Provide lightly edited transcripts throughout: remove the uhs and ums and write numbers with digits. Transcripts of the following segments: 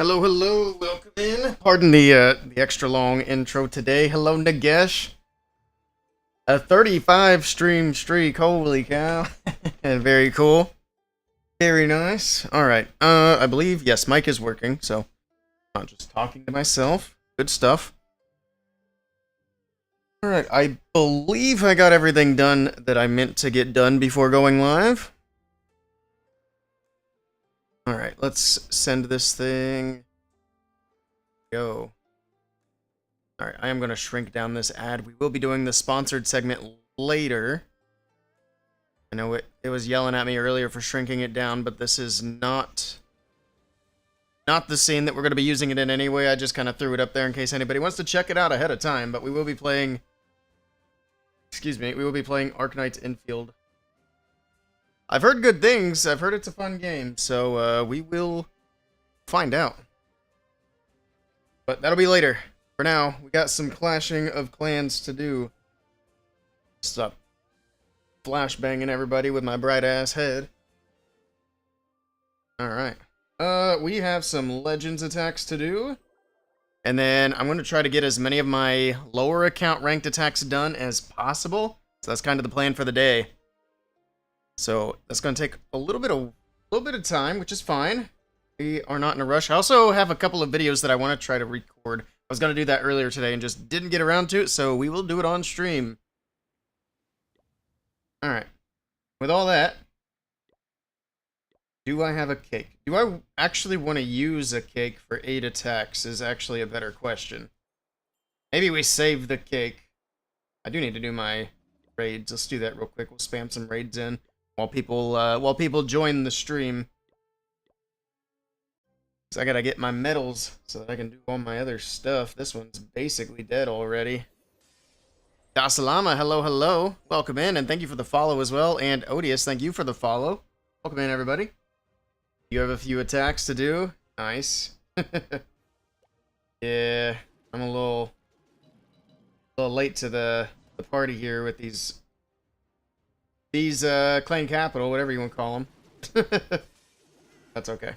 Hello, hello, welcome in. Pardon the extra long intro today. Hello, Nagesh. A 35 stream streak, holy cow. And very cool. Very nice. Alright, I believe, yes, mic is working, so I'm not just talking to myself. Good stuff. Alright, I believe I got everything done that I meant to get done before going live. Alright, let's send this thing. Go. Alright, I am going to shrink down this ad. We will be doing the sponsored segment later. I know it was yelling at me earlier for shrinking it down, but this is not the scene that we're going to be using it in anyway. I just kind of threw it up there in case anybody wants to check it out ahead of time, but we will be playing... Excuse me, we will be playing Arknight's Infield. I've heard good things. I've heard it's a fun game, so we will find out. But that'll be later. For now, we got some clashing of clans to do. Stop flashbanging everybody with my bright ass head. Alright. We have some Legends attacks to do. And then I'm going to try to get as many of my lower account ranked attacks done as possible. So that's kind of the plan for the day. So that's going to take a little bit of time, which is fine. We are not in a rush. I also have a couple of videos that I want to try to record. I was going to do that earlier today and just didn't get around to it, so we will do it on stream. Alright. With all that, do I have a cake? Do I actually want to use a cake for 8 attacks is actually a better question. Maybe we save the cake. I do need to do my raids. Let's do that real quick. We'll spam some raids in while people join the stream. So I gotta get my medals so that I can do all my other stuff. This one's basically dead already. Dasalama, hello, hello. Welcome in, and thank you for the follow as well. And Odious, thank you for the follow. Welcome in, everybody. You have a few attacks to do. Nice. Yeah, I'm a little late to the party here with these Clan Capital, whatever you want to call them. That's okay.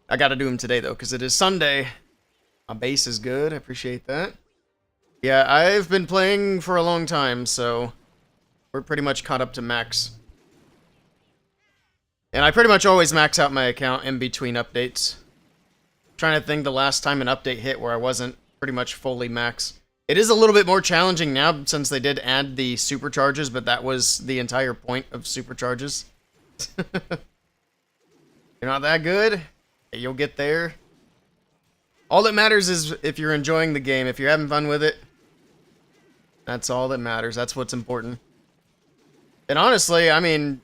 I gotta do them today, though, because it is Sunday. My base is good. I appreciate that. Yeah, I've been playing for a long time, so we're pretty much caught up to max. And I pretty much always max out my account in between updates. Trying to think the last time an update hit where I wasn't pretty much fully max. It is a little bit more challenging now since they did add the supercharges, but that was the entire point of supercharges. You're not that good? You'll get there. All that matters is if you're enjoying the game, if you're having fun with it. That's all that matters. That's what's important. And honestly, I mean,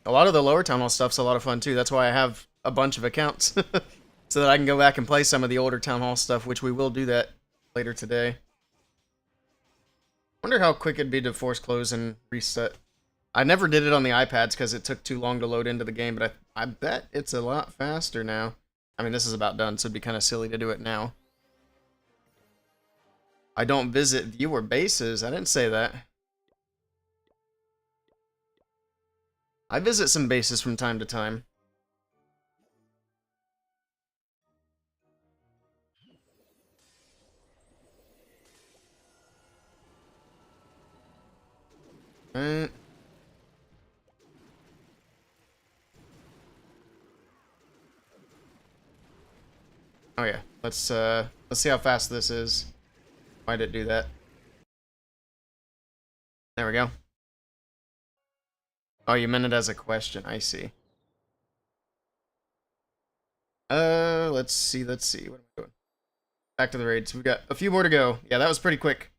a lot of the lower town hall stuff's a lot of fun too. That's why I have a bunch of accounts. So that I can go back and play some of the older town hall stuff, which we will do that later today. Wonder how quick it'd be to force close and reset. I never did it on the iPads because it took too long to load into the game, but I bet it's a lot faster now. I mean, this is about done, so it'd be kind of silly to do it now. I don't visit viewer bases. I didn't say that. I visit some bases from time to time. Alright. Oh yeah, let's see how fast this is. Why did it do that? There we go. Oh, you meant it as a question. I see. Let's see. What am I doing? Back to the raids. We've got a few more to go. Yeah, that was pretty quick.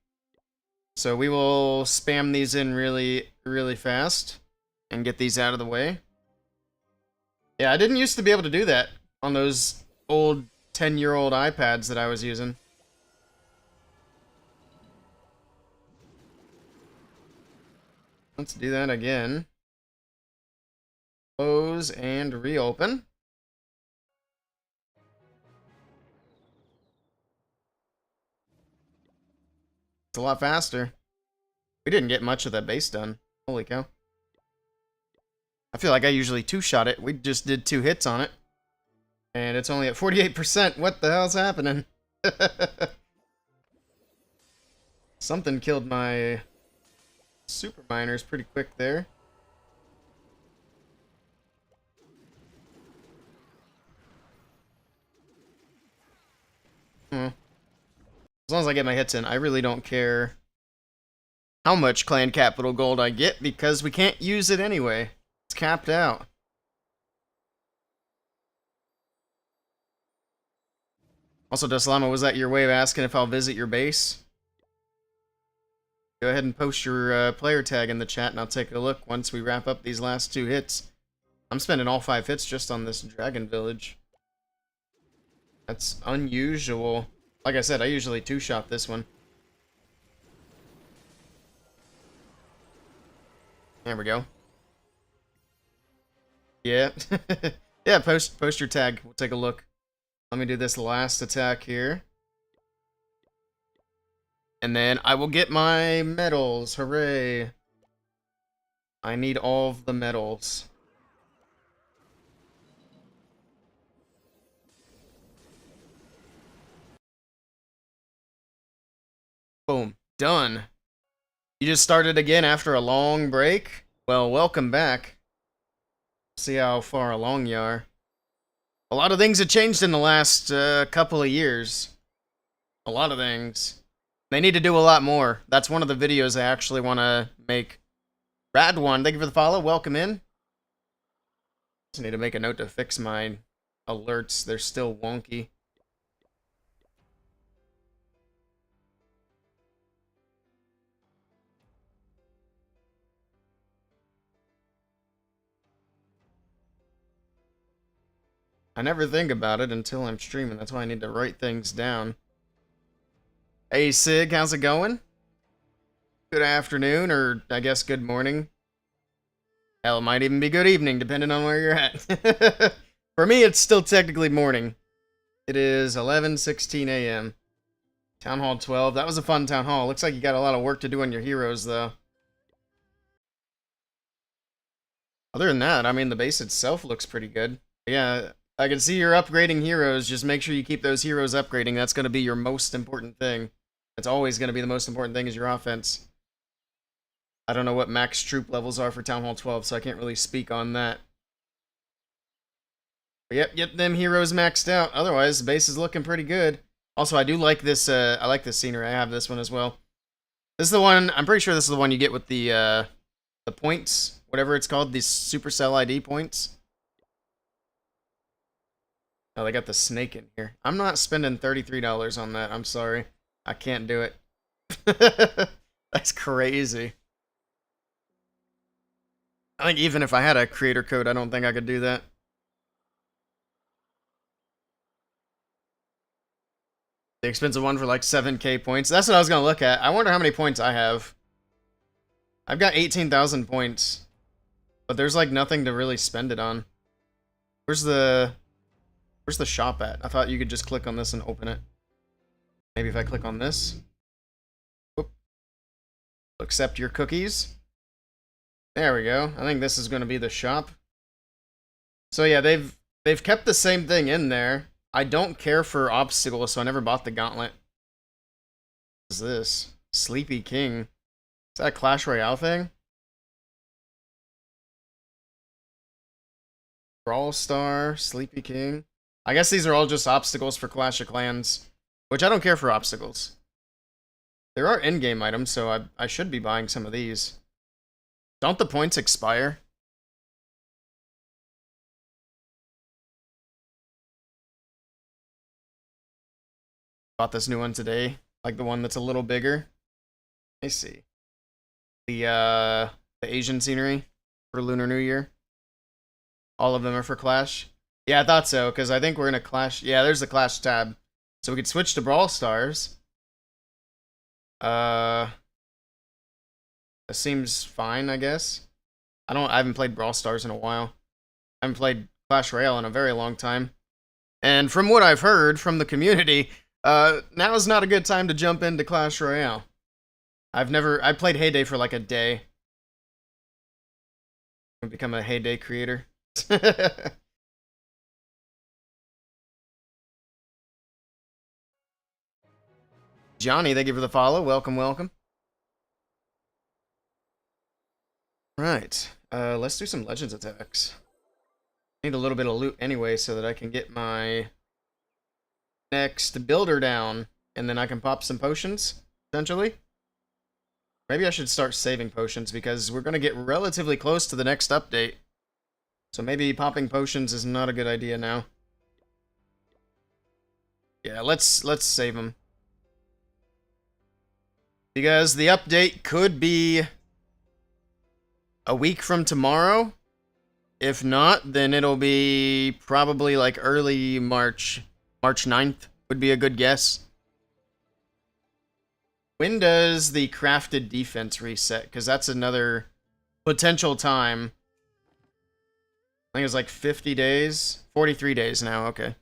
So we will spam these in really, really fast and get these out of the way. Yeah, I didn't used to be able to do that on those old 10-year-old iPads that I was using. Let's do that again. Close and reopen. It's a lot faster. We didn't get much of that base done. Holy cow. I feel like I usually two-shot it. We just did 2 hits on it. And it's only at 48%. What the hell's happening? Something killed my super miners pretty quick there. As long as I get my hits in, I really don't care how much clan capital gold I get because we can't use it anyway. It's capped out. Also, Deslama, was that your way of asking if I'll visit your base? Go ahead and post your player tag in the chat and I'll take a look once we wrap up these last 2 hits. I'm spending all 5 hits just on this dragon village. That's unusual. Like I said, I usually 2-shot this one. There we go. Yeah. Yeah, post your tag. We'll take a look. Let me do this last attack here. And then I will get my medals. Hooray. I need all of the medals. Boom. Done. You just started again after a long break? Well, welcome back. See how far along you are. A lot of things have changed in the last couple of years. A lot of things. They need to do a lot more. That's one of the videos I actually want to make. Rad one, thank you for the follow. Welcome in. Just need to make a note to fix my alerts. They're still wonky. I never think about it until I'm streaming. That's why I need to write things down. Hey, Sig, how's it going? Good afternoon, or I guess good morning. Hell, it might even be good evening, depending on where you're at. For me, it's still technically morning. It is 11:16 a.m. Town Hall 12. That was a fun Town Hall. Looks like you got a lot of work to do on your heroes, though. Other than that, I mean, the base itself looks pretty good. Yeah, I can see you're upgrading heroes. Just make sure you keep those heroes upgrading. That's going to be your most important thing. That's always going to be the most important thing is your offense. I don't know what max troop levels are for Town Hall 12, so I can't really speak on that. But yep, get them heroes maxed out. Otherwise, the base is looking pretty good. Also, I do like this, I like this scenery. I have this one as well. This is the one, I'm pretty sure this is the one you get with the points, whatever it's called, these Supercell ID points. Oh, they got the snake in here. I'm not spending $33 on that. I'm sorry. I can't do it. That's crazy. I think even if I had a creator code, I don't think I could do that. The expensive one for like 7k points. That's what I was going to look at. I wonder how many points I have. I've got 18,000 points. But there's like nothing to really spend it on. Where's the shop at? I thought you could just click on this and open it. Maybe if I click on this. Whoop. Accept your cookies. There we go. I think this is going to be the shop. So yeah, they've kept the same thing in there. I don't care for obstacles, so I never bought the gauntlet. What is this? Sleepy King. Is that a Clash Royale thing? Brawl Star, Sleepy King. I guess these are all just obstacles for Clash of Clans, which I don't care for obstacles. There are in-game items, so I should be buying some of these. Don't the points expire? Bought this new one today, like the one that's a little bigger. I see. The Asian scenery for Lunar New Year. All of them are for Clash. Yeah, I thought so, because I think we're in a Clash. Yeah, there's the Clash tab. So we could switch to Brawl Stars. That seems fine, I guess. I haven't played Brawl Stars in a while. I haven't played Clash Royale in a very long time. And from what I've heard from the community, now is not a good time to jump into Clash Royale. I played Heyday for like a day. I've become a Heyday creator. Johnny, thank you for the follow. Welcome, welcome. Right. Let's do some Legends attacks. Need a little bit of loot anyway so that I can get my next builder down. And then I can pop some potions, essentially. Maybe I should start saving potions because we're going to get relatively close to the next update. So maybe popping potions is not a good idea now. Yeah, let's save them. Because the update could be a week from tomorrow. If not, then it'll be probably like early March. March 9th would be a good guess. When does the crafted defense reset? Because that's another potential time. I think it's like 50 days. 43 days now, okay.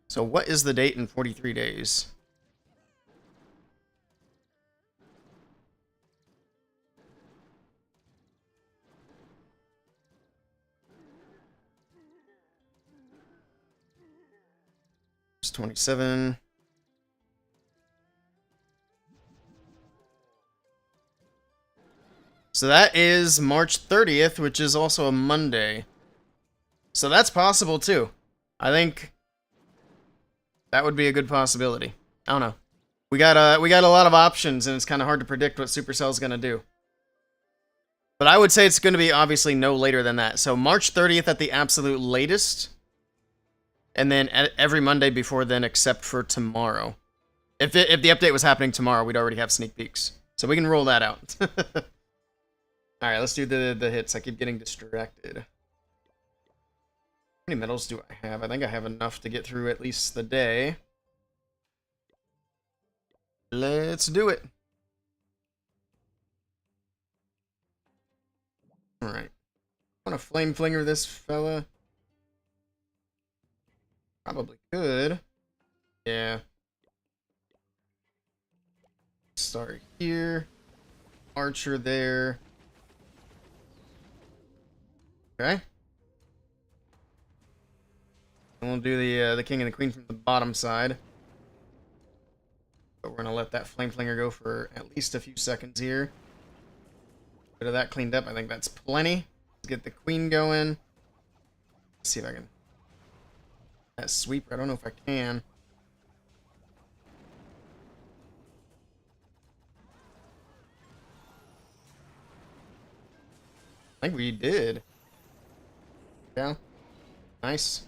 So what is the date in 43 days? It's 27. So that is March 30th, which is also a Monday. So that's possible too. I think that would be a good possibility. I don't know. We got a lot of options, and it's kind of hard to predict what Supercell's gonna do. But I would say it's going to be obviously no later than that. So March 30th at the absolute latest, and then every Monday before then, except for tomorrow. If the update was happening tomorrow, we'd already have sneak peeks, so we can roll that out. All right, let's do the hits. I keep getting distracted. How many medals do I have? I think I have enough to get through at least the day. Let's do it. All right. I want to flame flinger this fella. Probably could. Yeah. Start here. Archer there. Okay. And we'll do the king and the queen from the bottom side. But we're gonna let that flame flinger go for at least a few seconds here. Bit of that cleaned up. I think that's plenty. Let's get the queen going. Let's see if I can. That sweeper. I don't know if I can. I think we did. Yeah. Nice.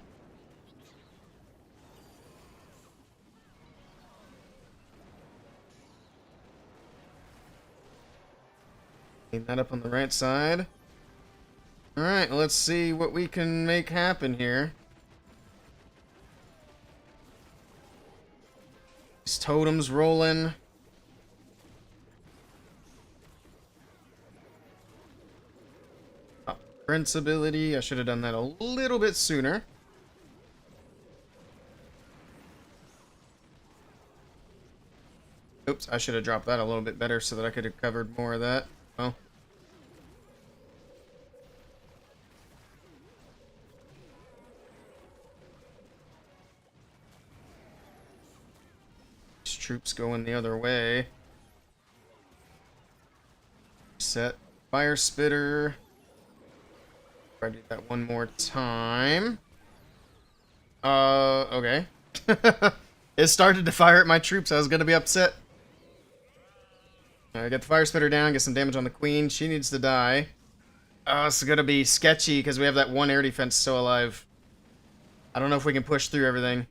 Clean that up on the right side. Alright, let's see what we can make happen here. These totems rolling. Prince ability. I should have done that a little bit sooner. Oops, I should have dropped that a little bit better so that I could have covered more of that. Well. These troops going the other way. Set fire spitter. Try to do that one more time. Okay. It started to fire at my troops. I was gonna be upset. Alright, get the fire spitter down, get some damage on the queen. She needs to die. Oh, it's gonna be sketchy because we have that one air defense still alive. I don't know if we can push through everything.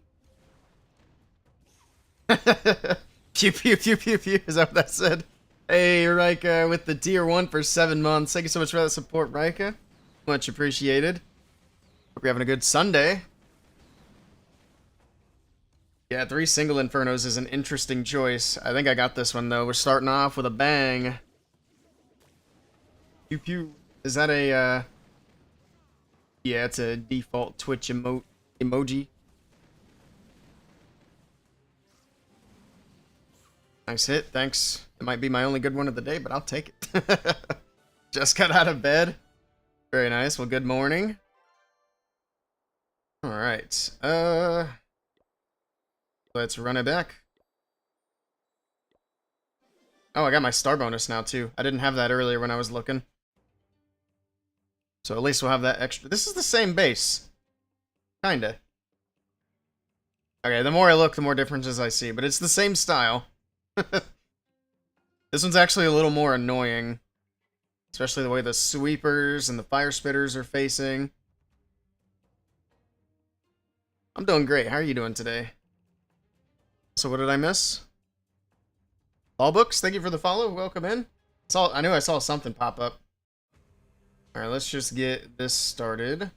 Pew pew pew pew pew. Is that what that said? Hey, Rika, with the tier 1 for 7 months. Thank you so much for that support, Rika. Much appreciated. Hope you're having a good Sunday. Yeah, 3 single Infernos is an interesting choice. I think I got this one, though. We're starting off with a bang. Pew pew. Is that a, Yeah, it's a default Twitch emoji. Nice hit, thanks. It might be my only good one of the day, but I'll take it. Just got out of bed. Very nice. Well, good morning. Alright. Let's run it back. Oh, I got my star bonus now, too. I didn't have that earlier when I was looking. So at least we'll have that extra. This is the same base. Kinda. Okay, the more I look, the more differences I see. But it's the same style. This one's actually a little more annoying. Especially the way the sweepers and the fire spitters are facing. I'm doing great. How are you doing today? So what did I miss? All books, thank you for the follow. Welcome in. I knew I saw something pop up. Alright, let's just get this started.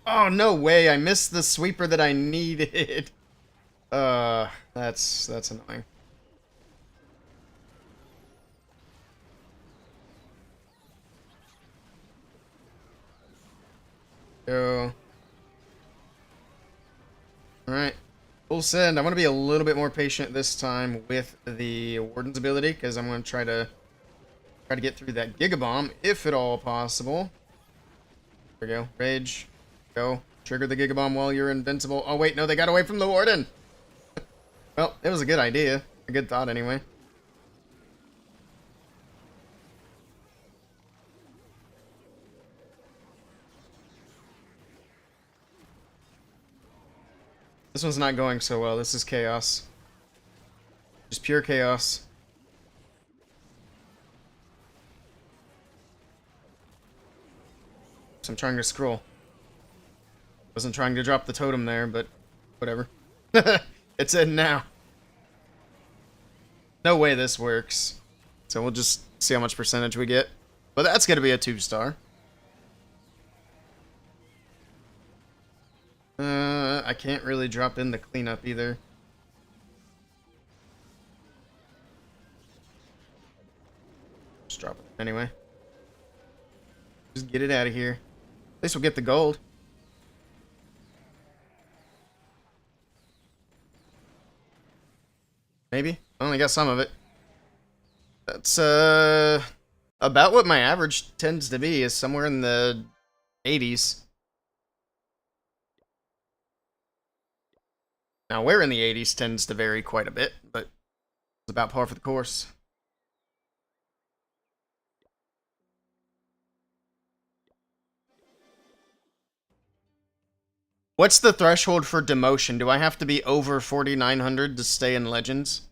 Oh, no way. I missed the sweeper that I needed. That's annoying. Go. Alright. Full send. I want to be a little bit more patient this time with the Warden's ability, because I'm going to try to get through that Gigabomb, if at all possible. There we go. Rage. Go. Trigger the Gigabomb while you're invincible. Oh, wait. No, they got away from the Warden. Well, it was a good idea. A good thought, anyway. This one's not going so well. This is chaos. Just pure chaos. So I'm trying to scroll. Wasn't trying to drop the totem there, but whatever. It's in now. No way this works. So we'll just see how much percentage we get. But that's going to be a 2-star. I can't really drop in the cleanup either. Just drop it anyway. Just get it out of here. At least we'll get the gold. Maybe. I only got some of it. That's, about what my average tends to be, is somewhere in the 80s. Now, where in the 80s tends to vary quite a bit, but it's about par for the course. What's the threshold for demotion? Do I have to be over 4,900 to stay in Legends?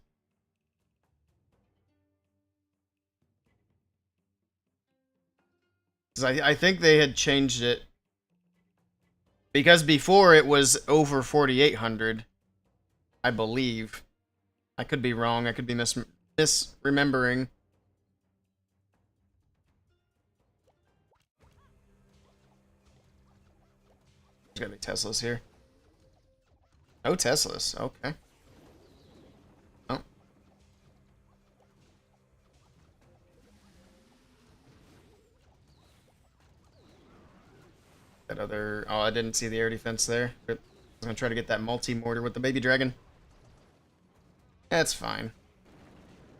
Because I think they had changed it. Because before it was over 4,800. I believe. I could be wrong. I could be misremembering. There's gotta be Teslas here. No Teslas. Okay. Oh. That other... Oh, I didn't see the air defense there. But I was gonna try to get that multi-mortar with the baby dragon. That's fine.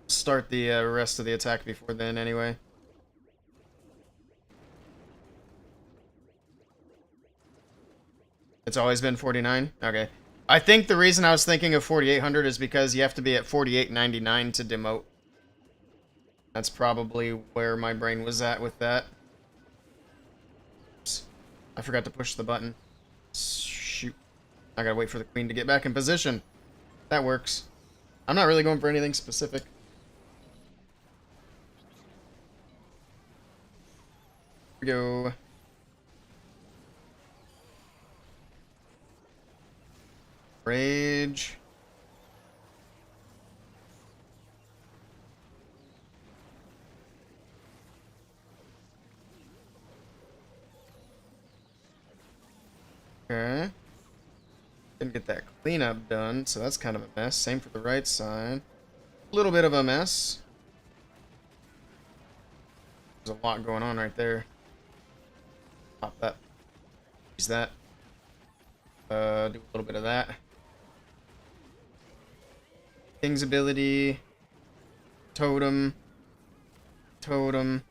Start the rest of the attack before then, anyway. It's always been 49? Okay. I think the reason I was thinking of 4,800 is because you have to be at 4,899 to demote. That's probably where my brain was at with that. Oops. I forgot to push the button. Shoot. I gotta wait for the queen to get back in position. That works. I'm not really going for anything specific. Here we go. Rage. Okay. Didn't get that cleanup done, so that's kind of a mess. Same for the right side. A little bit of a mess. There's a lot going on right there. Pop that. Use that. Do a little bit of that. King's ability. Totem. Totem.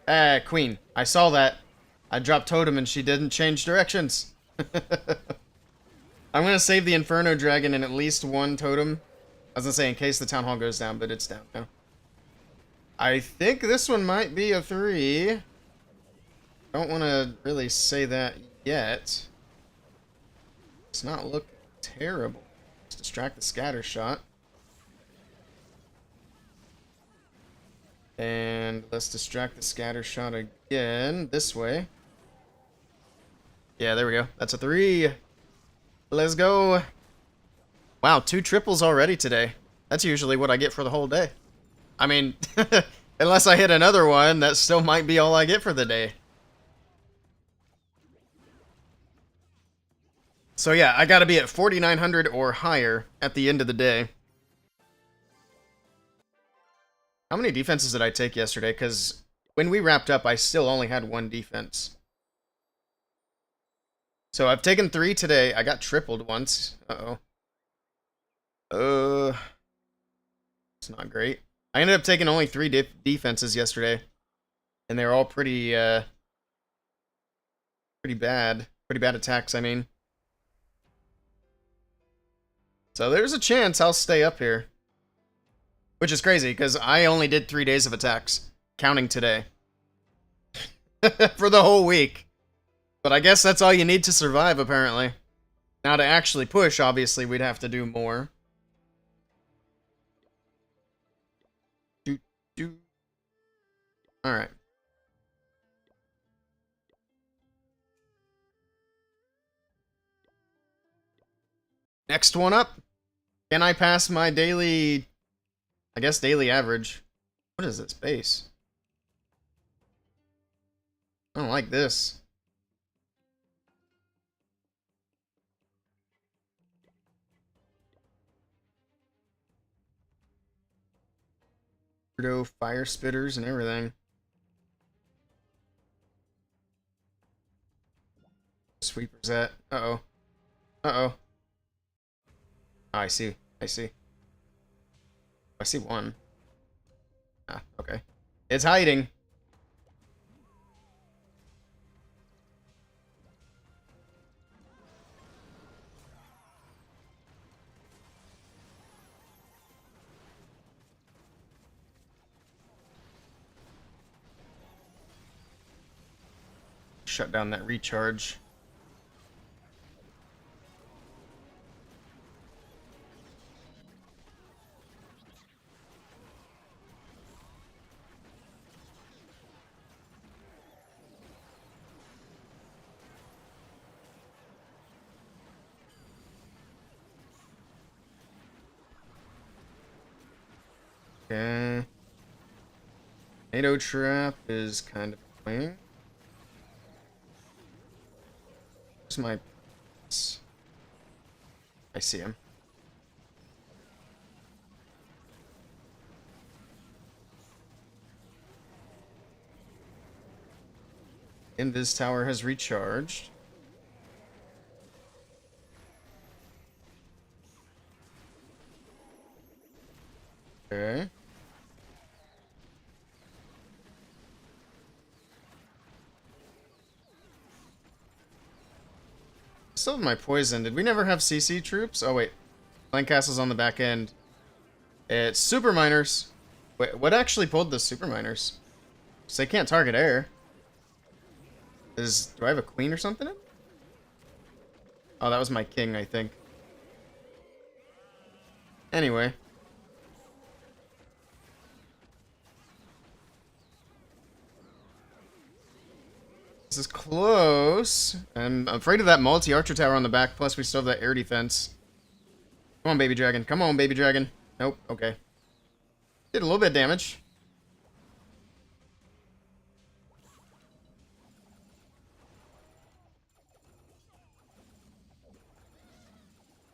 Ah, queen. I saw that. I dropped totem and she didn't change directions. I'm gonna save the Inferno Dragon and at least one totem I was gonna say in case the town hall goes down, but it's down now. I think this one might be a 3. Don't want to really say that yet. It's not looking terrible. Let's distract the scatter shot. And let's distract the scatter shot again this way. Yeah, there we go. That's a 3. Let's go. Wow, 2 triples already today. That's usually what I get for the whole day. I mean, unless I hit another one, that still might be all I get for the day. So yeah, I gotta be at 4,900 or higher at the end of the day. How many defenses did I take yesterday? Because when we wrapped up, I still only had 1 defense. So I've taken 3 today. I got tripled once. Uh-oh. It's not great. I ended up taking only 3 defenses yesterday. And they were all pretty bad. Pretty bad attacks, I mean. So there's a chance I'll stay up here. Which is crazy, because I only did 3 days of attacks, counting today. For the whole week. But I guess that's all you need to survive, apparently. Now to actually push, obviously, we'd have to do more. Alright. Next one up. Can I pass my daily... I guess daily average. What is this base? I don't like this. Weirdo fire spitters and everything. Sweepers at. Uh-oh. Uh-oh. Oh, I see. I see. I see one. Ah, okay. It's hiding. Shut down that recharge. Okay. NATO trap is kind of annoying. Where's my... I see him. Invis tower has recharged. Okay. Still have my poison. Did we never have CC troops? Oh wait. Lancastle's on the back end. It's super miners. Wait, what actually pulled the super miners? So they can't target air. Do I have a queen or something? Oh, that was my king, I think. Anyway. This is close. I'm afraid of that multi-archer tower on the back, plus we still have that air defense. Come on, baby dragon. Come on, baby dragon. Nope, okay. Did a little bit of damage.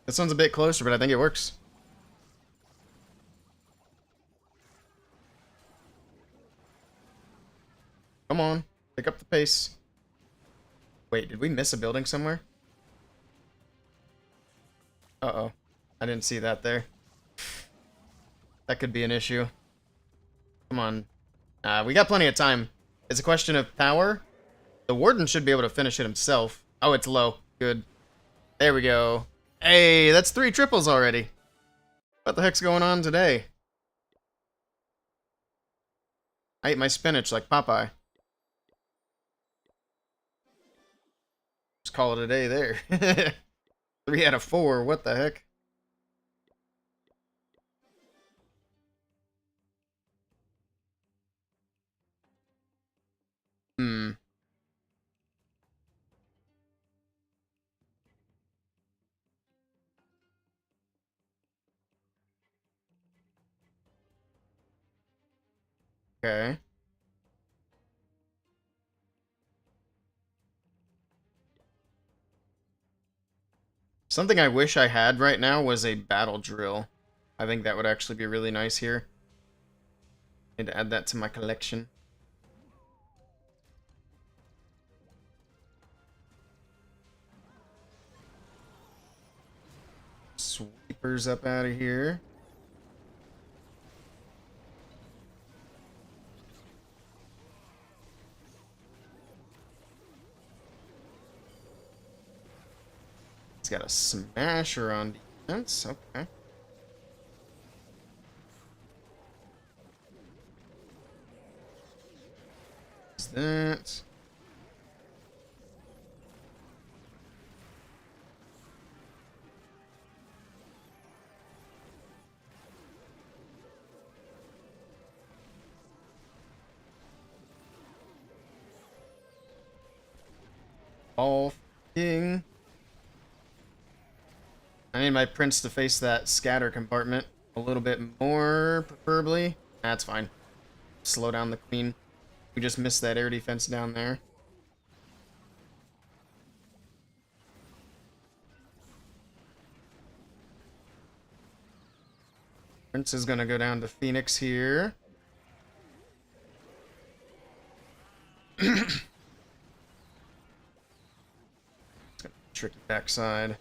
This one's a bit closer, but I think it works. Come on, pick up the pace. Wait, did we miss a building somewhere? Uh-oh. I didn't see that there. That could be an issue. Come on. We got plenty of time. It's a question of power. The warden should be able to finish it himself. Oh, it's low. Good. There we go. Hey, that's 3 triples already. What the heck's going on today? I ate my spinach like Popeye. Just call it a day there. 3 out of 4, what the heck? Hmm. Okay. Something I wish I had right now was a battle drill. I think that would actually be really nice here. Need to add that to my collection. Sweepers up out of here. He's got a smasher on defense. Okay. What's that? All king. I need my prince to face that scatter compartment a little bit more, preferably. That's fine. Slow down the queen. We just missed that air defense down there. Prince is gonna go down to Phoenix here. Tricky backside.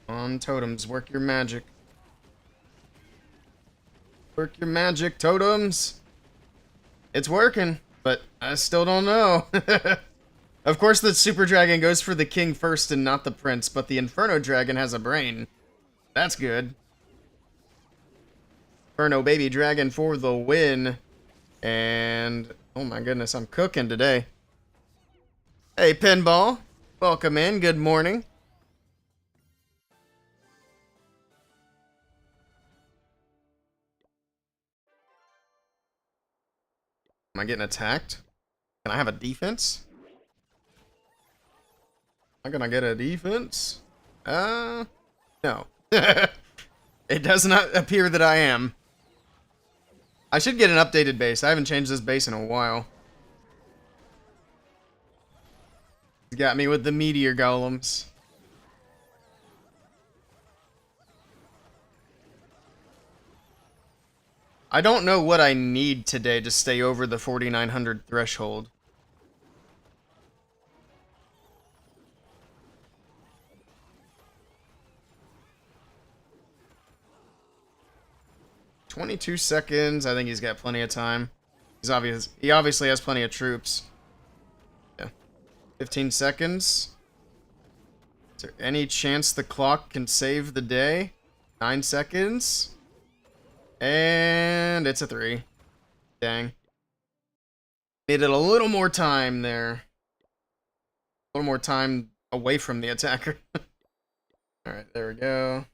On totems, work your magic. Work your magic, totems. It's working, but I still don't know. Of course, the Super Dragon goes for the king first and not the prince, but the Inferno Dragon has a brain. That's good. Inferno Baby Dragon for the win. And, oh my goodness, I'm cooking today. Hey, Pinball. Welcome in. Good morning. Am I getting attacked? Can I have a defense? Am I gonna get a defense? No. It does not appear that I am. I should get an updated base. I haven't changed this base in a while. He's got me with the meteor golems. I don't know what I need today to stay over the 4,900 threshold. "22 seconds. I think he's got plenty of time. He obviously has plenty of troops. Yeah. 15 seconds. Is there any chance the clock can save the day? 9 seconds. And it's a 3. Dang. Needed a little more time there. A little more time away from the attacker. Alright, there we go.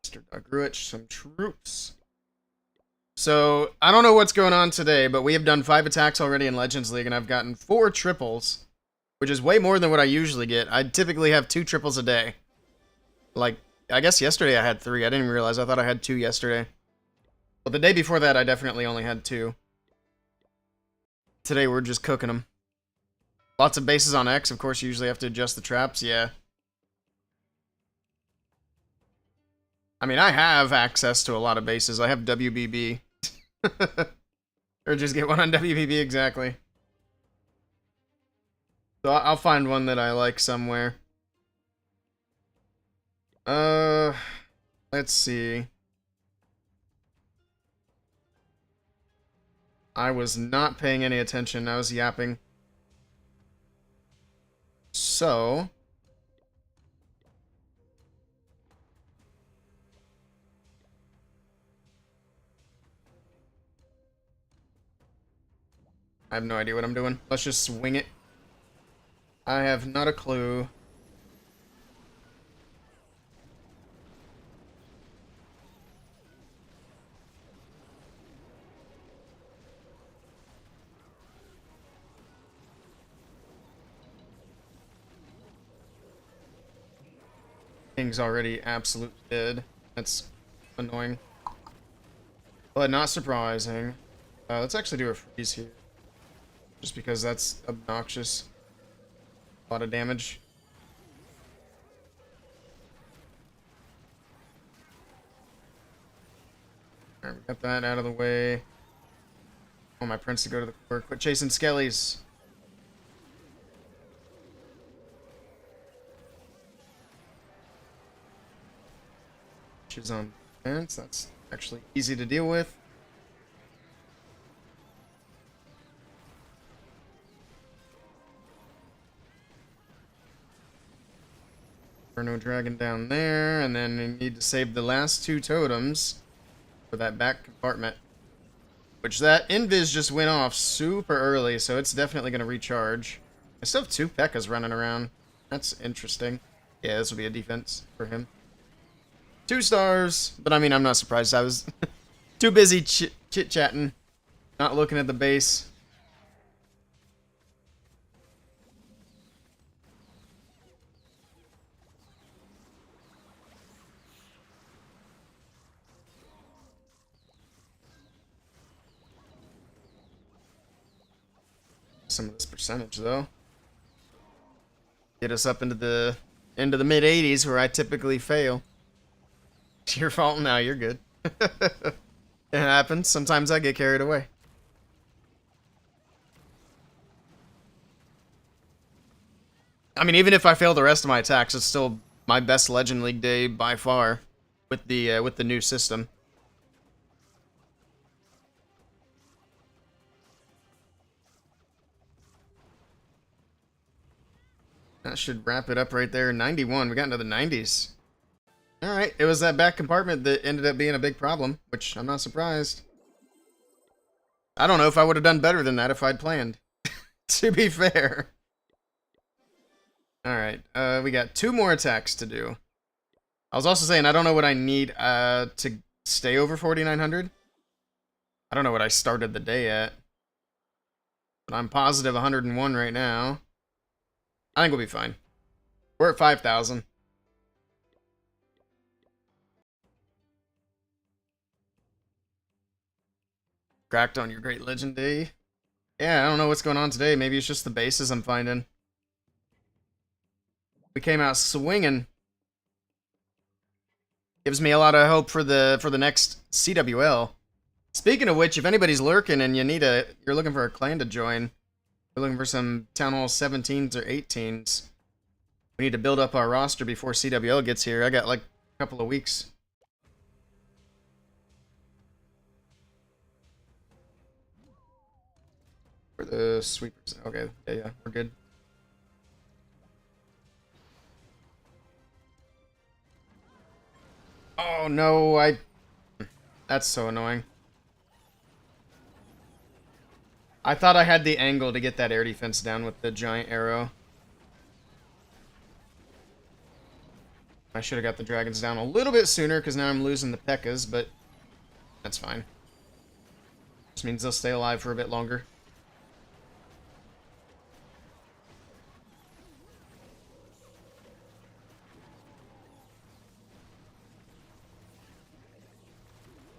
Mr. Dogruich, some troops. So, I don't know what's going on today, but we have done 5 attacks already in Legends League, and I've gotten 4 triples, which is way more than what I usually get. I typically have 2 triples a day. Like, I guess yesterday I had 3. I didn't even realize. I thought I had 2 yesterday. But the day before that, I definitely only had 2. Today, we're just cooking them. Lots of bases on X. Of course, you usually have to adjust the traps. Yeah. I mean, I have access to a lot of bases. I have WBB. Or just get one on WBB, exactly. So I'll find one that I like somewhere. Let's see. I was not paying any attention. I was yapping. So... I have no idea what I'm doing. Let's just swing it. I have not a clue. Thing's already absolutely dead. That's annoying. But not surprising. Let's actually do a freeze here. Just because that's obnoxious. A lot of damage. Alright, we got that out of the way. I want my prince to go to the core. Quit chasing skellies. She's on defense. That's actually easy to deal with. No dragon down there, and then we need to save the last two totems for that back compartment. Which that invis just went off super early, so it's definitely going to recharge. I still have two P.E.K.K.A.s running around. That's interesting. Yeah, this will be a defense for him. 2 stars, but I mean, I'm not surprised. I was too busy chit-chatting, not looking at the base. Some of this percentage, though. Get us up into the mid 80s, where I typically fail. It's your fault now. You're good. It happens. Sometimes I get carried away. I mean, even if I fail the rest of my attacks, it's still my best Legend League day by far with the new system. That should wrap it up right there. 91. We got into the 90s. Alright, it was that back compartment that ended up being a big problem, which I'm not surprised. I don't know if I would have done better than that if I'd planned. To be fair. Alright, we got 2 more attacks to do. I was also saying I don't know what I need to stay over 4,900. I don't know what I started the day at. But I'm positive 101 right now. I think we'll be fine. We're at 5,000. Cracked on your Great Legend Day. Yeah, I don't know what's going on today. Maybe it's just the bases I'm finding. We came out swinging. Gives me a lot of hope for the next CWL. Speaking of which, if anybody's lurking and you're looking for a clan to join, we're looking for some Town Hall 17s or 18s. We need to build up our roster before CWL gets here. I got like a couple of weeks. Where the sweepers? Okay, yeah, we're good. Oh no, that's so annoying. I thought I had the angle to get that air defense down with the giant arrow. I should have got the dragons down a little bit sooner, because now I'm losing the P.E.K.K.A.s, but that's fine. Just means they'll stay alive for a bit longer.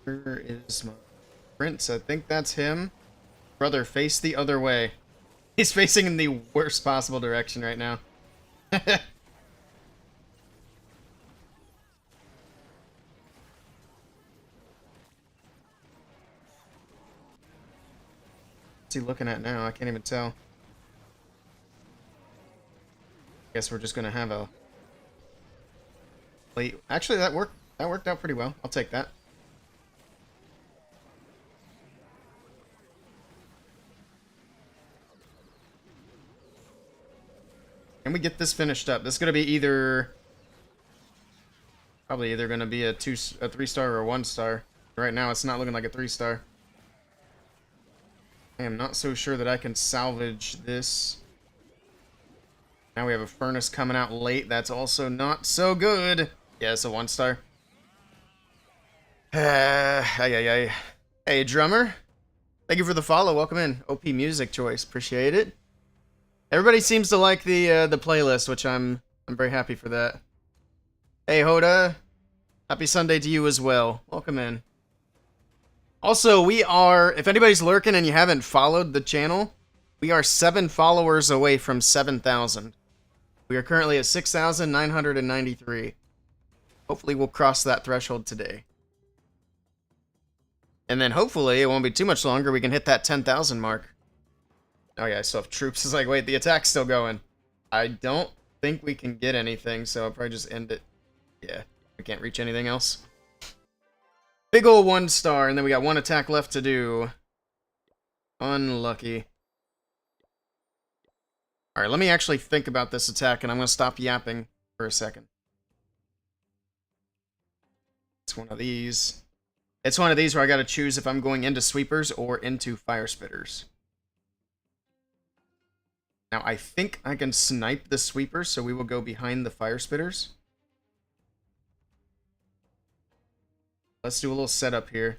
Where is my prince? I think that's him. Brother, face the other way. He's facing in the worst possible direction right now. What's he looking at now? I can't even tell. Guess we're just gonna have a late. Actually, that worked. That worked out pretty well. I'll take that. Can we get this finished up? This is gonna be either probably either gonna be a 3-star or a 1-star. Right now, it's not looking like a 3-star. I am not so sure that I can salvage this. Now we have a furnace coming out late. That's also not so good. Yeah, it's a 1-star. Ay. Hey, drummer. Thank you for the follow. Welcome in. OP music choice. Appreciate it. Everybody seems to like the playlist, which I'm very happy for that. Hey, Hoda. Happy Sunday to you as well. Welcome in. Also, we are, if anybody's lurking and you haven't followed the channel, we are 7 followers away from 7,000. We are currently at 6,993. Hopefully we'll cross that threshold today. And then hopefully, it won't be too much longer, we can hit that 10,000 mark. Oh yeah, I still have troops. It's like, wait, the attack's still going. I don't think we can get anything, so I'll probably just end it. Yeah, we can't reach anything else. Big ol' 1-star, and then we got 1 attack left to do. Unlucky. Alright, let me actually think about this attack, and I'm going to stop yapping for a second. It's one of these. It's one of these where I got to choose if I'm going into sweepers or into fire spitters. Now, I think I can snipe the sweepers, so we will go behind the fire spitters. Let's do a little setup here.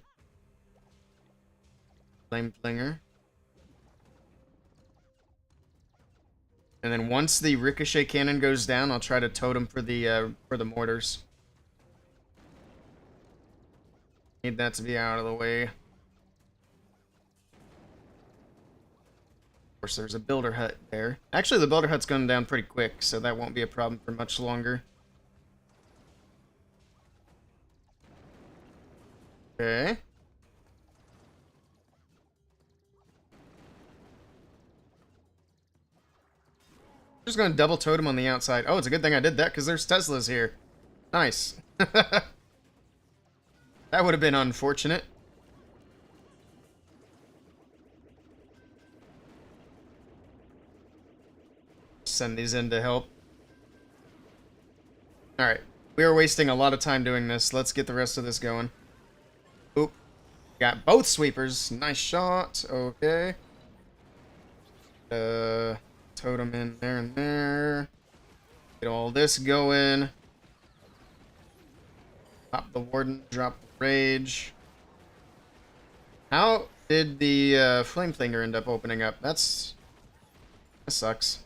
Flame flinger. And then once the ricochet cannon goes down, I'll try to totem for the mortars. Need that to be out of the way. Of course, there's a builder hut there. Actually, the builder hut's going down pretty quick, so that won't be a problem for much longer. Okay. Just going to double totem on the outside. Oh, it's a good thing I did that, because there's Teslas here. Nice. That would have been unfortunate. Send these in to help. Alright. We are wasting a lot of time doing this. Let's get the rest of this going. Oop. Got both sweepers. Nice shot. Okay. Totem in there and there. Get all this going. Pop the warden. Drop the rage. How did the flame flinger end up opening up? That sucks.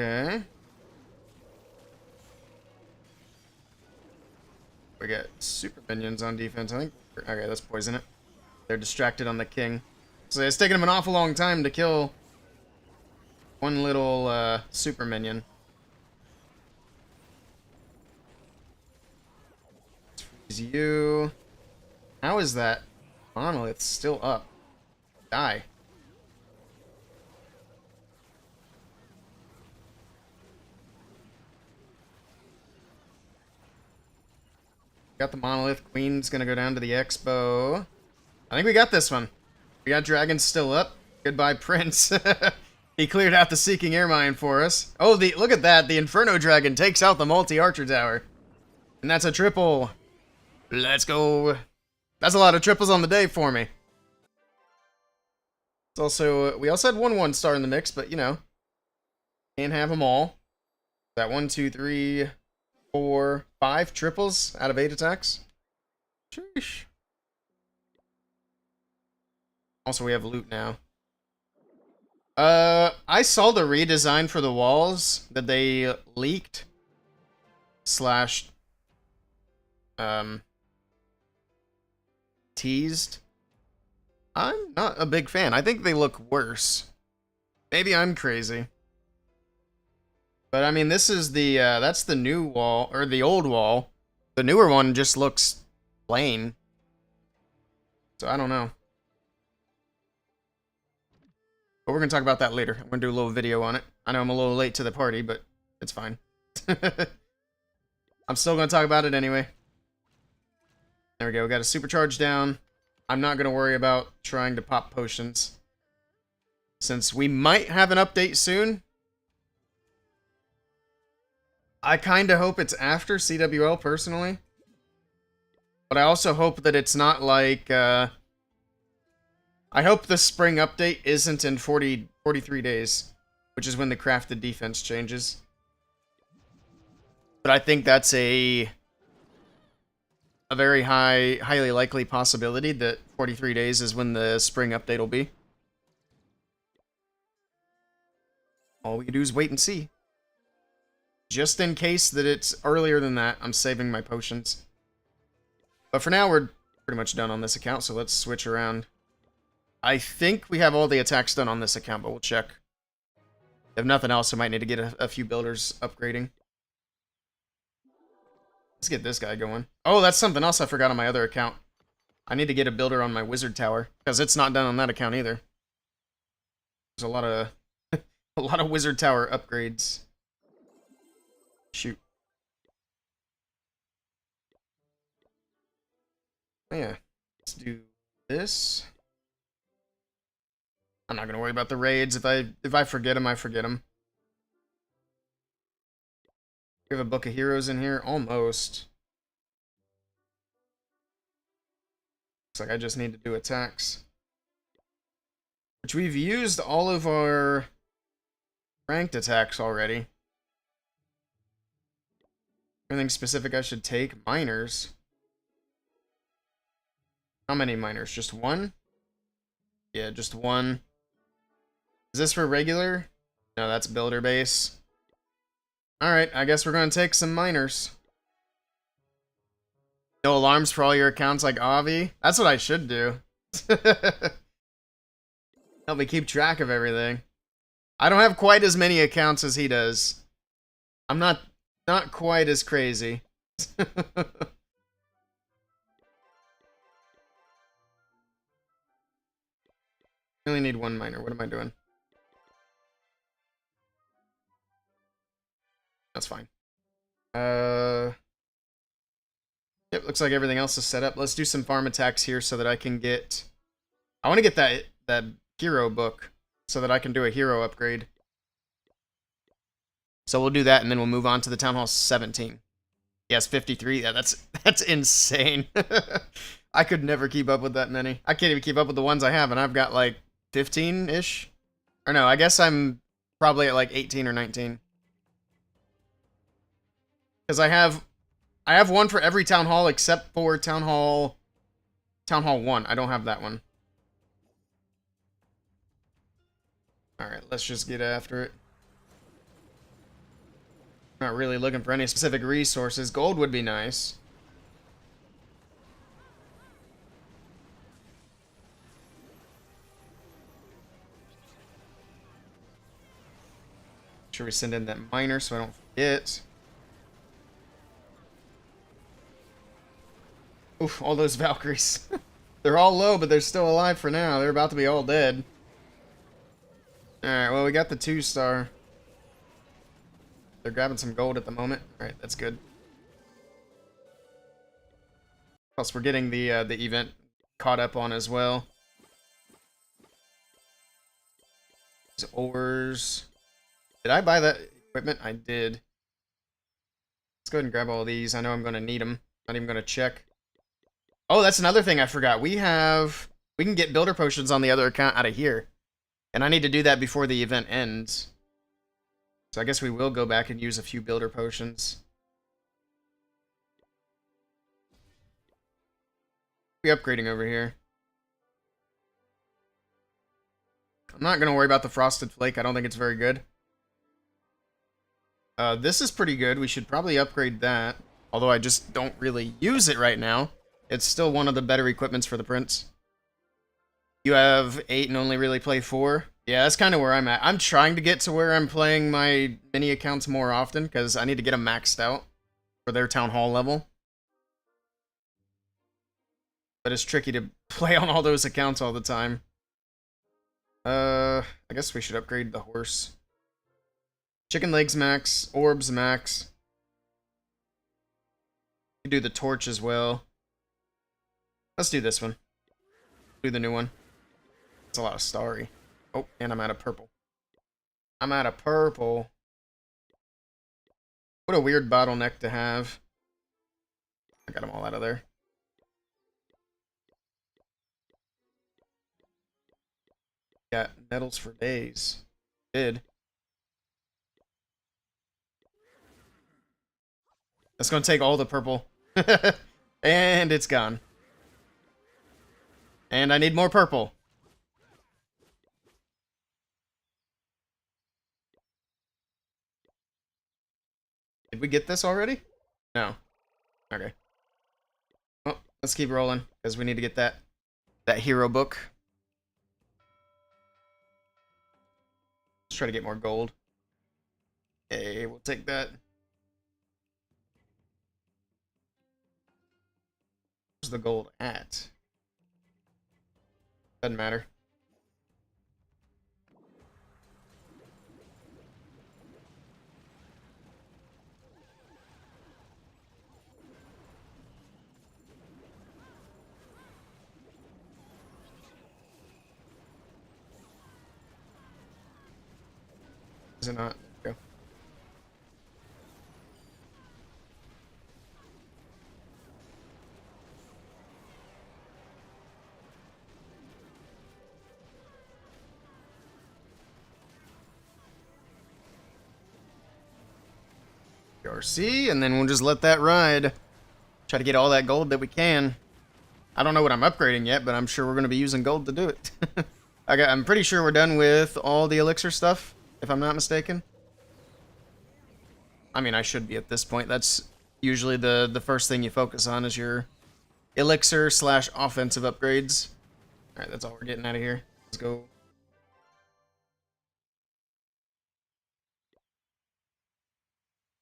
Okay. We got super minions on defense, I think. Okay, let's poison it. They're distracted on the king. So it's taking them an awful long time to kill one little super minion. Let's freeze you. How is that monolith still up? Die. Got the monolith. Queen's gonna go down to the expo. I think we got this one. We got dragons still up. Goodbye, Prince. He cleared out the Seeking Air Mine for us. Oh, look at that. The Inferno Dragon takes out the multi-archer tower. And that's a triple. Let's go. That's a lot of triples on the day for me. It's also, we also had one 1-star in the mix, but you know, can't have them all. That 1, 2, 3, 4, 5 triples out of 8 attacks. Sheesh. Also, we have loot now. I saw the redesign for the walls that they leaked. Slash, teased. I'm not a big fan. I think they look worse. Maybe I'm crazy. But I mean, this is the that's the new wall or the old wall. The newer one just looks plain. So I don't know. But we're gonna talk about that later. I'm gonna do a little video on it. I know I'm a little late to the party, but it's fine. I'm still gonna talk about it anyway. There we go. We got a supercharge down. I'm not gonna worry about trying to pop potions, since we might have an update soon. I kind of hope it's after CWL, personally. But I also hope that it's not like, I hope the spring update isn't in 43 days, which is when the crafted defense changes. But I think that's a very highly likely possibility that 43 days is when the spring update will be. All we can do is wait and see. Just in case that it's earlier than that, I'm saving my potions. But for now, we're pretty much done on this account, so let's switch around. I think we have all the attacks done on this account, but we'll check. If nothing else, I might need to get a few builders upgrading. Let's get this guy going. Oh, that's something else I forgot on my other account. I need to get a builder on my wizard tower, because it's not done on that account either. There's a lot of a lot of wizard tower upgrades. Shoot. Oh, yeah. Let's do this. I'm not gonna worry about the raids. If I forget them, I forget them. We have a book of heroes in here, almost. Looks like I just need to do attacks, which we've used all of our ranked attacks already. Anything specific I should take? Miners. How many miners? Just one? Yeah, just one. Is this for regular? No, that's builder base. Alright, I guess we're gonna take some miners. No alarms for all your accounts like Avi? That's what I should do. Help me keep track of everything. I don't have quite as many accounts as he does. I'm not quite as crazy. I only need one miner. What am I doing? That's fine. Yep, looks like everything else is set up. Let's do some farm attacks here so that I can get... I want to get that hero book so that I can do a hero upgrade. So we'll do that, and then we'll move on to the Town Hall 17. Yes, 53. Yeah, that's insane. I could never keep up with that many. I can't even keep up with the ones I have, and I've got like 15-ish. Or no, I guess I'm probably at like 18 or 19. Because I have one for every Town Hall except for Town Hall 1. I don't have that one. Alright, let's just get after it. Not really looking for any specific resources. Gold would be nice. Make sure we send in that miner so I don't forget. Oof, all those Valkyries. They're all low, but they're still alive for now. They're about to be all dead. Alright, well, we got the 2-star. They're grabbing some gold at the moment. Alright, that's good. Plus, we're getting the event caught up on as well. These ores. Did I buy that equipment? I did. Let's go ahead and grab all these. I know I'm going to need them. Not even going to check. Oh, that's another thing I forgot. We can get builder potions on the other account out of here. And I need to do that before the event ends. So I guess we will go back and use a few builder potions. We're upgrading over here. I'm not going to worry about the Frosted Flake. I don't think it's very good. This is pretty good. We should probably upgrade that. Although I just don't really use it right now. It's still one of the better equipments for the Prince. You have 8 and only really play 4? Yeah, that's kind of where I'm at. I'm trying to get to where I'm playing my mini accounts more often because I need to get them maxed out for their town hall level. But it's tricky to play on all those accounts all the time. I guess we should upgrade the horse. Chicken legs max, orbs max. We can do the torch as well. Let's do this one. Do the new one. It's a lot of starry. Oh, and I'm out of purple. I'm out of purple. What a weird bottleneck to have. I got them all out of there. Got nettles for days. Did. That's gonna take all the purple. And it's gone. And I need more purple. Did we get this already? No. Okay. Well, let's keep rolling, because we need to get that hero book. Let's try to get more gold. Okay, we'll take that. Where's the gold at? Doesn't matter. Is it not? Go. RC, and then we'll just let that ride. Try to get all that gold that we can. I don't know what I'm upgrading yet, but I'm sure we're going to be using gold to do it. I'm pretty sure we're done with all the elixir stuff, if I'm not mistaken. I mean, I should be at this point. That's usually the first thing you focus on is your elixir / offensive upgrades. Alright, that's all we're getting out of here. Let's go.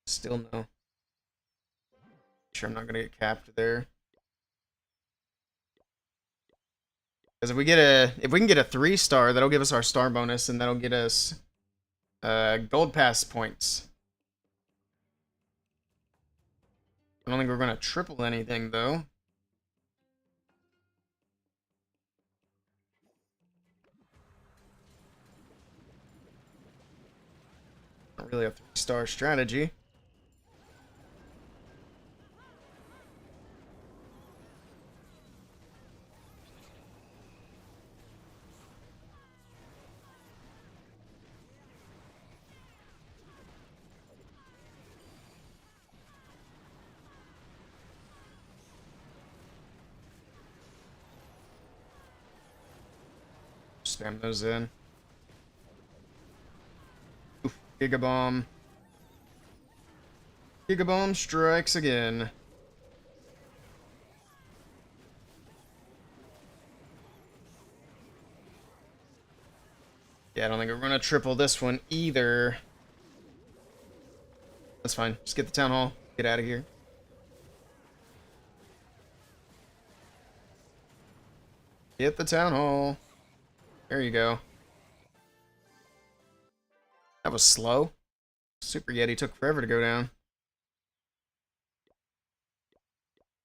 Still no. Sure I'm not going to get capped there. Because if we can get a 3-star, that'll give us our star bonus, and that'll get us gold pass points. I don't think we're going to triple anything, though. Not really a 3-star strategy. Spam those in. Oof, Gigabomb. Gigabomb strikes again. Yeah, I don't think we're gonna triple this one either. That's fine. Just get the town hall. Get out of here. Get the town hall. There you go. That was slow. Super Yeti took forever to go down.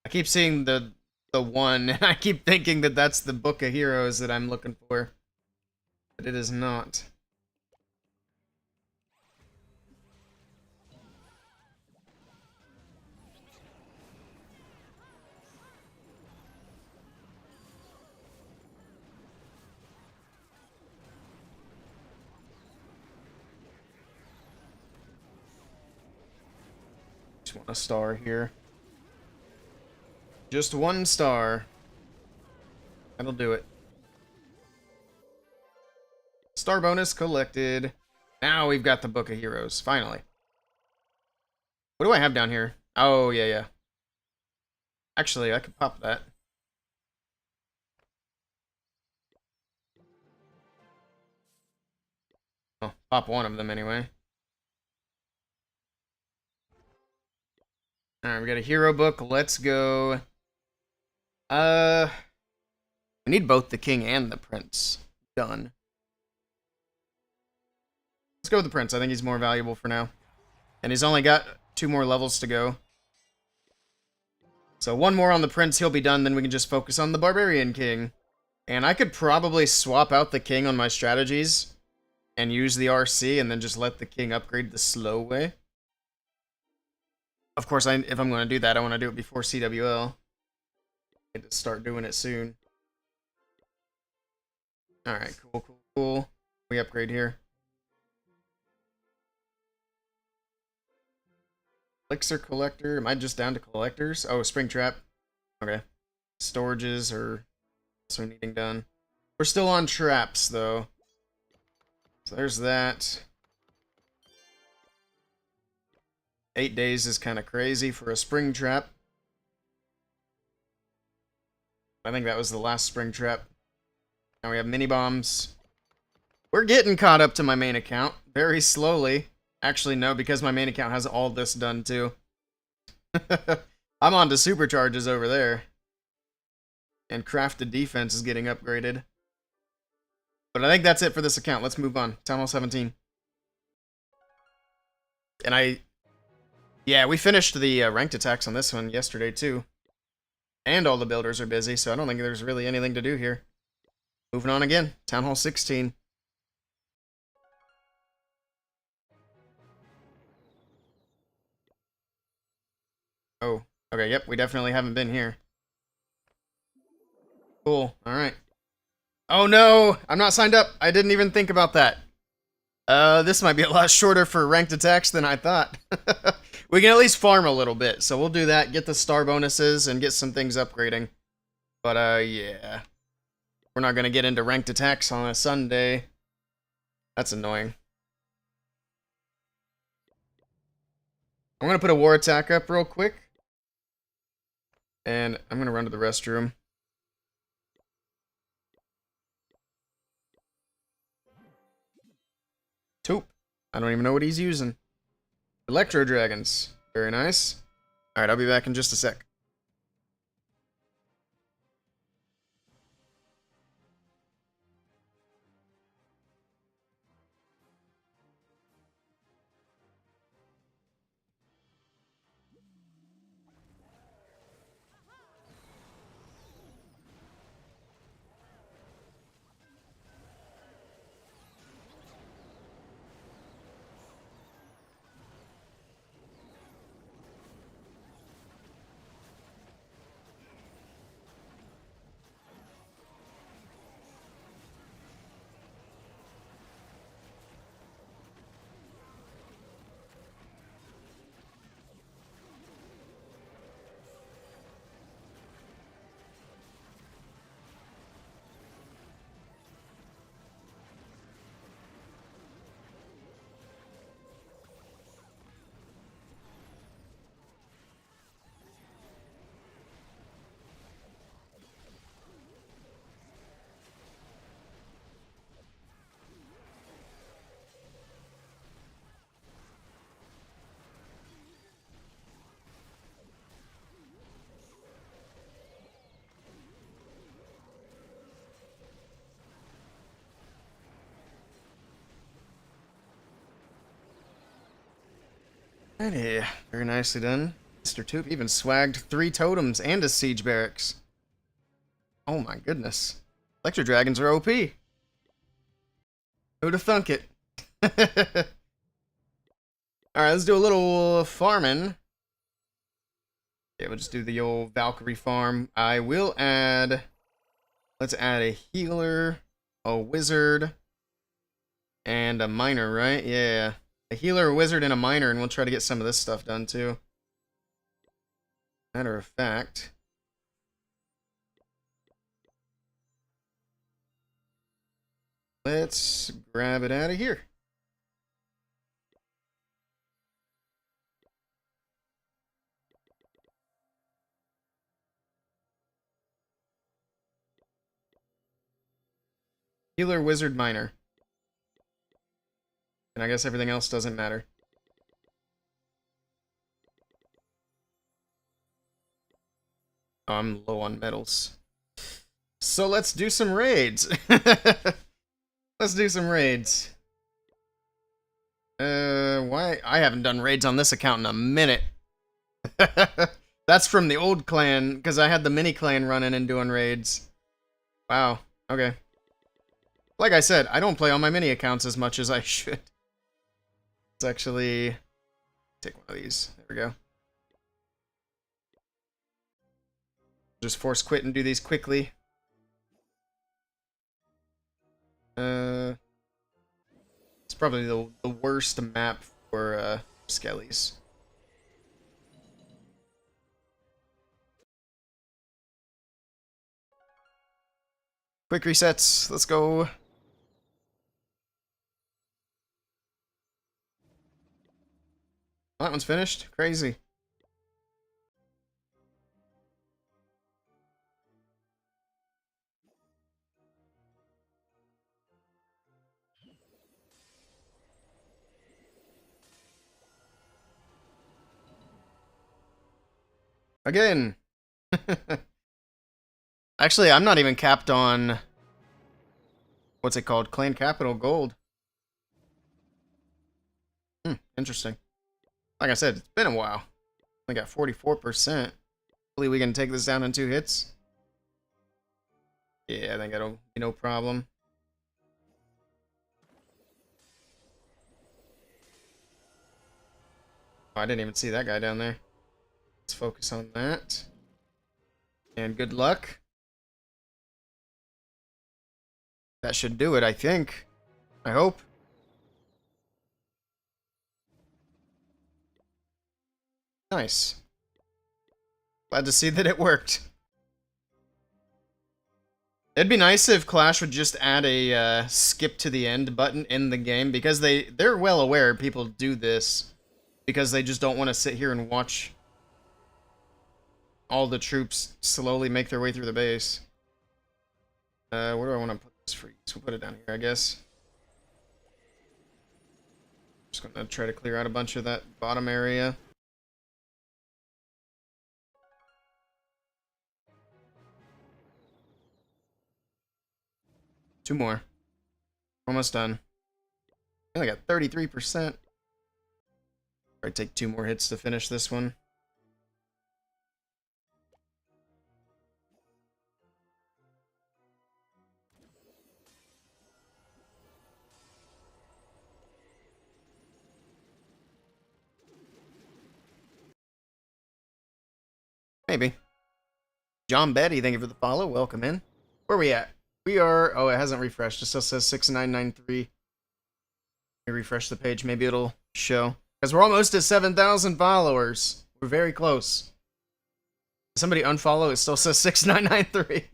I keep seeing the one, and I keep thinking that that's the Book of Heroes that I'm looking for. But it is not. Just want a star here. Just 1 star. That'll do it. Star bonus collected. Now we've got the Book of Heroes, finally. What do I have down here? Oh, yeah. Actually, I could pop that. Pop one of them anyway. Alright, we got a hero book. Let's go. We need both the king and the prince. Done. Let's go with the prince. I think he's more valuable for now. And he's only got 2 more levels to go. So 1 more on the prince, he'll be done, then we can just focus on the barbarian king. And I could probably swap out the king on my strategies and use the RC and then just let the king upgrade the slow way. Of course, if I'm going to do that, I want to do it before CWL. I need to start doing it soon. Alright, cool. We upgrade here. Elixir collector. Am I just down to collectors? Oh, spring trap. Okay. Storages are also needing done. We're still on traps, though. So there's that. 8 days is kind of crazy for a spring trap. I think that was the last spring trap. Now we have mini bombs. We're getting caught up to my main account very slowly. Actually, no, because my main account has all this done too. I'm on to supercharges over there. And crafted defense is getting upgraded. But I think that's it for this account. Let's move on. Town Hall 17. And yeah, we finished the ranked attacks on this one yesterday too. And all the builders are busy, so I don't think there's really anything to do here. Moving on again. Town Hall 16. Oh, okay, yep, we definitely haven't been here. Cool, alright. Oh no, I'm not signed up. I didn't even think about that. This might be a lot shorter for ranked attacks than I thought. We can at least farm a little bit, so we'll do that, get the star bonuses, and get some things upgrading. But, yeah. We're not gonna get into ranked attacks on a Sunday. That's annoying. I'm gonna put a war attack up real quick. And I'm gonna run to the restroom. Toop. I don't even know what he's using. Electro Dragons. Very nice. Alright, I'll be back in just a sec. Alrighty, very nicely done. Mr. Toop even swagged 3 totems and a siege barracks. Oh my goodness. Electro Dragons are OP. Who'd have thunk it? Alright, let's do a little farming. Okay, we'll just do the old Valkyrie farm. I will add... Let's add a healer, a wizard, and a miner, right? Yeah. A healer, a wizard, and a miner, and we'll try to get some of this stuff done too. Matter of fact, let's grab it out of here. Healer, wizard, miner. And I guess everything else doesn't matter. Oh, I'm low on medals. So let's do some raids. Let's do some raids. Why? I haven't done raids on this account in a minute. That's from the old clan, because I had the mini clan running and doing raids. Wow, okay. Like I said, I don't play on my mini accounts as much as I should. Let's actually take one of these. There we go. Just force quit and do these quickly. It's probably the worst map for skellies. Quick resets. Let's go. That one's finished. Crazy. Again. Actually, I'm not even capped on... What's it called? Clan Capital Gold. Interesting. Like I said, it's been a while. I got 44%. Hopefully we can take this down in 2 hits. Yeah, I think that'll be no problem. Oh, I didn't even see that guy down there. Let's focus on that. And good luck. That should do it, I think. I hope. Nice. Glad to see that it worked. It'd be nice if Clash would just add a skip to the end button in the game, because they're well aware people do this because they just don't want to sit here and watch all the troops slowly make their way through the base. Where do I want to put this for you? So we'll put it down here, I guess. Just gonna try to clear out a bunch of that bottom area. Two more. Almost done. I only got 33%. Probably take 2 more hits to finish this one. Maybe. John Betty, thank you for the follow. Welcome in. Where are we at? We are... Oh, it hasn't refreshed. It still says 6993. Let me refresh the page. Maybe it'll show. Because we're almost at 7,000 followers. We're very close. Somebody unfollow. It still says 6993.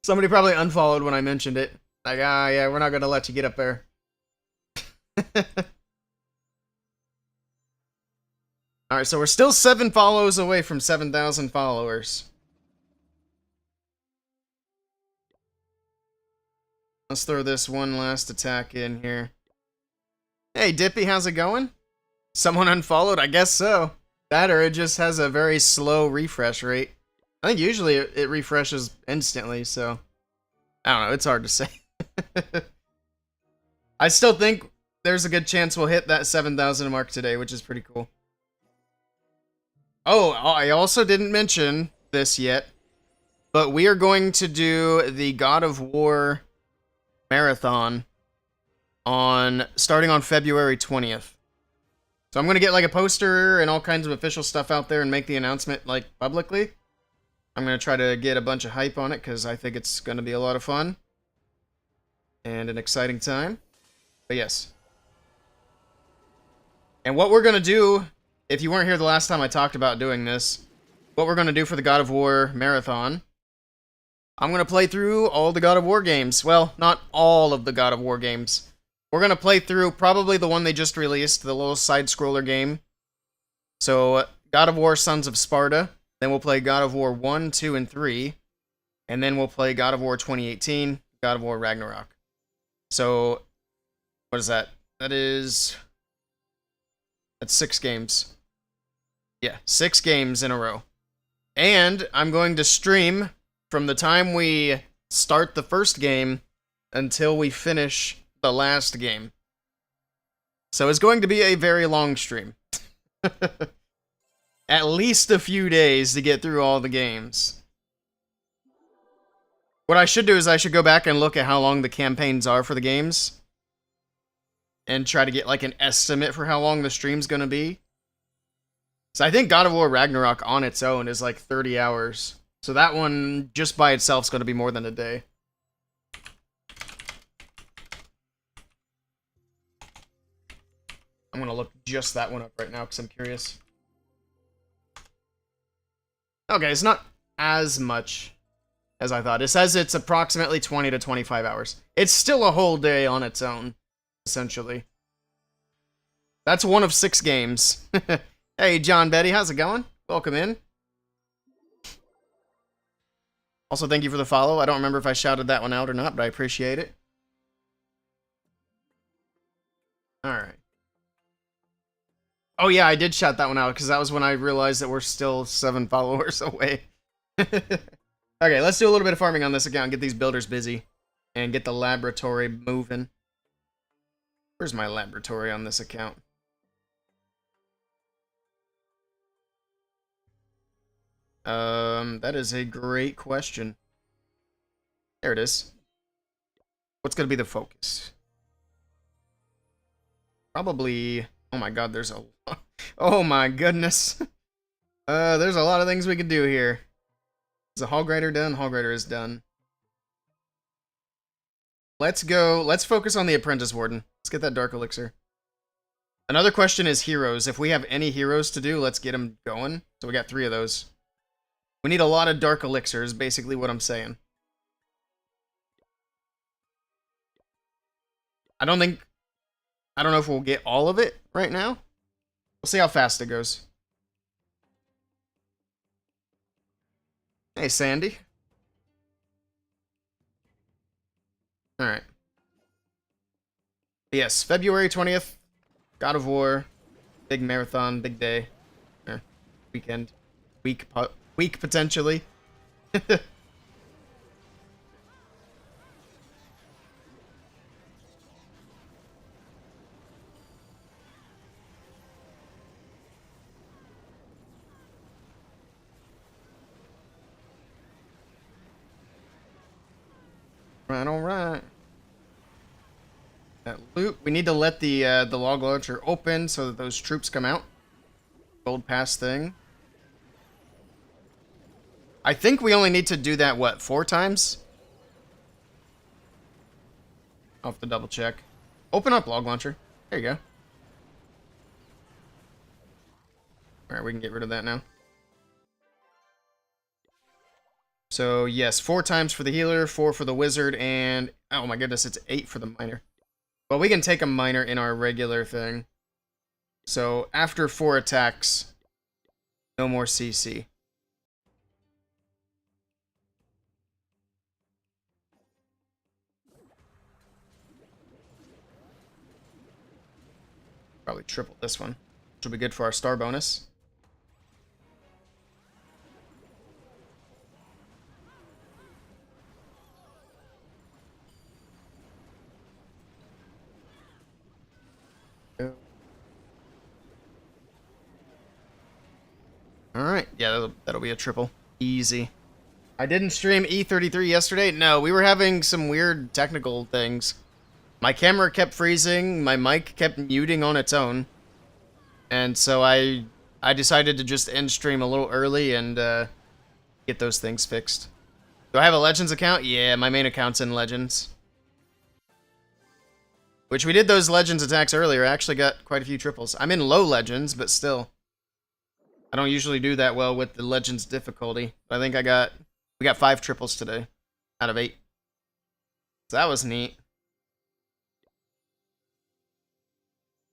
Somebody probably unfollowed when I mentioned it. Like, yeah, we're not going to let you get up there. Alright, so we're still 7 follows away from 7,000 followers. Let's throw this one last attack in here. Hey, Dippy, how's it going? Someone unfollowed? I guess so. That or it just has a very slow refresh rate. I think usually it refreshes instantly, so... I don't know, it's hard to say. I still think there's a good chance we'll hit that 7,000 mark today, which is pretty cool. Oh, I also didn't mention this yet, but we are going to do the God of War marathon starting on February 20th. So I'm going to get like a poster and all kinds of official stuff out there and make the announcement like publicly. I'm going to try to get a bunch of hype on it because I think it's going to be a lot of fun and an exciting time. But yes. And what we're going to do, if you weren't here the last time I talked about doing this, what we're going to do for the God of War marathon, I'm going to play through all the God of War games. Well, not all of the God of War games. We're going to play through probably the one they just released, the little side-scroller game. So, God of War Sons of Sparta. Then we'll play God of War 1, 2, and 3. And then we'll play God of War 2018, God of War Ragnarok. So, what is that? That is That's 6 games. Yeah, 6 games in a row. And I'm going to stream from the time we start the first game until we finish the last game. So it's going to be a very long stream. At least a few days to get through all the games. What I should do is I should go back and look at how long the campaigns are for the games. And try to get like an estimate for how long the stream's gonna be. So I think God of War Ragnarok on its own is like 30 hours. So that one just by itself is gonna be more than a day. I'm gonna look just that one up right now because I'm curious. Okay, it's not as much as I thought. It says it's approximately 20 to 25 hours. It's still a whole day on its own, essentially. That's one of 6 games. Hey, John Betty, how's it going? Welcome in. Also, thank you for the follow. I don't remember if I shouted that one out or not, but I appreciate it. Alright. Oh yeah, I did shout that one out, because that was when I realized that we're still 7 followers away. Okay, let's do a little bit of farming on this account and get these builders busy. And get the laboratory moving. Where's my laboratory on this account? That is a great question. There it is. What's gonna be the focus? Probably... Oh my god, there's a lot. Oh my goodness. There's a lot of things we could do here. Is the hog rider done? Hog rider is done. Let's go. Let's focus on the apprentice warden. Let's get that dark elixir. Another question is heroes. If we have any heroes to do, let's get them going. So we got 3 of those. We need a lot of dark elixirs, basically what I'm saying. I don't know if we'll get all of it right now. We'll see how fast it goes. Hey, Sandy. Alright. Yes, February 20th. God of War. Big marathon, big day. Weekend. Week, potentially. Alright. That loot. We need to let the log launcher open so that those troops come out. Gold pass thing. I think we only need to do that, what, 4 times? I'll have to double check. Open up log launcher. There you go. Alright, we can get rid of that now. So, yes, 4 times for the healer, 4 for the wizard, and... Oh my goodness, it's 8 for the miner. Well, we can take a miner in our regular thing. So, after 4 attacks, no more CC. Probably triple this one, which will be good for our star bonus. Alright, yeah, that'll be a triple. Easy. I didn't stream E33 yesterday. No, we were having some weird technical things. My camera kept freezing, my mic kept muting on its own. And so I decided to just end stream a little early and get those things fixed. Do I have a Legends account? Yeah, my main account's in Legends. Which we did those Legends attacks earlier. I actually got quite a few triples. I'm in low Legends, but still. I don't usually do that well with the Legends difficulty. But I think we got 5 triples today out of 8. So that was neat.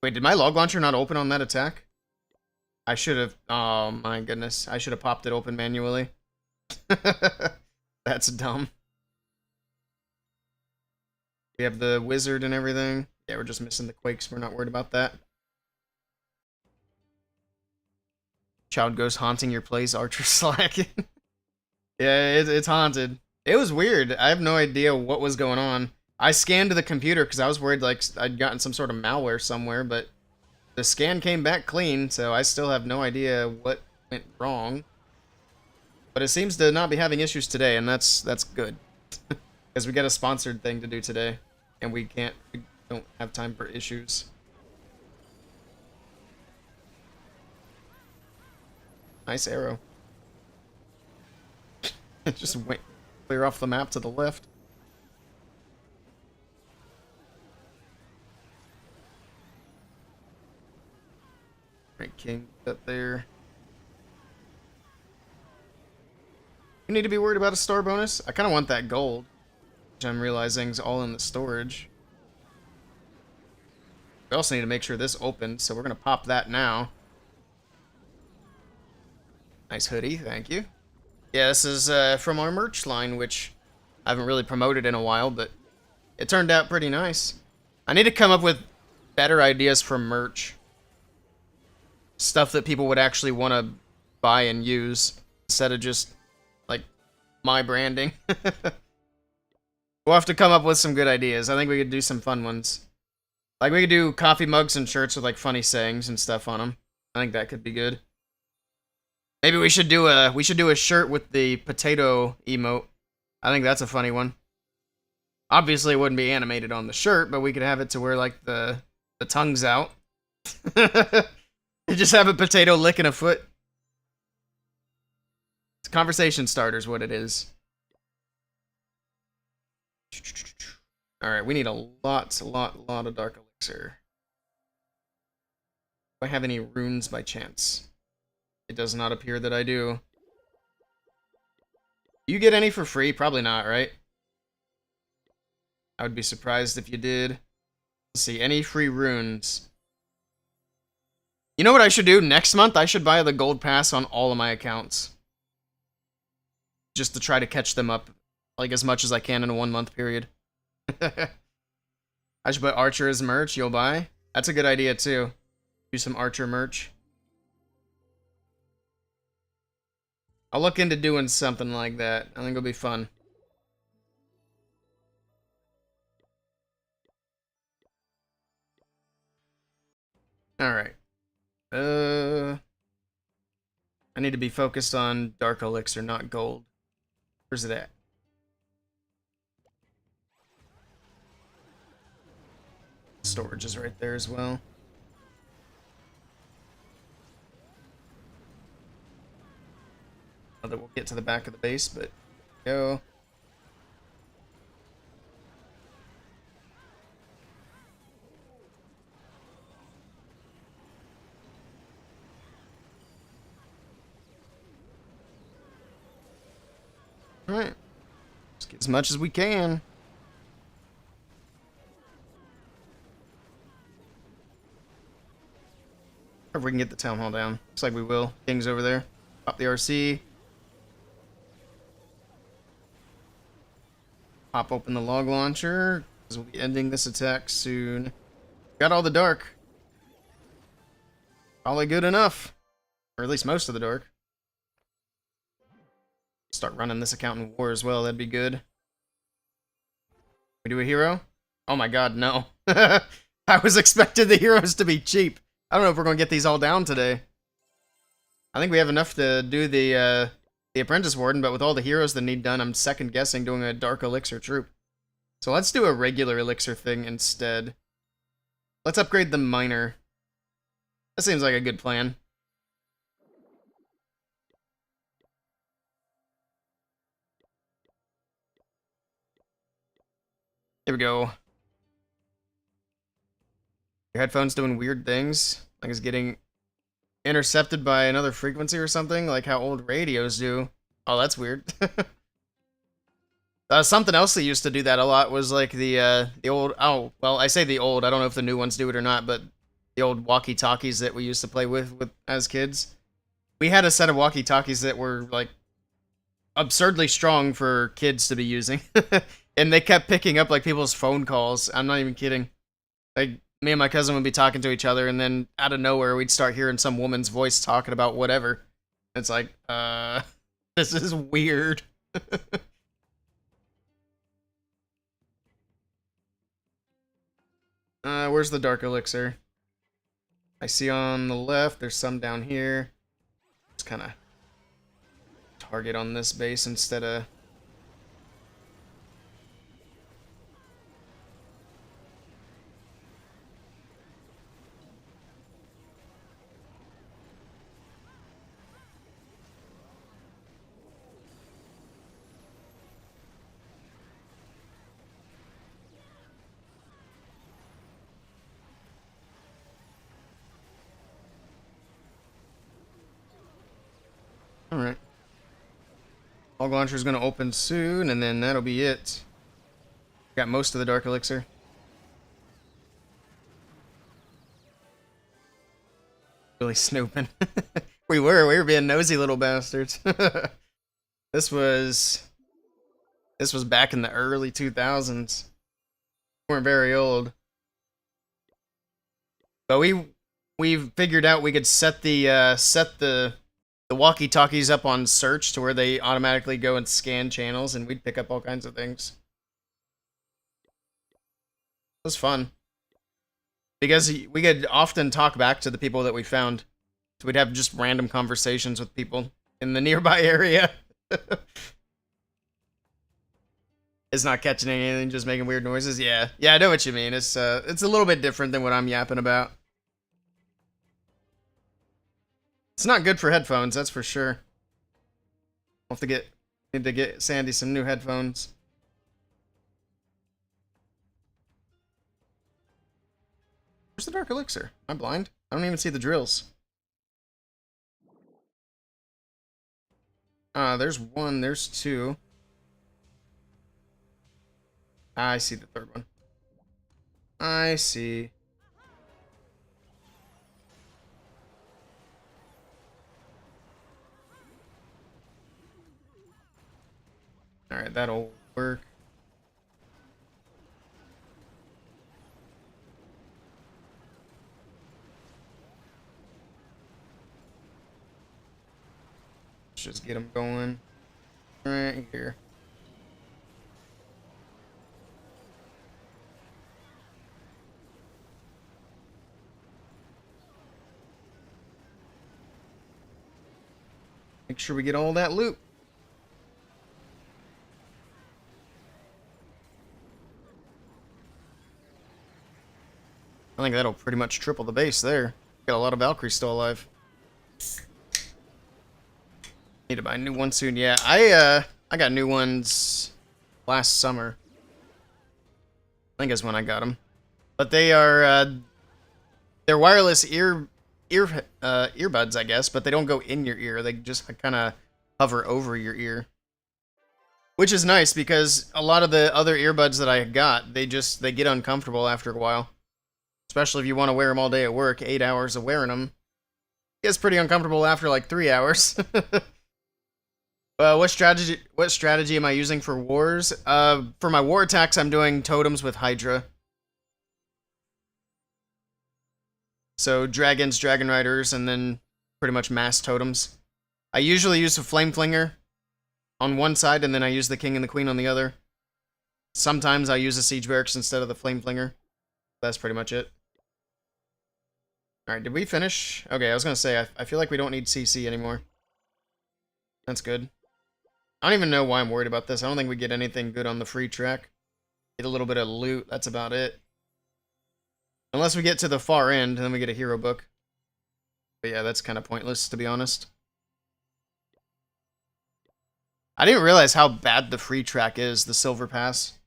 Wait, did my log launcher not open on that attack? I should have... Oh my goodness. I should have popped it open manually. That's dumb. We have the wizard and everything. Yeah, we're just missing the quakes. We're not worried about that. Child ghost haunting your place, Archer slacking. Yeah, it's haunted. It was weird. I have no idea what was going on. I scanned the computer because I was worried like I'd gotten some sort of malware somewhere, but the scan came back clean, so I still have no idea what went wrong. But it seems to not be having issues today, and that's good. Because we got a sponsored thing to do today, and we don't have time for issues. Nice arrow. It just went clear off the map to the left. Right, King, up there. You need to be worried about a star bonus? I kind of want that gold, which I'm realizing is all in the storage. We also need to make sure this opens, so we're going to pop that now. Nice hoodie, thank you. Yeah, this is from our merch line, which I haven't really promoted in a while, but it turned out pretty nice. I need to come up with better ideas for merch. Stuff that people would actually want to buy and use, instead of just, like, my branding. We'll have to come up with some good ideas. I think we could do some fun ones. Like, we could do coffee mugs and shirts with, like, funny sayings and stuff on them. I think that could be good. Maybe we should do a shirt with the potato emote. I think that's a funny one. Obviously, it wouldn't be animated on the shirt, but we could have it to where, like, the tongue's out. You just have a potato licking a foot. It's conversation starters, what it is. Alright, we need a lot of dark elixir. Do I have any runes by chance? It does not appear that I do. Do you get any for free? Probably not, right? I would be surprised if you did. Let's see, any free runes? You know what I should do? Next month, I should buy the gold pass on all of my accounts. Just to try to catch them up, like, as much as I can in a 1 month period. I should put Archer as merch, you'll buy? That's a good idea, too. Do some Archer merch. I'll look into doing something like that. I think it'll be fun. Alright. I need to be focused on dark elixir, not gold. Where's it at? Storage is right there as well. That we'll get to the back of the base, but go. Alright. Let's get as much as we can. Or if we can get the town hall down. Looks like we will. King's over there. Pop the RC. Pop open the log launcher, because we'll be ending this attack soon. Got all the dark. Probably good enough. Or at least most of the dark. Start running this account in war as well, that'd be good. We do a hero? Oh my god, no. I was expecting the heroes to be cheap. I don't know if we're going to get these all down today. I think we have enough to do the Apprentice Warden, but with all the heroes that need done, I'm second guessing doing a Dark Elixir troop. So let's do a regular Elixir thing instead. Let's upgrade the Miner. That seems like a good plan. Here we go. Your headphone's doing weird things, like it's getting intercepted by another frequency or something, like how old radios do. Oh, that's weird. Something else that used to do that a lot was like the old, oh, well, I say the old, I don't know if the new ones do it or not, but the old walkie-talkies that we used to play with as kids. We had a set of walkie-talkies that were, like, absurdly strong for kids to be using. And they kept picking up, like, people's phone calls. I'm not even kidding. Like, Me and my cousin would be talking to each other, and then out of nowhere, we'd start hearing some woman's voice talking about whatever. It's like, this is weird. Where's the dark elixir? I see on the left, there's some down here. Just kind of target on this base instead of... Alright. Log launcher is going to open soon, and then that'll be it. Got most of the dark elixir. Really snooping. We were being nosy little bastards. This was back in the early 2000s. We weren't very old. But we figured out we could set the walkie-talkies up on search to where they automatically go and scan channels, and we'd pick up all kinds of things. It was fun. Because we could often talk back to the people that we found. So we'd have just random conversations with people in the nearby area. It's not catching anything, just making weird noises. Yeah, I know what you mean. It's a little bit different than what I'm yapping about. It's not good for headphones, that's for sure. I'll have to need to get Sandy some new headphones. Where's the dark elixir? Am I blind? I don't even see the drills. There's one, there's two. I see the third one. I see. Alright, that'll work. Let's just get them going right here. Make sure we get all that loot. I think that'll pretty much triple the base there. Got a lot of Valkyries still alive. Need to buy a new one soon. Yeah, I got new ones last summer. I think is when I got them. But they are they're wireless earbuds, I guess, but they don't go in your ear. They just kind of hover over your ear. Which is nice because a lot of the other earbuds that I got, they get uncomfortable after a while. Especially if you want to wear them all day at work, 8 hours of wearing them. It gets pretty uncomfortable after like 3 hours. What strategy am I using for wars? For my war attacks, I'm doing totems with Hydra. So dragons, dragon riders, and then pretty much mass totems. I usually use a flame flinger on one side, and then I use the king and the queen on the other. Sometimes I use a siege barracks instead of the flame flinger. That's pretty much it. Alright, did we finish? Okay, I was gonna say, I feel like we don't need CC anymore. That's good. I don't even know why I'm worried about this. I don't think we get anything good on the free track. Get a little bit of loot, that's about it. Unless we get to the far end, and then we get a hero book. But yeah, that's kind of pointless, to be honest. I didn't realize how bad the free track is, the Silver Pass.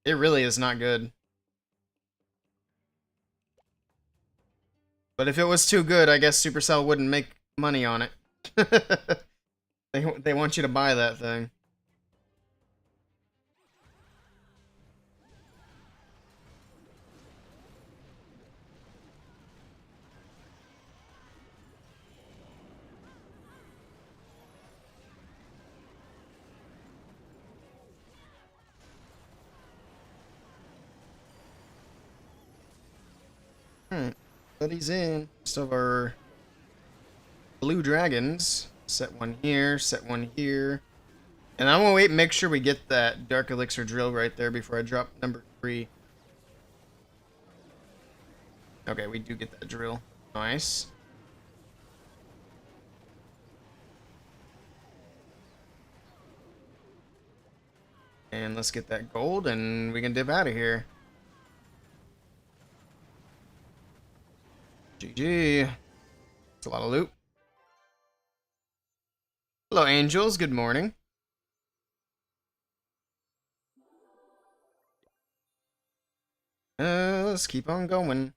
It really is not good. But if it was too good, I guess Supercell wouldn't make money on it. They want you to buy that thing. Buddy's in. Still have our blue dragons. Set one here, set one here. And I'm gonna wait and make sure we get that Dark Elixir drill right there before I drop number 3. Okay, we do get that drill. Nice. And let's get that gold and we can dip out of here. GG. It's a lot of loot. Hello, angels. Good morning. Let's keep on going.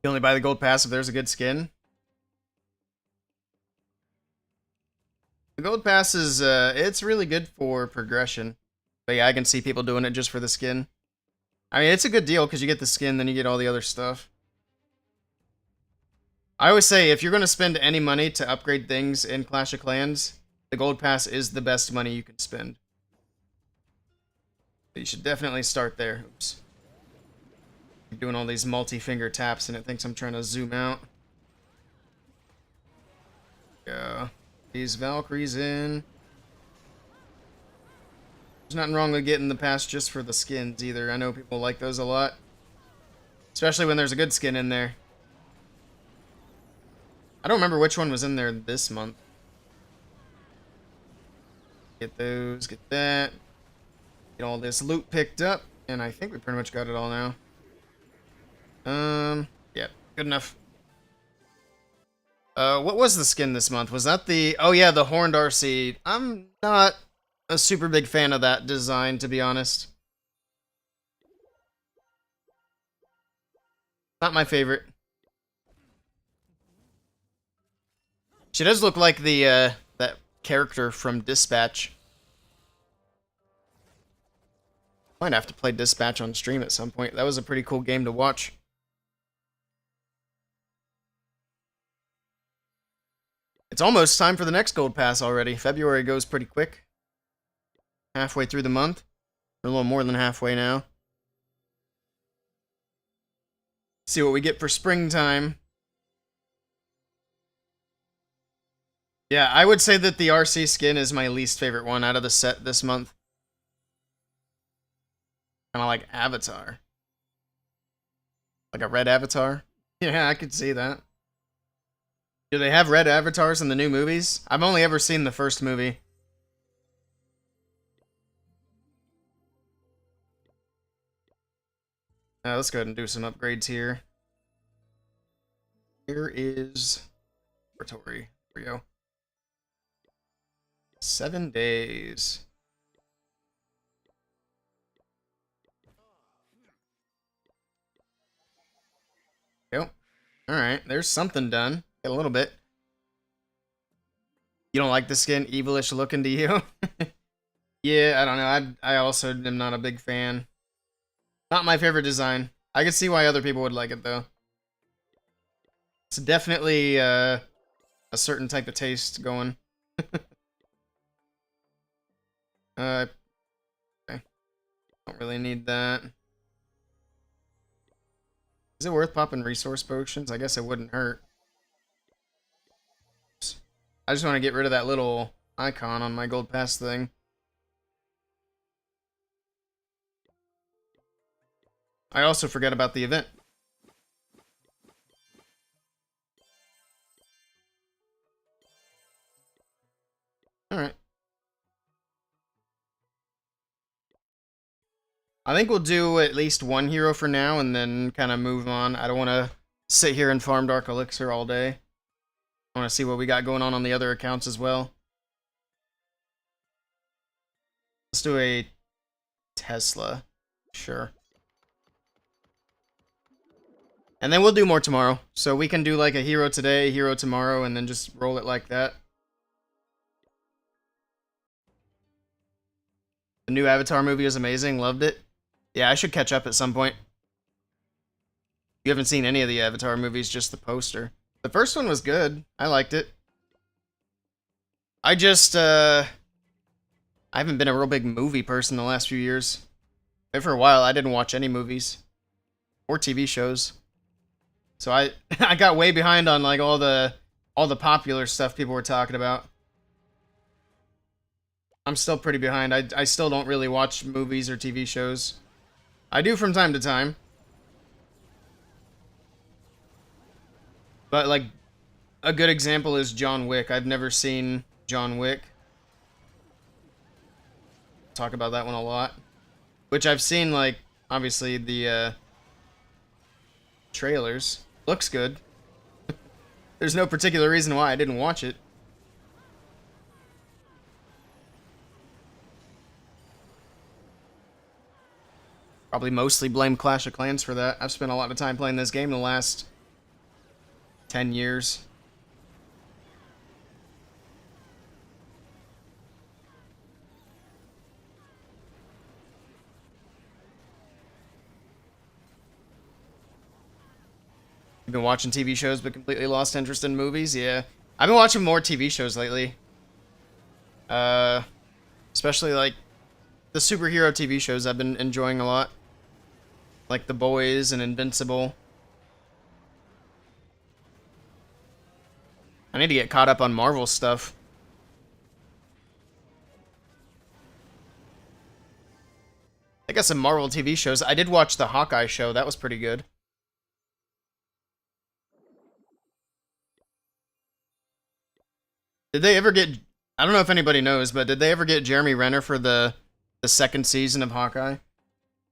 You only buy the gold pass if there's a good skin. The gold pass is, it's really good for progression. But yeah, I can see people doing it just for the skin. I mean, it's a good deal because you get the skin, then you get all the other stuff. I always say, if you're going to spend any money to upgrade things in Clash of Clans, the gold pass is the best money you can spend. So you should definitely start there. Oops. I'm doing all these multi-finger taps and it thinks I'm trying to zoom out. Yeah. These Valkyries in. There's nothing wrong with getting the pass just for the skins either. I know people like those a lot. Especially when there's a good skin in there. I don't remember which one was in there this month. Get those, get that. Get all this loot picked up. And I think we pretty much got it all now. Yeah, good enough. What was the skin this month? Was that the... Oh yeah, the Horned RC. I'm not a super big fan of that design, to be honest. Not my favorite. She does look like the, that character from Dispatch. Might have to play Dispatch on stream at some point. That was a pretty cool game to watch. It's almost time for the next gold pass already. February goes pretty quick. Halfway through the month. We're a little more than halfway now. See what we get for springtime. Yeah, I would say that the RC skin is my least favorite one out of the set this month. Kind of like Avatar. Like a red Avatar. Yeah, I could see that. Do they have red avatars in the new movies? I've only ever seen the first movie. Let's go ahead and do some upgrades here. Here is laboratory. Here we go. 7 days. Yep. Alright, there's something done. A little bit. You don't like the skin? Evilish looking to you? Yeah, I don't know. I also am not a big fan. Not my favorite design. I can see why other people would like it, though. It's definitely a certain type of taste going. Okay. Don't really need that. Is it worth popping resource potions? I guess it wouldn't hurt. I just want to get rid of that little icon on my gold pass thing. I also forgot about the event. Alright. I think we'll do at least one hero for now and then kind of move on. I don't want to sit here and farm Dark Elixir all day. I want to see what we got going on the other accounts as well. Let's do a Tesla. Sure. And then we'll do more tomorrow. So we can do like a hero today, hero tomorrow, and then just roll it like that. The new Avatar movie is amazing. Loved it. Yeah, I should catch up at some point. You haven't seen any of the Avatar movies, just the poster. The first one was good. I liked it. I just, I haven't been a real big movie person the last few years. And for a while, I didn't watch any movies or TV shows. So I I got way behind on like all the popular stuff people were talking about. I'm still pretty behind. I still don't really watch movies or TV shows. I do from time to time. But like a good example is John Wick. I've never seen John Wick. Talk about that one a lot. Which I've seen, like, obviously the trailers. Looks good. There's no particular reason why I didn't watch it. Probably mostly blame Clash of Clans for that. I've spent a lot of time playing this game the last 10 years. You've been watching TV shows but completely lost interest in movies? Yeah. I've been watching more TV shows lately. Especially like the superhero TV shows I've been enjoying a lot. Like The Boys and Invincible. I need to get caught up on Marvel stuff. I got some Marvel TV shows. I did watch the Hawkeye show. That was pretty good. Did they ever get... I don't know if anybody knows, but did they ever get Jeremy Renner for the second season of Hawkeye?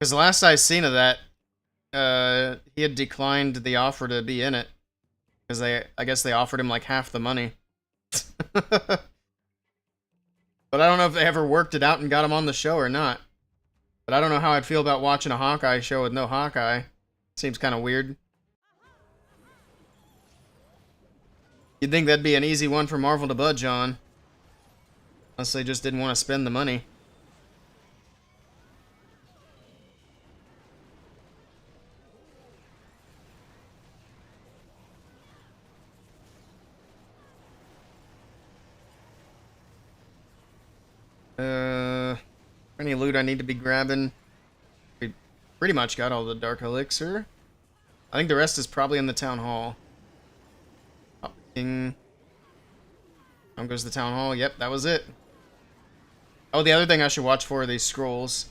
Because the last I seen of that, he had declined the offer to be in it. Because I guess they offered him like half the money. But I don't know if they ever worked it out and got him on the show or not. But I don't know how I'd feel about watching a Hawkeye show with no Hawkeye. Seems kind of weird. You'd think that'd be an easy one for Marvel to budge on. Unless they just didn't want to spend the money. Any loot I need to be grabbing? We pretty much got all the Dark Elixir. I think the rest is probably in the Town Hall. Down goes the Town Hall. Yep, that was it. Oh, the other thing I should watch for are these scrolls.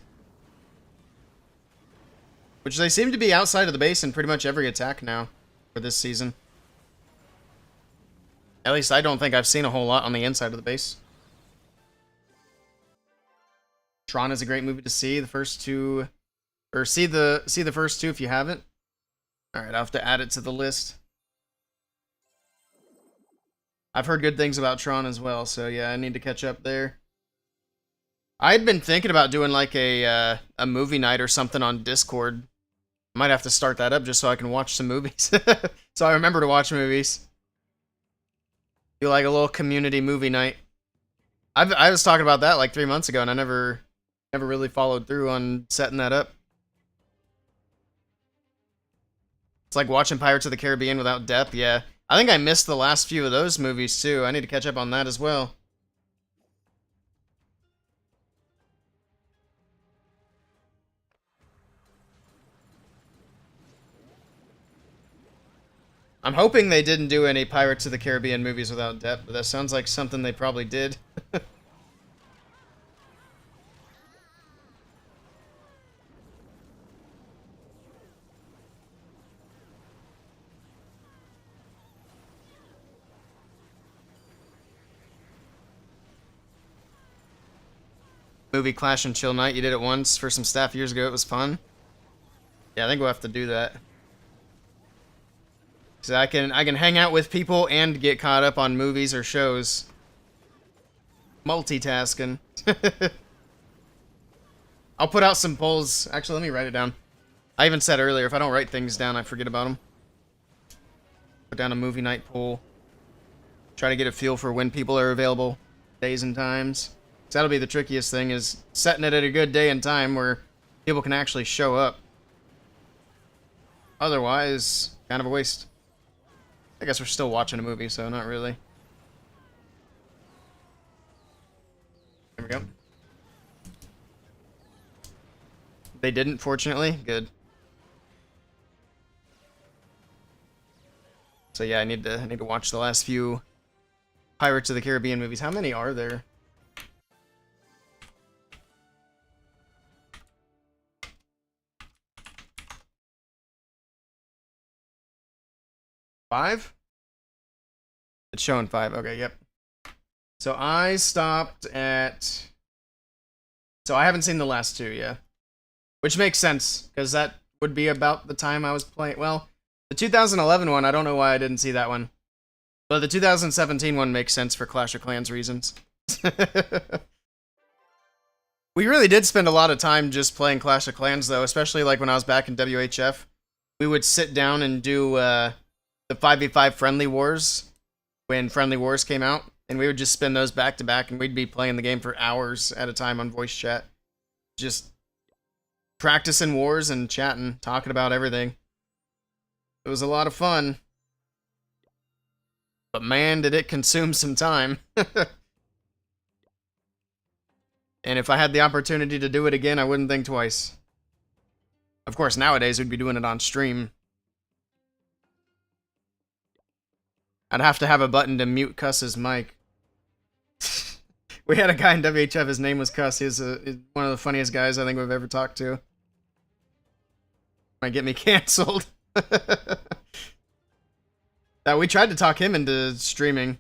Which they seem to be outside of the base in pretty much every attack now for this season. At least I don't think I've seen a whole lot on the inside of the base. Tron is a great movie to see. The first two, or see the first two if you haven't. All right, I'll have to add it to the list. I've heard good things about Tron as well, so yeah, I need to catch up there. I had been thinking about doing like a movie night or something on Discord. Might have to start that up just so I can watch some movies. So I remember to watch movies. Do like a little community movie night. I was talking about that like 3 months ago, and I never really followed through on setting that up. It's like watching Pirates of the Caribbean without Depp, yeah. I think I missed the last few of those movies too. I need to catch up on that as well. I'm hoping they didn't do any Pirates of the Caribbean movies without Depp, but that sounds like something they probably did. Movie Clash and Chill Night. You did it once for some staff years ago. It was fun. Yeah, I think we'll have to do that. So I can hang out with people and get caught up on movies or shows. Multitasking. I'll put out some polls. Actually, let me write it down. I even said earlier, if I don't write things down, I forget about them. Put down a movie night poll. Try to get a feel for when people are available. Days and times. So that'll be the trickiest thing, is setting it at a good day and time where people can actually show up. Otherwise, kind of a waste. I guess we're still watching a movie, so not really. There we go. They didn't, fortunately. Good. So yeah, I need to watch the last few Pirates of the Caribbean movies. How many are there? Five? It's showing 5. Okay, yep. So I stopped at... So I haven't seen the last 2, yeah. Which makes sense, because that would be about the time I was playing... Well, the 2011 one, I don't know why I didn't see that one. But the 2017 one makes sense for Clash of Clans reasons. We really did spend a lot of time just playing Clash of Clans, though, especially like when I was back in WHF. We would sit down and do the 5v5 Friendly Wars when Friendly Wars came out, and we would just spin those back to back, and we'd be playing the game for hours at a time on voice chat. Just practicing wars and chatting, talking about everything. It was a lot of fun. But man, did it consume some time. And if I had the opportunity to do it again, I wouldn't think twice. Of course, nowadays we'd be doing it on stream. I'd have to have a button to mute Cuss's mic. We had a guy in WHF, his name was Cuss. He's one of the funniest guys I think we've ever talked to. Might get me canceled. We tried to talk him into streaming.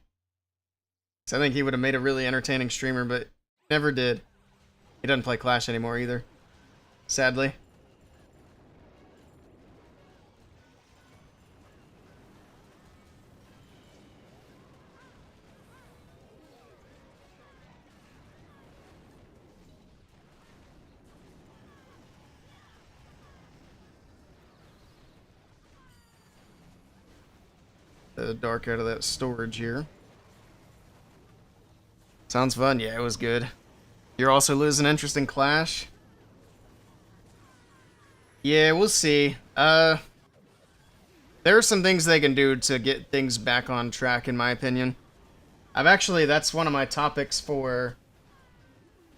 So I think he would have made a really entertaining streamer, but never did. He doesn't play Clash anymore either, sadly. The dark out of that storage here. Sounds fun. Yeah, it was good. You're also losing interest in Clash? Yeah, we'll see. There are some things they can do to get things back on track, in my opinion. That's one of my topics for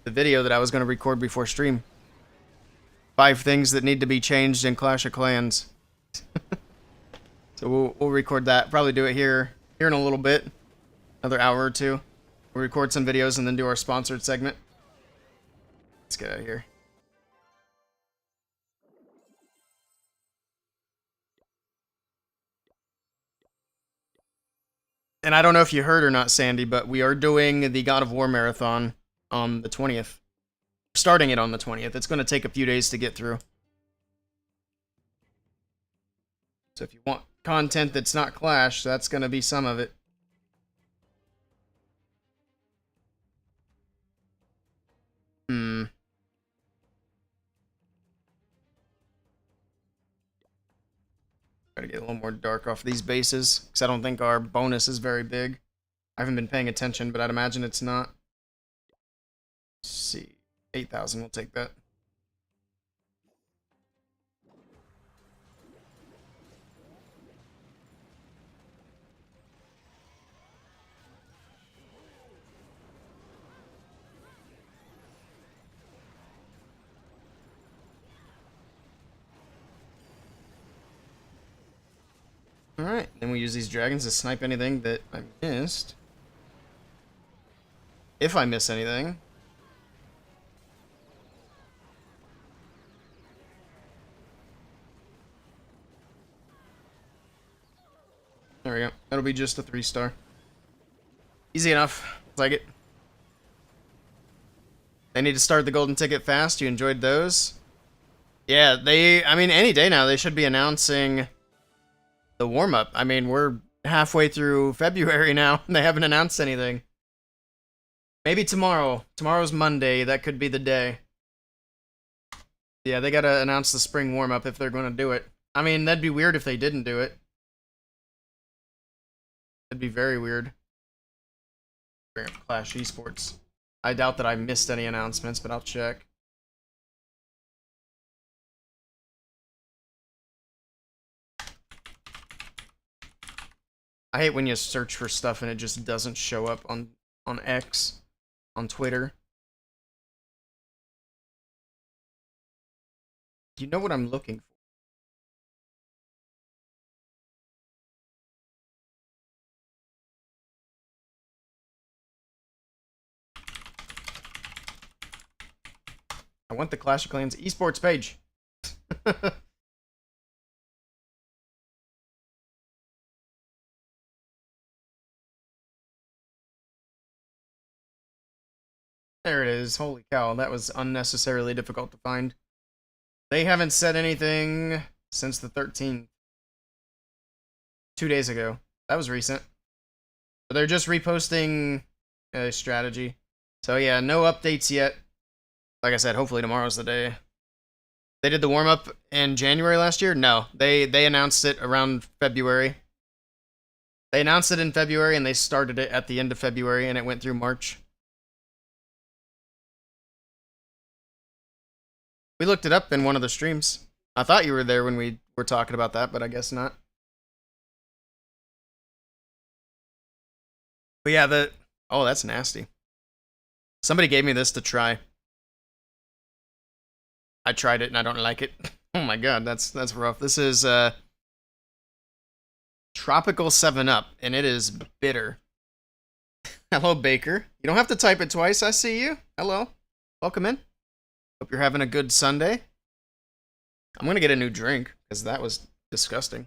the video that I was going to record before stream. 5 things that need to be changed in Clash of Clans. So we'll record that. Probably do it here in a little bit. Another hour or two. We'll record some videos and then do our sponsored segment. Let's get out of here. And I don't know if you heard or not, Sandy, but we are doing the God of War Marathon on the 20th. Starting it on the 20th. It's going to take a few days to get through. So if you want content that's not Clash, that's going to be some of it. Gotta get a little more dark off these bases, because I don't think our bonus is very big. I haven't been paying attention, but I'd imagine it's not. Let's see. 8,000, we'll take that. Alright, then we use these dragons to snipe anything that I missed. If I miss anything. There we go. That'll be just a 3-star. Easy enough. Like it. They need to start the golden ticket fast. You enjoyed those? Yeah, I mean, any day now they should be announcing the warm-up. I mean, we're halfway through February now, and they haven't announced anything. Maybe tomorrow. Tomorrow's Monday. That could be the day. Yeah, they gotta announce the spring warm-up if they're gonna do it. I mean, that'd be weird if they didn't do it. That'd be very weird. Clash Esports. I doubt that I missed any announcements, but I'll check. I hate when you search for stuff and it just doesn't show up on X, on Twitter. you know what I'm looking for? I want the Clash of Clans esports page. There it is. Holy cow, that was unnecessarily difficult to find. They haven't said anything since the 13th. 2 days ago. That was recent. But they're just reposting a strategy. So yeah, no updates yet. Like I said, hopefully tomorrow's the day. They did the warm-up in January last year? No. They announced it around February. They announced it in February and they started it at the end of February and it went through March. We looked it up in one of the streams. I thought you were there when we were talking about that, but I guess not. But yeah, oh, that's nasty. Somebody gave me this to try. I tried it and I don't like it. Oh my god, that's rough. This is Tropical 7-Up, and it is bitter. Hello, Baker. You don't have to type it twice. I see you. Hello. Welcome in. Hope you're having a good Sunday. I'm gonna get a new drink, because that was disgusting.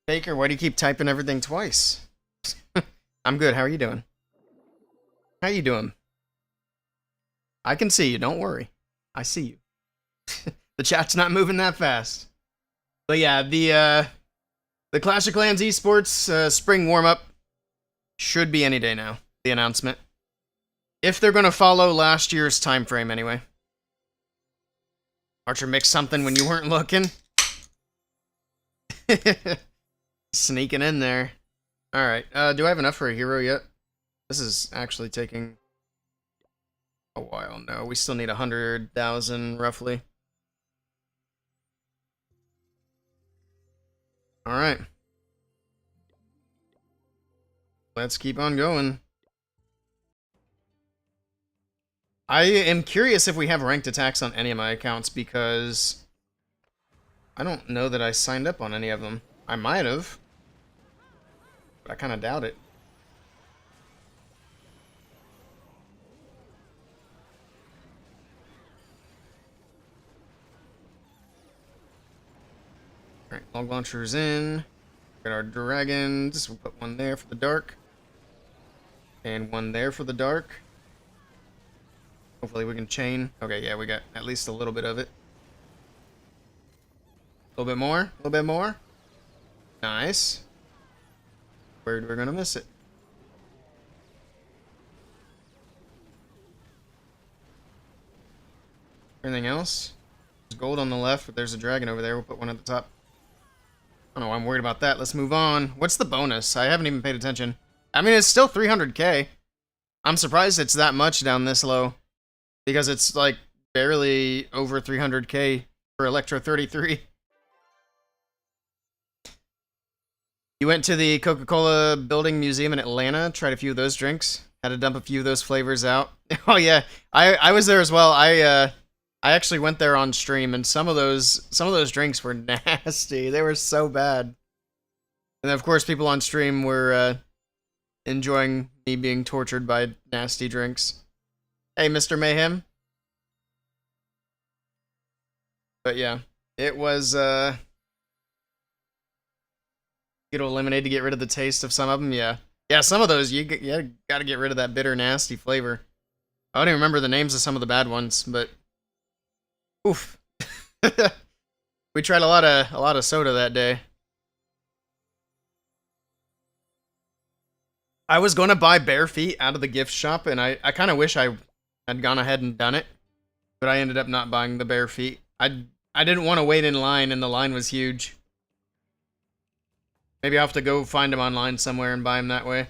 Baker, why do you keep typing everything twice? I'm good. How are you doing? How you doing? I can see you. Don't worry. I see you. The chat's not moving that fast. But yeah, the Clash of Clans esports spring warm-up should be any day now. The announcement. If they're going to follow last year's time frame anyway. Archer mixed something when you weren't looking. Sneaking in there. Alright, do I have enough for a hero yet? This is actually taking a while. No, we still need 100,000 roughly. Alright. Let's keep on going. I am curious if we have ranked attacks on any of my accounts because I don't know that I signed up on any of them. I might have, but I kind of doubt it. Alright, log launcher's in. Got our dragons. We'll put one there for the dark. And one there for the dark. Hopefully we can chain. Okay, yeah, we got at least a little bit of it. A little bit more. A little bit more. Nice. Worried we're gonna miss it. Anything else? There's gold on the left, but there's a dragon over there. We'll put one at the top. I don't know why I'm worried about that. Let's move on. What's the bonus? I haven't even paid attention. I mean, it's still 300k. I'm surprised it's that much down this low. Because it's, like, barely over 300k for Electro 33. You went to the Coca-Cola Building Museum in Atlanta, tried a few of those drinks, had to dump a few of those flavors out. Oh yeah, I was there as well. I actually went there on stream, and some of those drinks were nasty. They were so bad. And of course, people on stream were enjoying me being tortured by nasty drinks. Hey, Mr. Mayhem. But yeah, it was get eliminated to get rid of the taste of some of them. Yeah, some of those you got to get rid of that bitter, nasty flavor. I don't even remember the names of some of the bad ones, but oof. We tried a lot of soda that day. I was gonna buy bare feet out of the gift shop, and I kind of wish I had gone ahead and done it, but I ended up not buying the bare feet. I didn't want to wait in line, and the line was huge. Maybe I'll have to go find them online somewhere and buy them that way.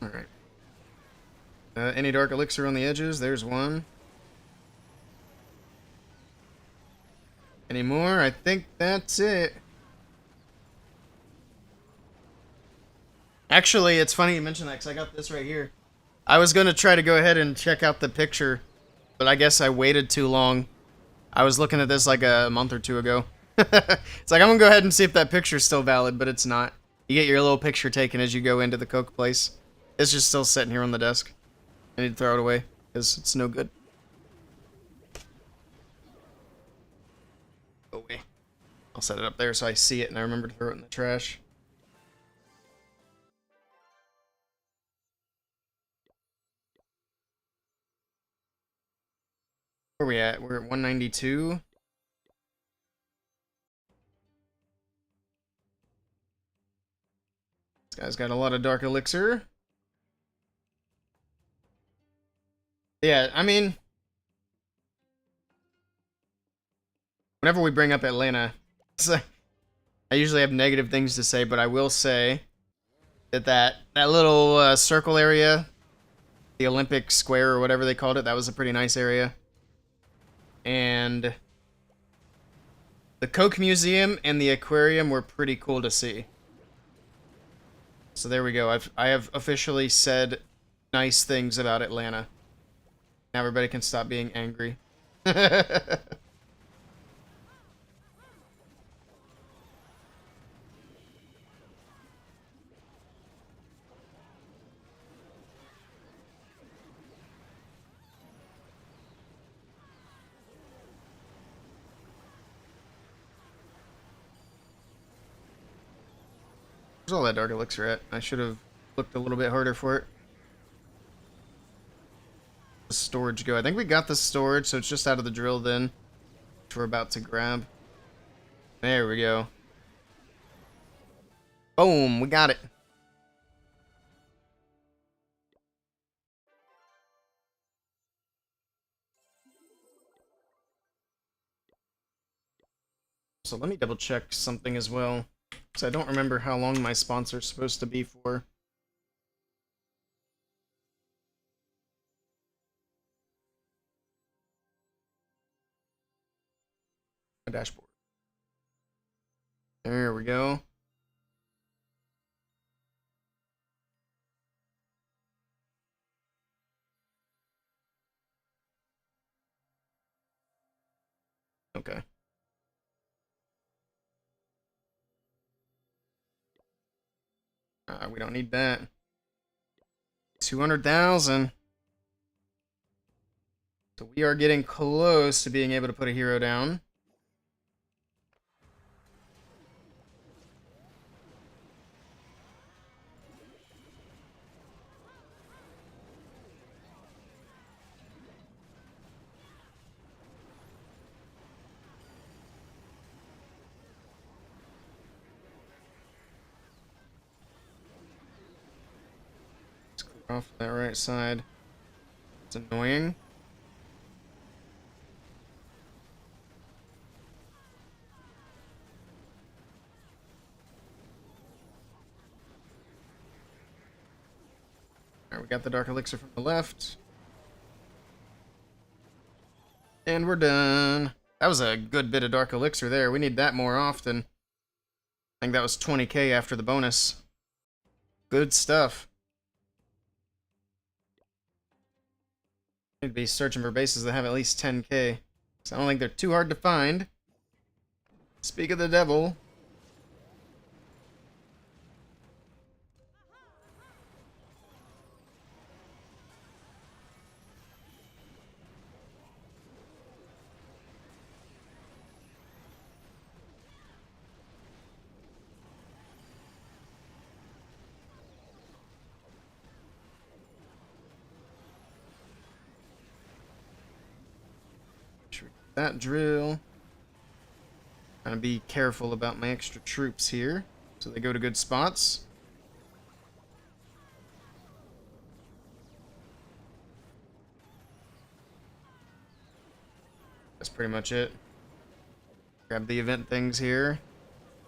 Alright. Any dark elixir on the edges? There's one. Any more? I think that's it. Actually, it's funny you mention that because I got this right here. I was going to try to go ahead and check out the picture, but I guess I waited too long. I was looking at this like a month or two ago. It's like, I'm going to go ahead and see if that picture's still valid, but it's not. You get your little picture taken as you go into the Coke place. It's just still sitting here on the desk. I need to throw it away because it's no good. Go away. I'll set it up there so I see it and I remember to throw it in the trash. Where are we at? We're at 192. This guy's got a lot of dark elixir. Yeah, I mean, whenever we bring up Atlanta, I usually have negative things to say, but I will say that little circle area, the Olympic Square or whatever they called it, that was a pretty nice area. And the Coke Museum and the aquarium were pretty cool to see. So there we go. I have officially said nice things about Atlanta. Now everybody can stop being angry. Where's all that dark elixir at? I should have looked a little bit harder for it. The storage go. I think we got the storage, so it's just out of the drill then, which we're about to grab. There we go. Boom, we got it. So let me double check something as well, because I don't remember how long my sponsor's supposed to be for. My dashboard. There we go. Okay. We don't need that. 200,000. So we are getting close to being able to put a hero down. Off that right side. It's annoying. Alright, we got the dark elixir from the left. And we're done. That was a good bit of dark elixir there. We need that more often. I think that was 20k after the bonus. Good stuff. Need to be searching for bases that have at least 10k. So I don't think they're too hard to find. Speak of the devil. That drill. Trying to be careful about my extra troops here, so they go to good spots. That's pretty much it. Grab the event things here,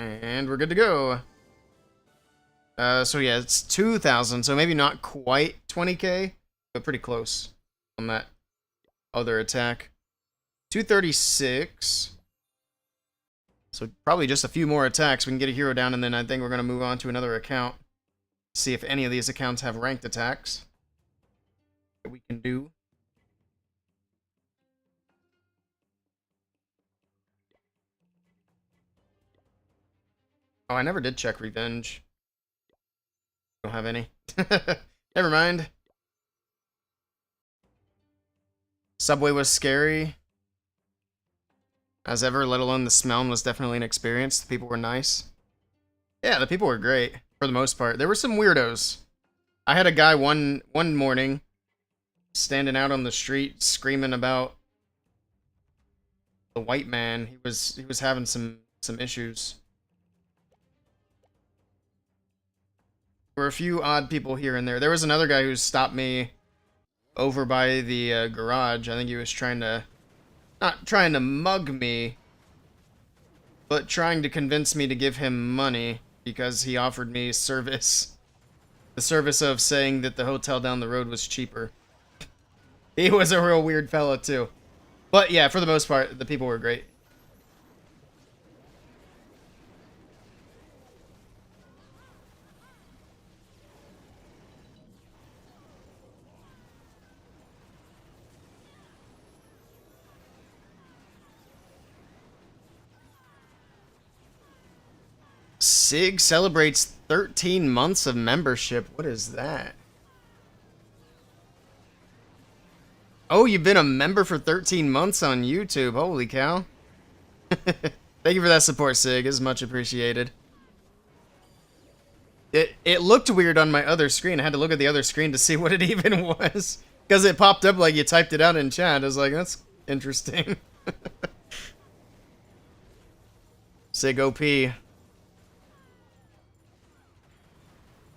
and we're good to go. So yeah, it's 2,000, so maybe not quite 20k, but pretty close on that other attack. 236. So probably just a few more attacks. We can get a hero down, and then I think we're going to move on to another account. See if any of these accounts have ranked attacks that we can do. Oh, I never did check Revenge. Don't have any. Never mind. Subway was scary as ever, let alone the smell was definitely an experience. The people were nice. Yeah, the people were great for the most part. There were some weirdos. I had a guy one morning standing out on the street screaming about the white man. He was having some issues. There were a few odd people here and there. There was another guy who stopped me over by the garage. I think he was trying to, not trying to mug me, but trying to convince me to give him money because he offered me service. The service of saying that the hotel down the road was cheaper. He was a real weird fella too. But yeah, for the most part, the people were great. SIG celebrates 13 months of membership. What is that? Oh, you've been a member for 13 months on YouTube. Holy cow. Thank you for that support, SIG. It's much appreciated. It looked weird on my other screen. I had to look at the other screen to see what it even was. Because it popped up like you typed it out in chat. I was like, that's interesting. SIG OP.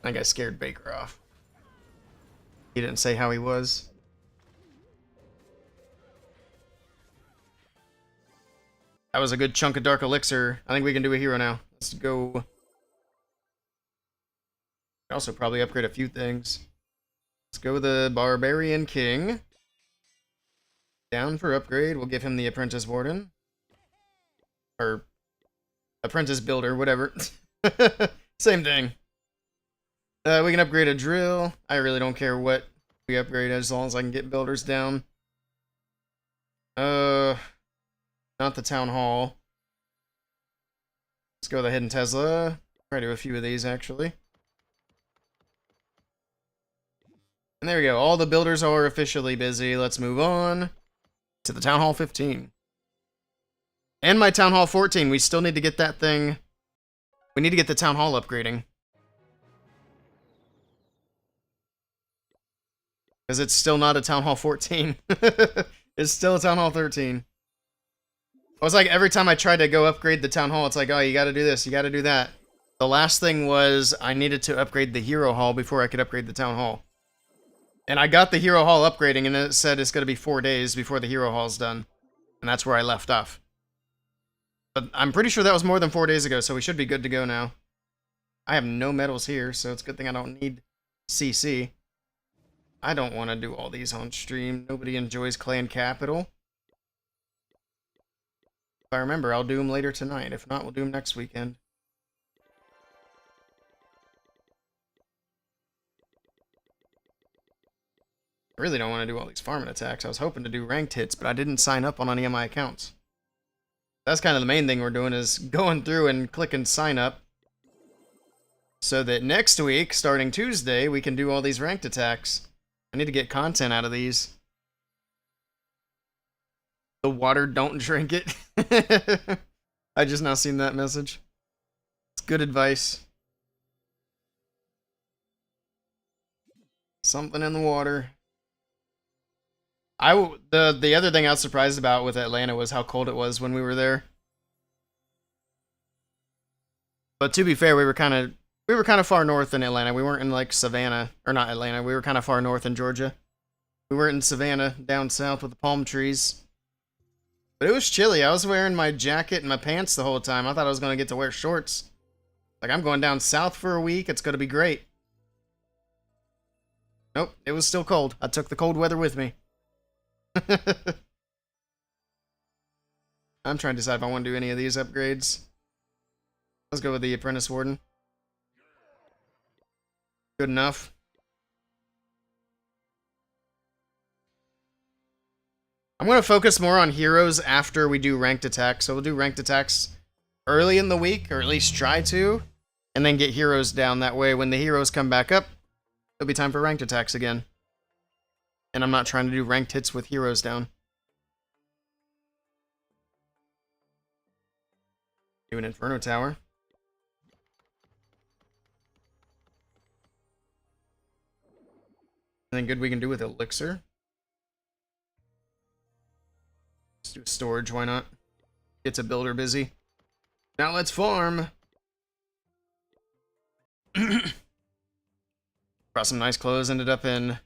I think I scared Baker off. He didn't say how he was. That was a good chunk of Dark Elixir. I think we can do a hero now. Let's go. Also probably upgrade a few things. Let's go with the Barbarian King. Down for upgrade. We'll give him the Apprentice Warden. Or Apprentice Builder, whatever. Same thing. We can upgrade a drill. I really don't care what we upgrade as long as I can get builders down. Not the Town Hall. Let's go with the Hidden Tesla. Try to do a few of these, actually. And there we go. All the builders are officially busy. Let's move on to the Town Hall 15. And my Town Hall 14. We still need to get that thing. We need to get the Town Hall upgrading. Because it's still not a Town Hall 14. It's still a Town Hall 13. I was like, every time I tried to go upgrade the Town Hall, it's like, oh, you gotta do this, you gotta do that. The last thing was, I needed to upgrade the Hero Hall before I could upgrade the Town Hall. And I got the Hero Hall upgrading, and it said it's gonna be 4 days before the Hero Hall's done. And that's where I left off. But I'm pretty sure that was more than 4 days ago, so we should be good to go now. I have no medals here, so it's a good thing I don't need CC. I don't want to do all these on stream. Nobody enjoys Clan Capital. If I remember, I'll do them later tonight. If not, we'll do them next weekend. I really don't want to do all these farming attacks. I was hoping to do ranked hits, but I didn't sign up on any of my accounts. That's kind of the main thing we're doing, is going through and clicking sign up. So that next week, starting Tuesday, we can do all these ranked attacks. I need to get content out of these. The water, don't drink it. I just now seen that message. It's good advice. Something in the water. The other thing I was surprised about with Atlanta was how cold it was when we were there. But to be fair, we were kind of far north in Atlanta. We weren't in like Savannah, or not Atlanta. We were kind of far north in Georgia. We weren't in Savannah, down south with the palm trees. But it was chilly. I was wearing my jacket and my pants the whole time. I thought I was going to get to wear shorts. Like, I'm going down south for a week. It's going to be great. Nope, it was still cold. I took the cold weather with me. I'm trying to decide if I want to do any of these upgrades. Let's go with the Apprentice Warden. Good enough. I'm going to focus more on heroes after we do ranked attacks. So we'll do ranked attacks early in the week, or at least try to, and then get heroes down. That way, when the heroes come back up, it'll be time for ranked attacks again. And I'm not trying to do ranked hits with heroes down. Do an Inferno Tower. Anything good we can do with Elixir? Let's do storage, why not? Gets a builder busy. Now let's farm! Brought some nice clothes, ended up in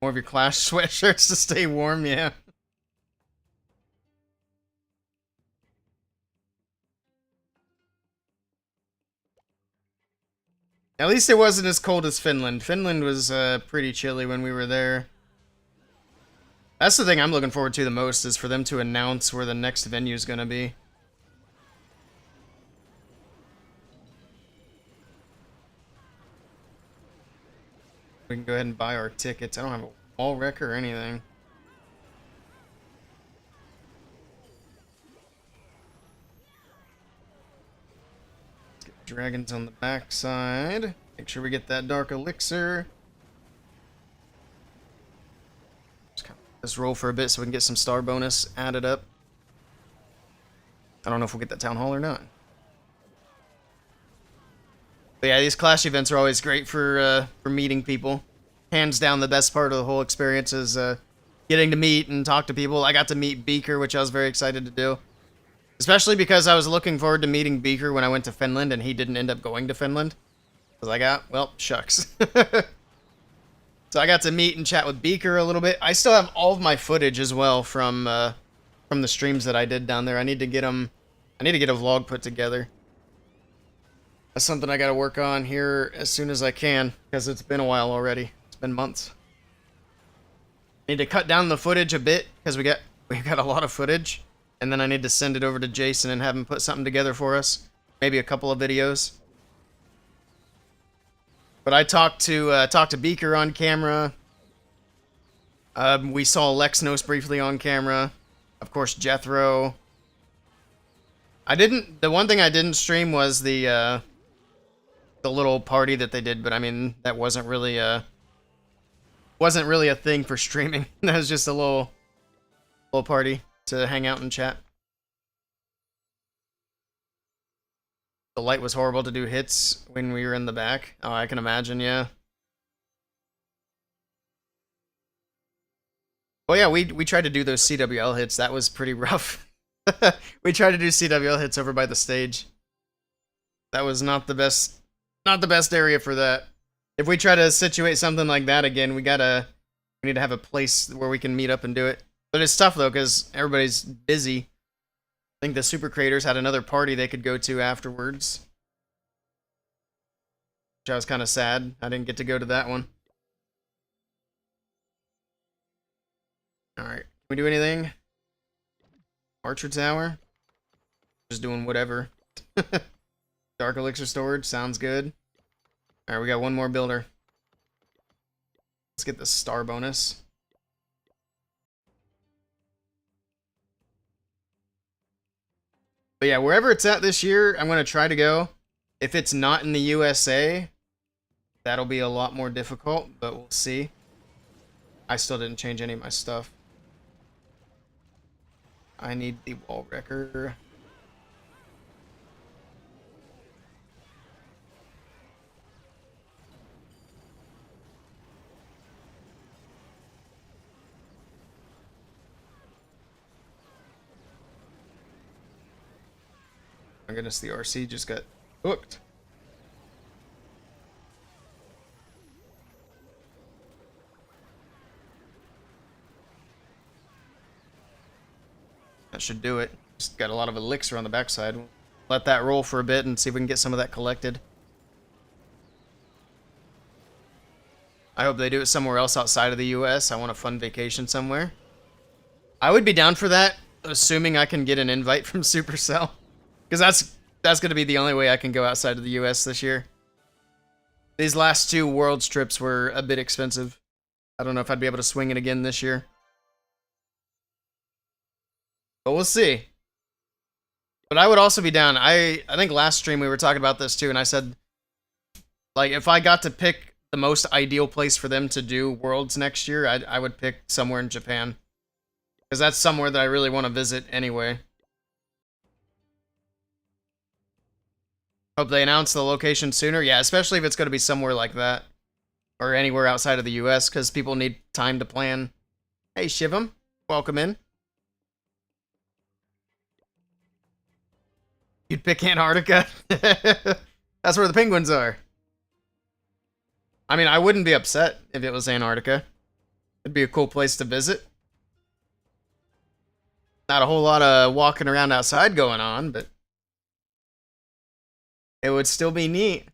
more of your Clash sweatshirts to stay warm, yeah. At least it wasn't as cold as Finland. Finland was pretty chilly when we were there. That's the thing I'm looking forward to the most, is for them to announce where the next venue is going to be. We can go ahead and buy our tickets. I don't have a wall wrecker or anything. Let's get dragons on the backside. Make sure we get that dark elixir. Let's roll for a bit so we can get some star bonus added up. I don't know if we'll get that town hall or not. But yeah, these Clash events are always great for meeting people. Hands down, the best part of the whole experience is getting to meet and talk to people. I got to meet Beaker, which I was very excited to do. Especially because I was looking forward to meeting Beaker when I went to Finland, and he didn't end up going to Finland. I was like, ah, well, shucks. So I got to meet and chat with Beaker a little bit. I still have all of my footage as well from the streams that I did down there. I need to get them. I need to get a vlog put together. That's something I got to work on here as soon as I can, because it's been a while already. It's been months. Need to cut down the footage a bit because we've got a lot of footage, and then I need to send it over to Jason and have him put something together for us. Maybe a couple of videos. But I talked to Beaker on camera. We saw Lexnos briefly on camera. Of course, Jethro. The one thing I didn't stream was the little party that they did, but I mean that wasn't really a thing for streaming. That was just a little party to hang out and chat. The light was horrible to do hits when we were in the back. Oh, I can imagine, yeah. Well, yeah, we tried to do those CWL hits. That was pretty rough. We tried to do CWL hits over by the stage. That was not the best area for that. If we try to situate something like that again, we need to have a place where we can meet up and do it. But it's tough though, because everybody's busy. I think the Super Creators had another party they could go to afterwards. Which I was kind of sad. I didn't get to go to that one. Alright, can we do anything? Archer Tower? Just doing whatever. Dark Elixir Storage, sounds good. Alright, we got one more builder. Let's get the star bonus. But yeah, wherever it's at this year, I'm going to try to go. If it's not in the USA, that'll be a lot more difficult, but we'll see. I still didn't change any of my stuff. I need the wall wrecker. My goodness, the RC just got hooked. That should do it. Just got a lot of elixir on the backside. Let that roll for a bit and see if we can get some of that collected. I hope they do it somewhere else outside of the US. I want a fun vacation somewhere. I would be down for that, assuming I can get an invite from Supercell. Because that's going to be the only way I can go outside of the US this year. These last two Worlds trips were a bit expensive. I don't know if I'd be able to swing it again this year. But we'll see. But I would also be down. I think last stream we were talking about this too, and I said, like, if I got to pick the most ideal place for them to do Worlds next year, I would pick somewhere in Japan. Because that's somewhere that I really want to visit anyway. Hope they announce the location sooner. Yeah, especially if it's going to be somewhere like that. Or anywhere outside of the US, because people need time to plan. Hey, Shivam. Welcome in. You'd pick Antarctica? That's where the penguins are. I mean, I wouldn't be upset if it was Antarctica. It'd be a cool place to visit. Not a whole lot of walking around outside going on, but it would still be neat.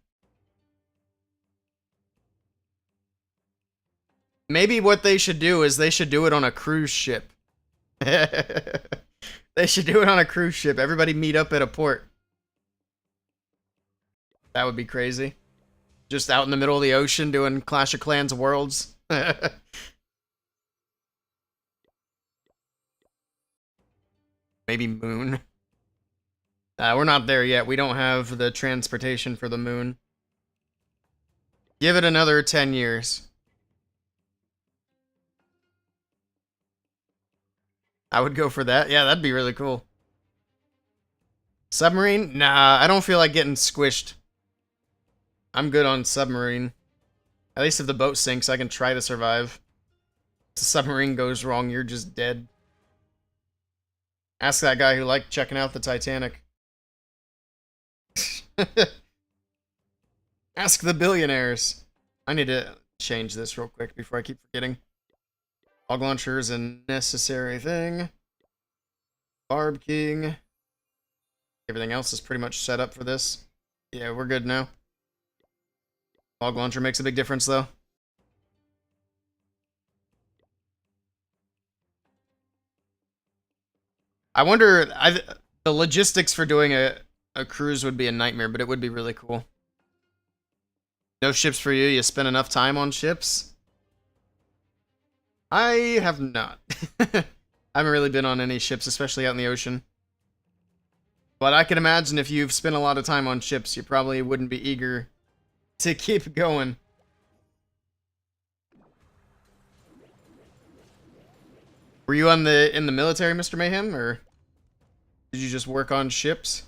Maybe what they should do is they should do it on a cruise ship. They should do it on a cruise ship. Everybody meet up at a port. That would be crazy. Just out in the middle of the ocean doing Clash of Clans Worlds. Maybe moon. We're not there yet. We don't have the transportation for the moon. Give it another 10 years. I would go for that. Yeah, that'd be really cool. Submarine? Nah, I don't feel like getting squished. I'm good on submarine. At least if the boat sinks, I can try to survive. If the submarine goes wrong, you're just dead. Ask that guy who liked checking out the Titanic. Ask the billionaires. I need to change this real quick before I keep forgetting. Hog launcher is a necessary thing. Barb King. Everything else is pretty much set up for this. Yeah, we're good now. Hog launcher makes a big difference, though. I wonder... the logistics for doing a cruise would be a nightmare, but it would be really cool. No ships for you? You spend enough time on ships? I have not. I haven't really been on any ships, especially out in the ocean. But I can imagine if you've spent a lot of time on ships, you probably wouldn't be eager to keep going. Were you in the military, Mr. Mayhem, or did you just work on ships?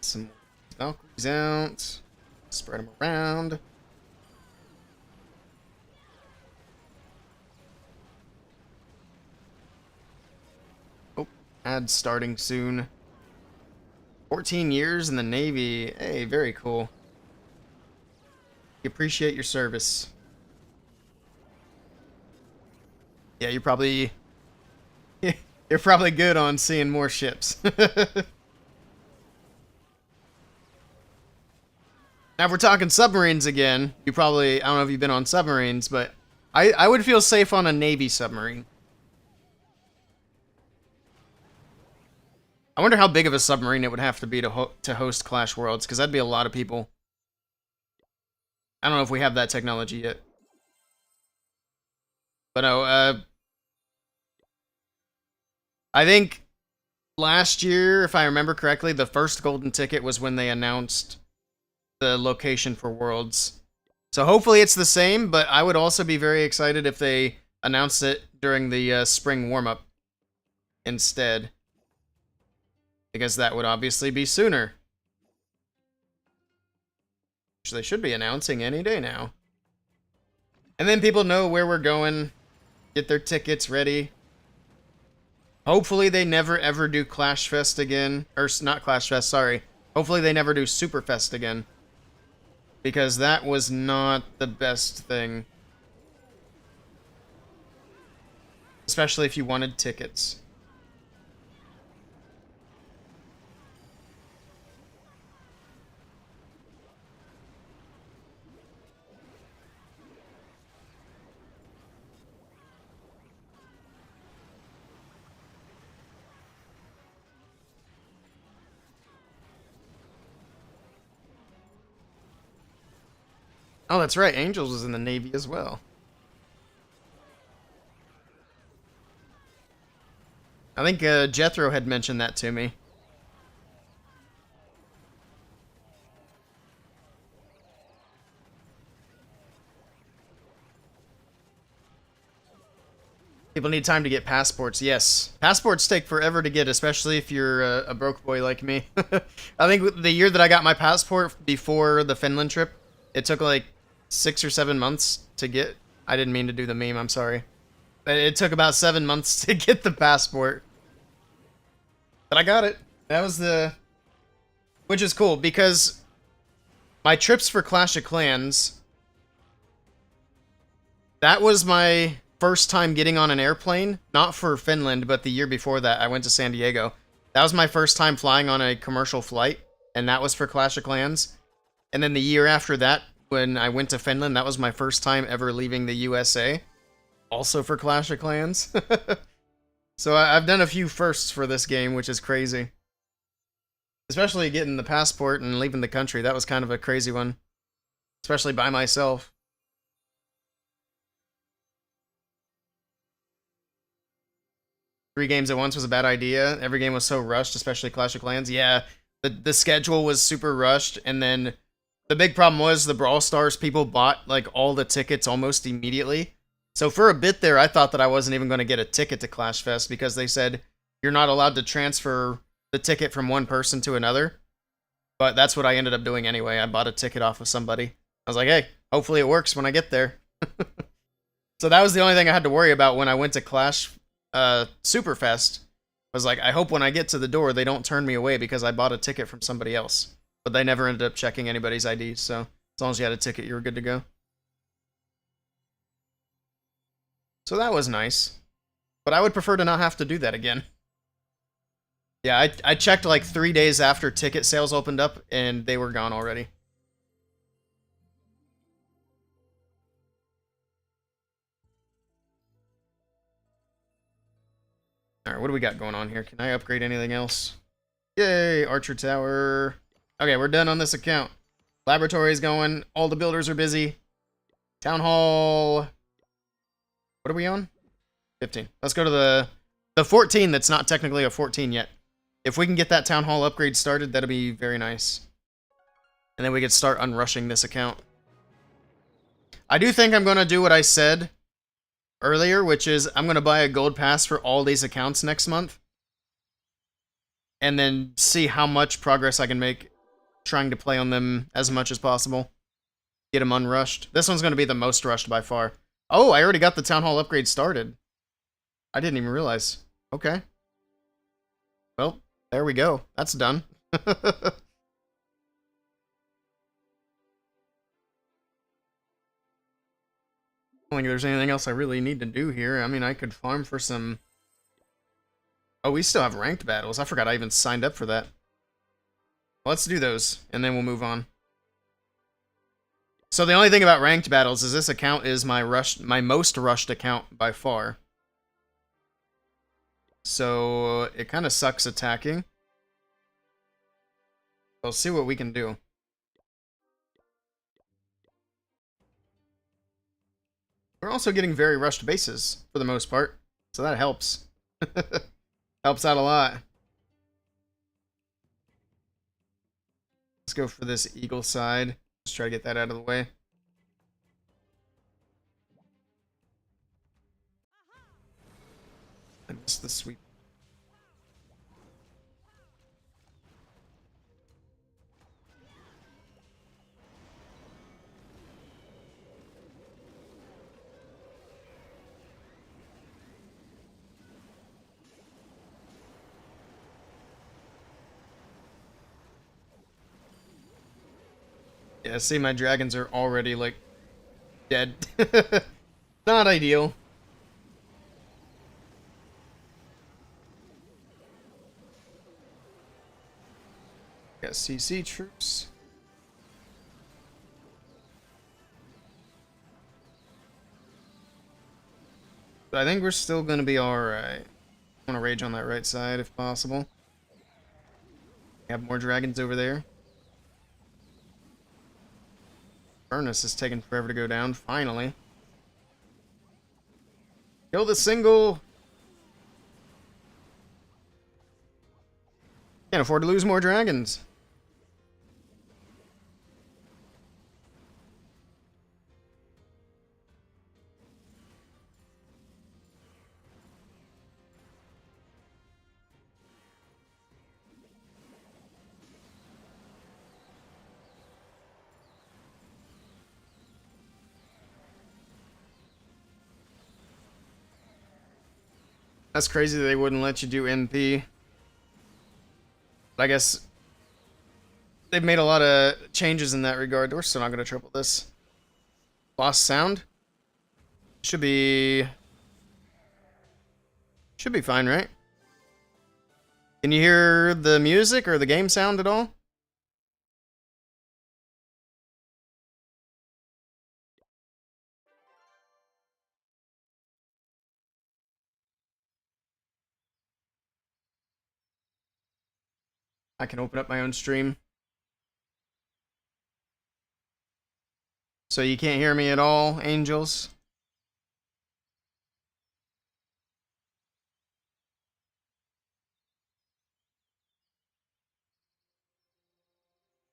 Some Valkyries out. Spread them around. Oh, ad starting soon. 14 years in the Navy. Hey, very cool. We appreciate your service. Yeah, you're probably good on seeing more ships. Now, if we're talking submarines again, I don't know if you've been on submarines, but I would feel safe on a Navy submarine. I wonder how big of a submarine it would have to be to host Clash Worlds, because that'd be a lot of people. I don't know if we have that technology yet. But no, I think last year, if I remember correctly, the first golden ticket was when they announced the location for Worlds. So hopefully it's the same, but I would also be very excited if they announced it during the spring warm-up instead. Because that would obviously be sooner. Which they should be announcing any day now. And then people know where we're going, get their tickets ready. Hopefully they never ever do Clash Fest again. Or not Clash Fest, sorry. Hopefully they never do Superfest again. Because that was not the best thing. Especially if you wanted tickets. Oh, that's right. Angels was in the Navy as well. I think Jethro had mentioned that to me. People need time to get passports. Yes, passports take forever to get, especially if you're a broke boy like me. I think the year that I got my passport before the Finland trip, it took like 6 or 7 months to get. I didn't mean to do the meme. I'm sorry. It took about 7 months to get the passport, but I got it. That was which is cool because my trips for Clash of Clans. That was my first time getting on an airplane, not for Finland, but the year before that, I went to San Diego. That was my first time flying on a commercial flight, and that was for Clash of Clans. And then the year after that, when I went to Finland, that was my first time ever leaving the USA, also for Clash of Clans. So I've done a few firsts for this game, which is crazy. Especially getting the passport and leaving the country, that was kind of a crazy one. Especially by myself. 3 games at once was a bad idea. Every game was so rushed, especially Clash of Clans. Yeah, the schedule was super rushed, and then the big problem was the Brawl Stars people bought like all the tickets almost immediately. So for a bit there, I thought that I wasn't even going to get a ticket to Clash Fest because they said you're not allowed to transfer the ticket from one person to another. But that's what I ended up doing anyway. I bought a ticket off of somebody. I was like, hey, hopefully it works when I get there. So that was the only thing I had to worry about when I went to Clash Superfest. I was like, I hope when I get to the door they don't turn me away because I bought a ticket from somebody else. But they never ended up checking anybody's ID, so as long as you had a ticket, you were good to go. So that was nice. But I would prefer to not have to do that again. Yeah, I checked like 3 days after ticket sales opened up, and they were gone already. Alright, what do we got going on here? Can I upgrade anything else? Yay, Archer Tower. Okay, we're done on this account. Laboratory's going. All the builders are busy. Town Hall. What are we on? 15. Let's go to the 14 that's not technically a 14 yet. If we can get that Town Hall upgrade started, that'll be very nice. And then we could start unrushing this account. I do think I'm going to do what I said earlier, which is I'm going to buy a gold pass for all these accounts next month. And then see how much progress I can make trying to play on them as much as possible. Get them unrushed. This one's going to be the most rushed by far. Oh, I already got the Town Hall upgrade started. I didn't even realize. Okay. Well, there we go. That's done. I don't think there's anything else I really need to do here. I mean, I could farm for some... Oh, we still have ranked battles. I forgot I even signed up for that. Let's do those, and then we'll move on. So the only thing about ranked battles is this account is my most rushed account by far. So it kind of sucks attacking. We'll see what we can do. We're also getting very rushed bases for the most part, so that helps. Helps out a lot. Let's go for this eagle side. Let's try to get that out of the way. I missed the sweep. Yeah, see, my dragons are already, like, dead. Not ideal. Got CC troops. But I think we're still gonna be alright. I want to rage on that right side if possible. Have more dragons over there. Furnace is taking forever to go down, finally. Kill the single! Can't afford to lose more dragons. That's crazy that they wouldn't let you do MP. But I guess they've made a lot of changes in that regard. We're still not going to triple this. Lost sound? Should be fine, right? Can you hear the music or the game sound at all? I can open up my own stream. So you can't hear me at all, angels?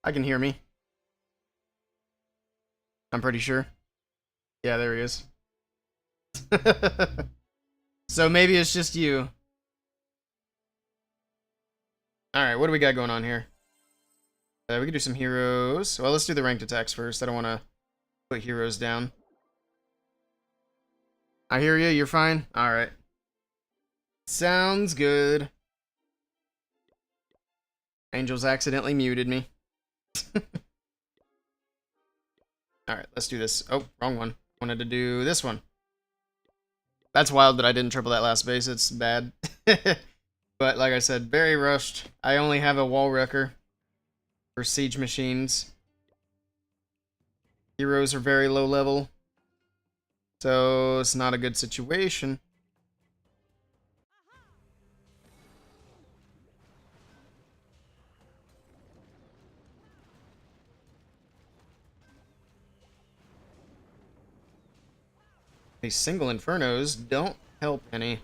I can hear me. I'm pretty sure. Yeah, there he is. So maybe it's just you. Alright, what do we got going on here? We can do some heroes. Well, let's do the ranked attacks first. I don't want to put heroes down. I hear you. You're fine? Alright. Sounds good. Angels accidentally muted me. Alright, let's do this. Oh, wrong one. Wanted to do this one. That's wild that I didn't triple that last base. It's bad. But like I said, very rushed. I only have a wall wrecker for siege machines. Heroes are very low level. So it's not a good situation. These single infernos don't help any.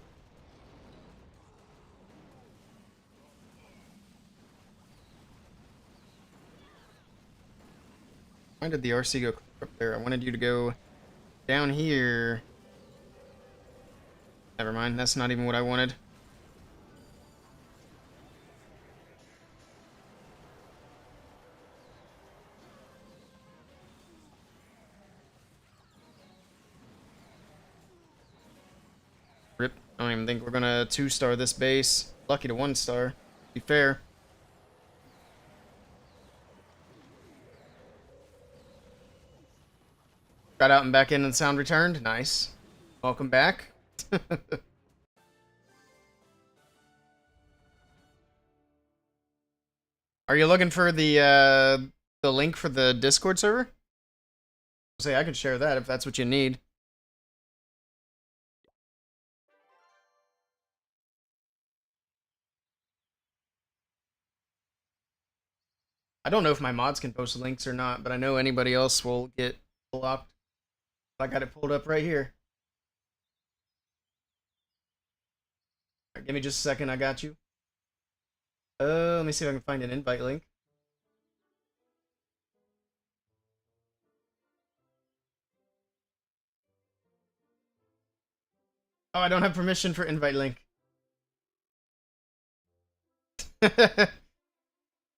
Why did the RC go up there? I wanted you to go down here. Never mind, that's not even what I wanted. Rip. I don't even think we're gonna 2-star this base. Lucky to 1-star. Be fair. Got out and back in and sound returned. Nice. Welcome back. Are you looking for the link for the Discord server? Say I could share that if that's what you need. I don't know if my mods can post links or not, but I know anybody else will get blocked. I got it pulled up right here. Right, give me just a second, I got you. Let me see if I can find an invite link. Oh, I don't have permission for invite link.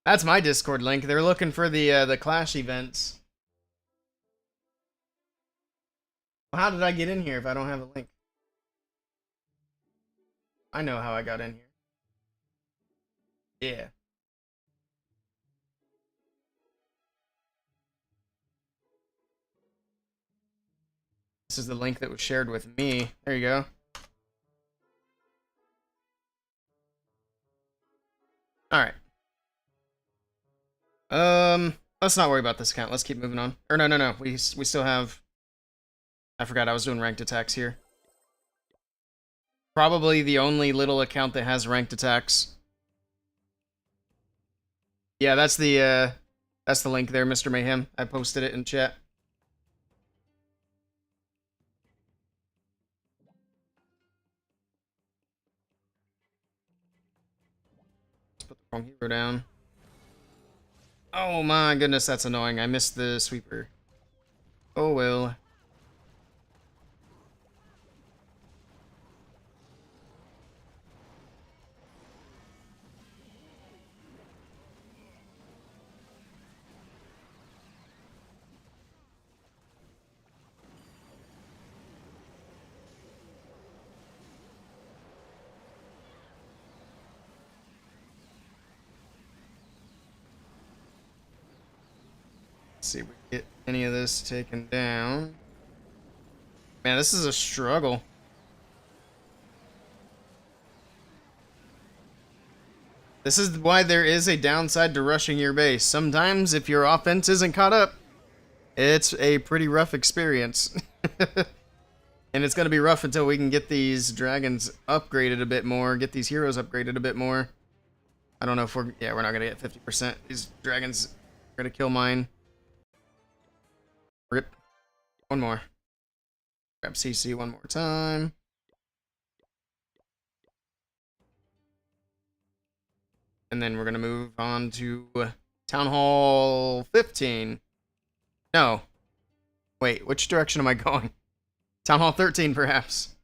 That's my Discord link. They're looking for the Clash events. Well, how did I get in here if I don't have a link? I know how I got in here. Yeah. This is the link that was shared with me. There you go. Alright. Let's not worry about this account. Let's keep moving on. Or no. We still have... I forgot I was doing ranked attacks here. Probably the only little account that has ranked attacks. Yeah, that's the link there, Mr. Mayhem. I posted it in chat. Wrong hero down. Oh my goodness, that's annoying. I missed the sweeper. Oh well. Let's see if we can get any of this taken down. Man, this is a struggle. This is why there is a downside to rushing your base. Sometimes, if your offense isn't caught up, it's a pretty rough experience. And it's going to be rough until we can get these dragons upgraded a bit more, get these heroes upgraded a bit more. I don't know if we're... Yeah, we're not going to get 50%. These dragons are going to kill mine. Rip. One more. Grab CC one more time. And then we're going to move on to Town Hall 15. No. Wait, which direction am I going? Town Hall 13, perhaps.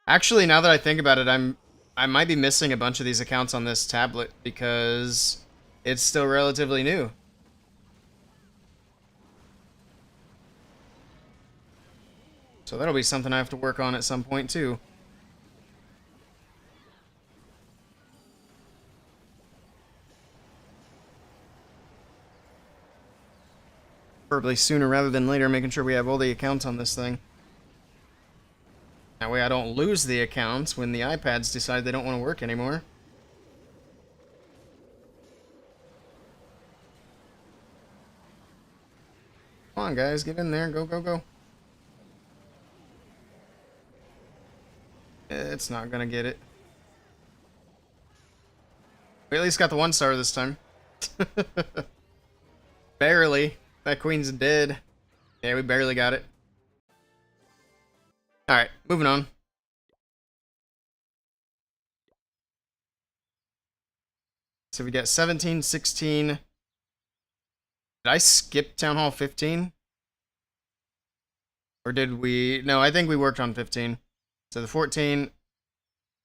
Actually, now that I think about it, I might be missing a bunch of these accounts on this tablet because it's still relatively new. So that'll be something I have to work on at some point, too. Preferably sooner rather than later, making sure we have all the accounts on this thing. That way I don't lose the accounts when the iPads decide they don't want to work anymore. Come on, guys, get in there. Go, go, go. It's not gonna get it. We at least got the 1-star this time. Barely. That queen's dead. Yeah, we barely got it. Alright, moving on. So we got 17, 16. Did I skip Town Hall 15? Or did we... No, I think we worked on 15. So the 14...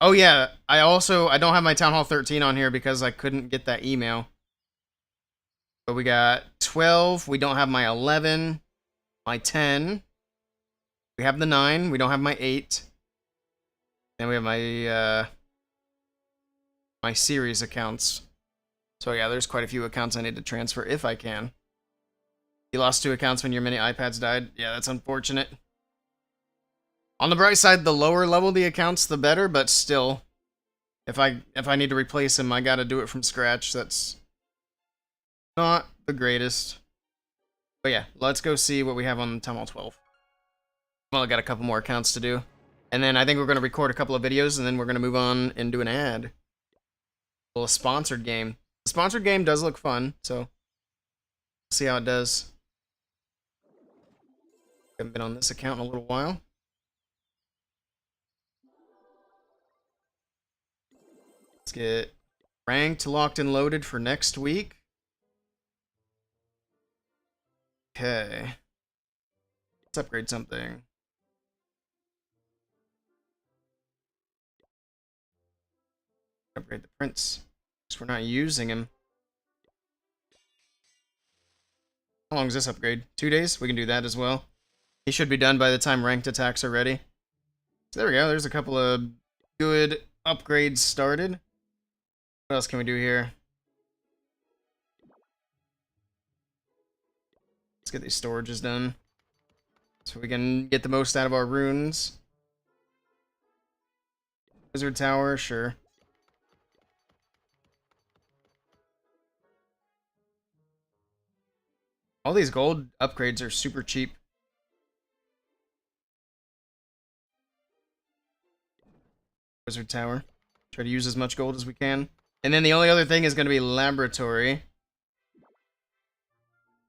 Oh yeah, I don't have my Town Hall 13 on here because I couldn't get that email. But we got 12, we don't have my 11, my 10. We have the 9, we don't have my 8. And we have my my series accounts. So yeah, there's quite a few accounts I need to transfer if I can. You lost 2 accounts when your mini iPads died. Yeah, that's unfortunate. On the bright side, the lower level the accounts, the better, but still, if I need to replace them, I gotta do it from scratch. That's not the greatest. But yeah, let's go see what we have on Town Hall 12. Well, I got a couple more accounts to do. And then I think we're going to record a couple of videos, and then we're going to move on and do an ad. A little sponsored game. The sponsored game does look fun, so we'll see how it does. Haven't been on this account in a little while. Let's get ranked, locked, and loaded for next week. Okay. Let's upgrade something. Upgrade the prince, because we're not using him. How long is this upgrade? 2 days? We can do that as well. He should be done by the time ranked attacks are ready. So there we go. There's a couple of good upgrades started. What else can we do here? Let's get these storages done, so we can get the most out of our runes. Wizard Tower, sure. All these gold upgrades are super cheap. Wizard Tower. Try to use as much gold as we can. And then the only other thing is going to be Laboratory.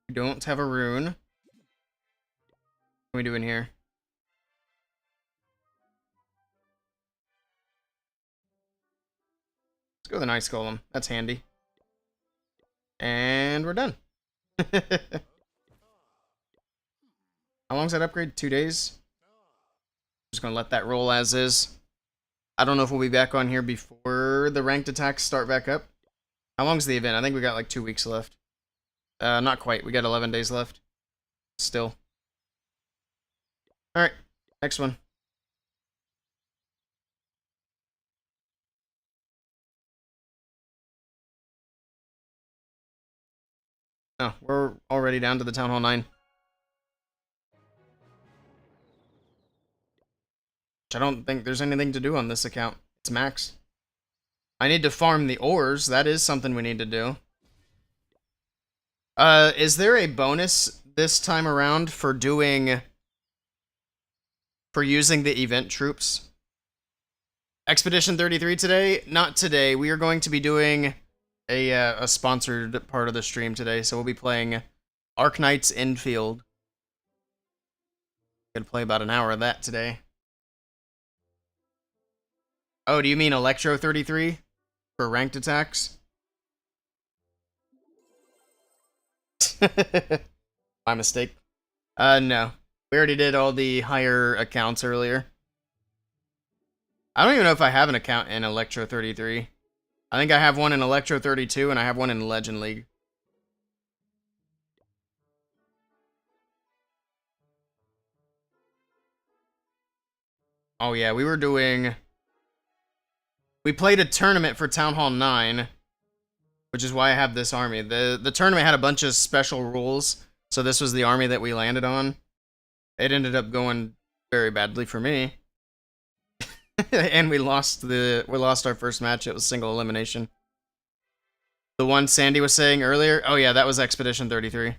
We don't have a rune. What are we doing here? go with an ice golem. That's handy. And we're done. How long's that upgrade? 2 days? Just gonna let that roll as is. I don't know if we'll be back on here before the ranked attacks start back up. How long's the event? I think we got like 2 weeks left. Not quite. We got 11 days left. Still. Alright, next one. Oh, we're already down to the Town Hall 9. I don't think there's anything to do on this account. It's max. I need to farm the ores. That is something we need to do. Is there a bonus this time around for using the event troops? Expedition 33 today? Not today. We are going to be doing a sponsored part of the stream today, so we'll be playing Arknights Infield. Gonna play about an hour of that today. Oh, do you mean Electro 33 for ranked attacks? My mistake. No. We already did all the higher accounts earlier. I don't even know if I have an account in Electro 33. I think I have one in Electro 32 and I have one in Legend League. Oh yeah, we played a tournament for Town Hall 9, which is why I have this army. The tournament had a bunch of special rules, so this was the army that we landed on. It ended up going very badly for me. And we lost our first match. It was single elimination. The one Sandy was saying earlier, oh yeah, that was Expedition 33.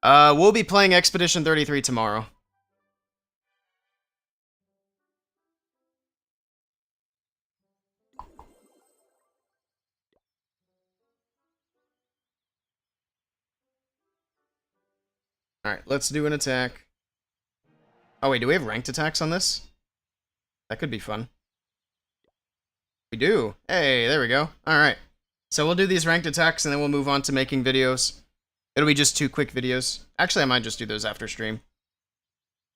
We'll be playing Expedition 33 tomorrow. Alright, let's do an attack. Oh wait, do we have ranked attacks on this? That could be fun. We do. Hey, there we go. Alright. So we'll do these ranked attacks and then we'll move on to making videos. It'll be just 2 quick videos. Actually, I might just do those after stream.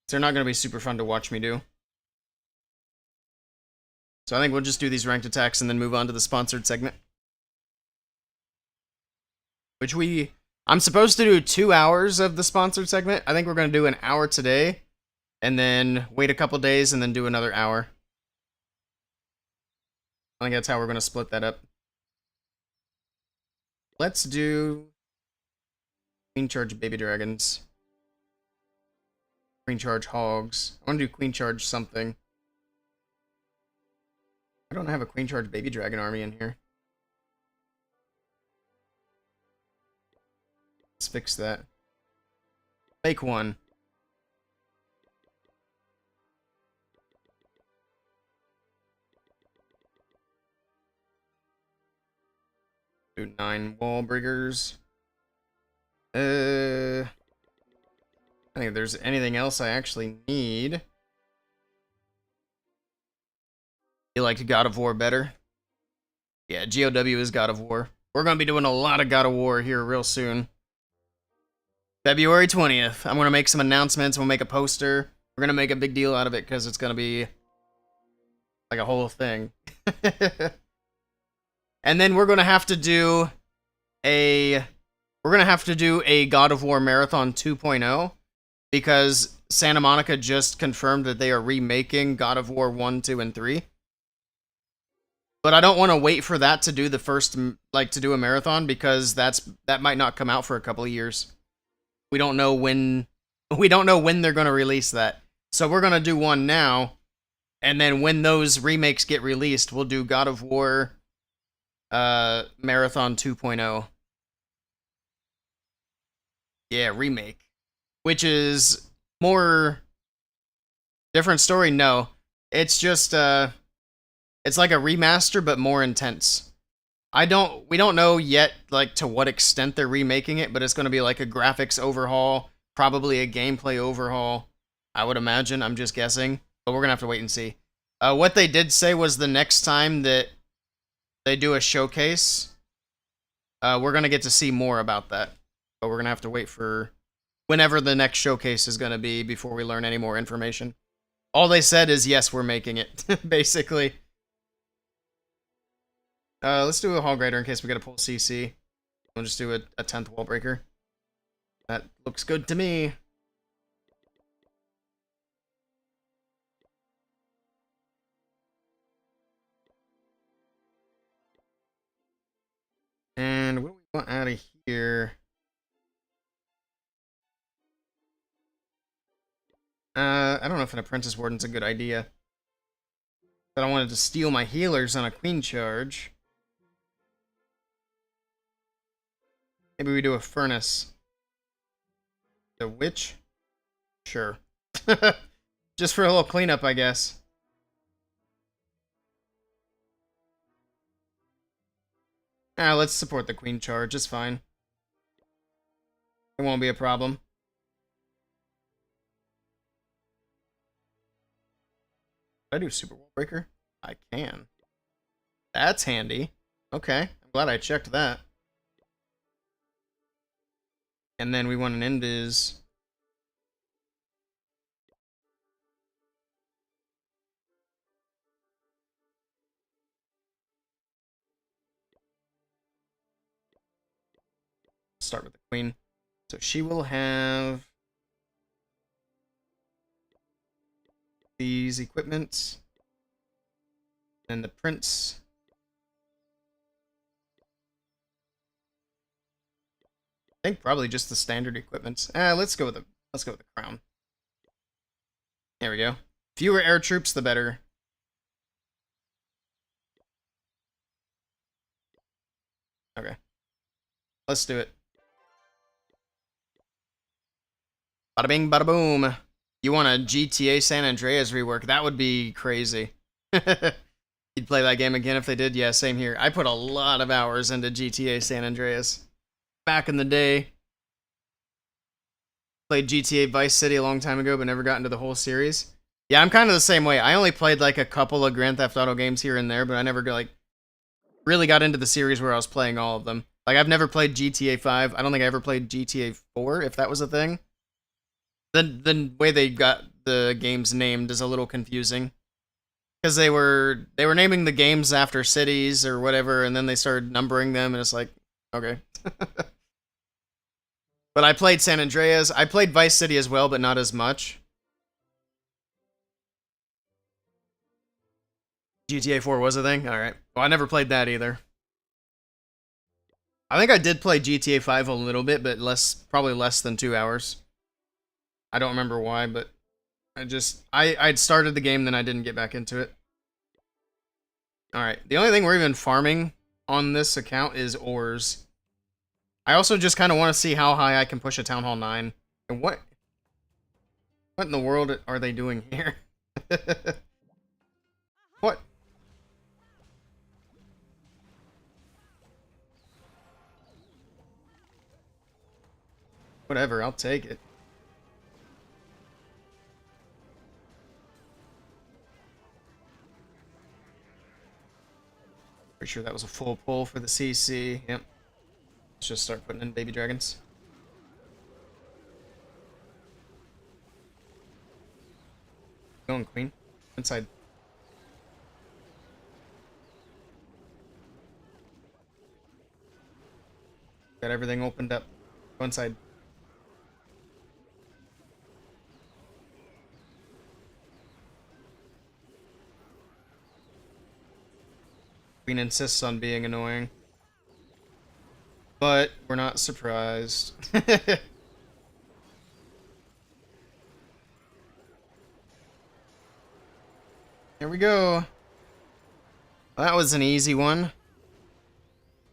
They're not going to be super fun to watch me do. So I think we'll just do these ranked attacks and then move on to the sponsored segment. Which I'm supposed to do 2 hours of the sponsored segment. I think we're going to do an hour today, and then wait a couple days, and then do another hour. I think that's how we're going to split that up. Let's do Queen Charge Baby Dragons. Queen Charge Hogs. I want to do Queen Charge something. I don't have a Queen Charge Baby Dragon army in here. Let's fix that. Make one. Do 9 wall breakers. I think if there's anything else I actually need. You liked God of War better? Yeah, GOW is God of War. We're going to be doing a lot of God of War here real soon. February 20th. I'm going to make some announcements. We'll make a poster. We're going to make a big deal out of it because it's going to be like a whole thing. And then we're going to have to do a God of War Marathon 2.0 because Santa Monica just confirmed that they are remaking God of War 1, 2, and 3. But I don't want to wait for that to do the first, like, to do a marathon because that might not come out for a couple of years. We don't know when they're going to release that. So we're going to do one now, and then when those remakes get released, we'll do God of War Marathon 2.0. Yeah, remake. Which is more different story? No. It's just it's like a remaster but more intense. We don't know yet like to what extent they're remaking it, but it's going to be like a graphics overhaul, probably a gameplay overhaul. I would imagine, I'm just guessing, but we're going to have to wait and see. What they did say was the next time that they do a showcase, we're gonna get to see more about that. But we're gonna have to wait for whenever the next showcase is gonna be before we learn any more information. All they said is yes, we're making it, basically. Let's do a Hall Grader in case we gotta pull CC. We'll just do a 10th Wall Breaker. That looks good to me. And what do we want out of here? I don't know if an Apprentice Warden's a good idea. But I wanted to steal my healers on a Queen charge. Maybe we do a Furnace. The Witch? Sure. Just for a little cleanup, I guess. Let's support the Queen charge. It's fine. It won't be a problem. Can I do Super Wall Breaker? I can. That's handy. Okay. I'm glad I checked that. And then we want an Invis. Start with the Queen. So she will have these equipments. And the Prince. I think probably just the standard equipments. Let's go with the crown. There we go. Fewer air troops, the better. Okay. Let's do it. Bada bing, bada boom. You want a GTA San Andreas rework? That would be crazy. You'd play that game again if they did? Yeah, same here. I put a lot of hours into GTA San Andreas. Back in the day. Played GTA Vice City a long time ago, but never got into the whole series. Yeah, I'm kind of the same way. I only played like a couple of Grand Theft Auto games here and there, but I never like really got into the series where I was playing all of them. Like, I've never played GTA 5. I don't think I ever played GTA 4, if that was a thing. The way they got the games named is a little confusing. Because they were naming the games after cities or whatever, and then they started numbering them, and it's like, okay. But I played San Andreas. I played Vice City as well, but not as much. GTA 4 was a thing? Alright. Well, I never played that either. I think I did play GTA 5 a little bit, but probably less than 2 hours. I don't remember why, but I'd started the game, then I didn't get back into it. Alright, the only thing we're even farming on this account is ores. I also just kind of want to see how high I can push a Town Hall 9. And what in the world are they doing here? What? Whatever, I'll take it. Pretty sure that was a full pull for the CC. Yep. Let's just start putting in baby dragons. Going, Queen. Inside. Got everything opened up. Go inside. Queen insists on being annoying. But we're not surprised. Here we go. That was an easy one.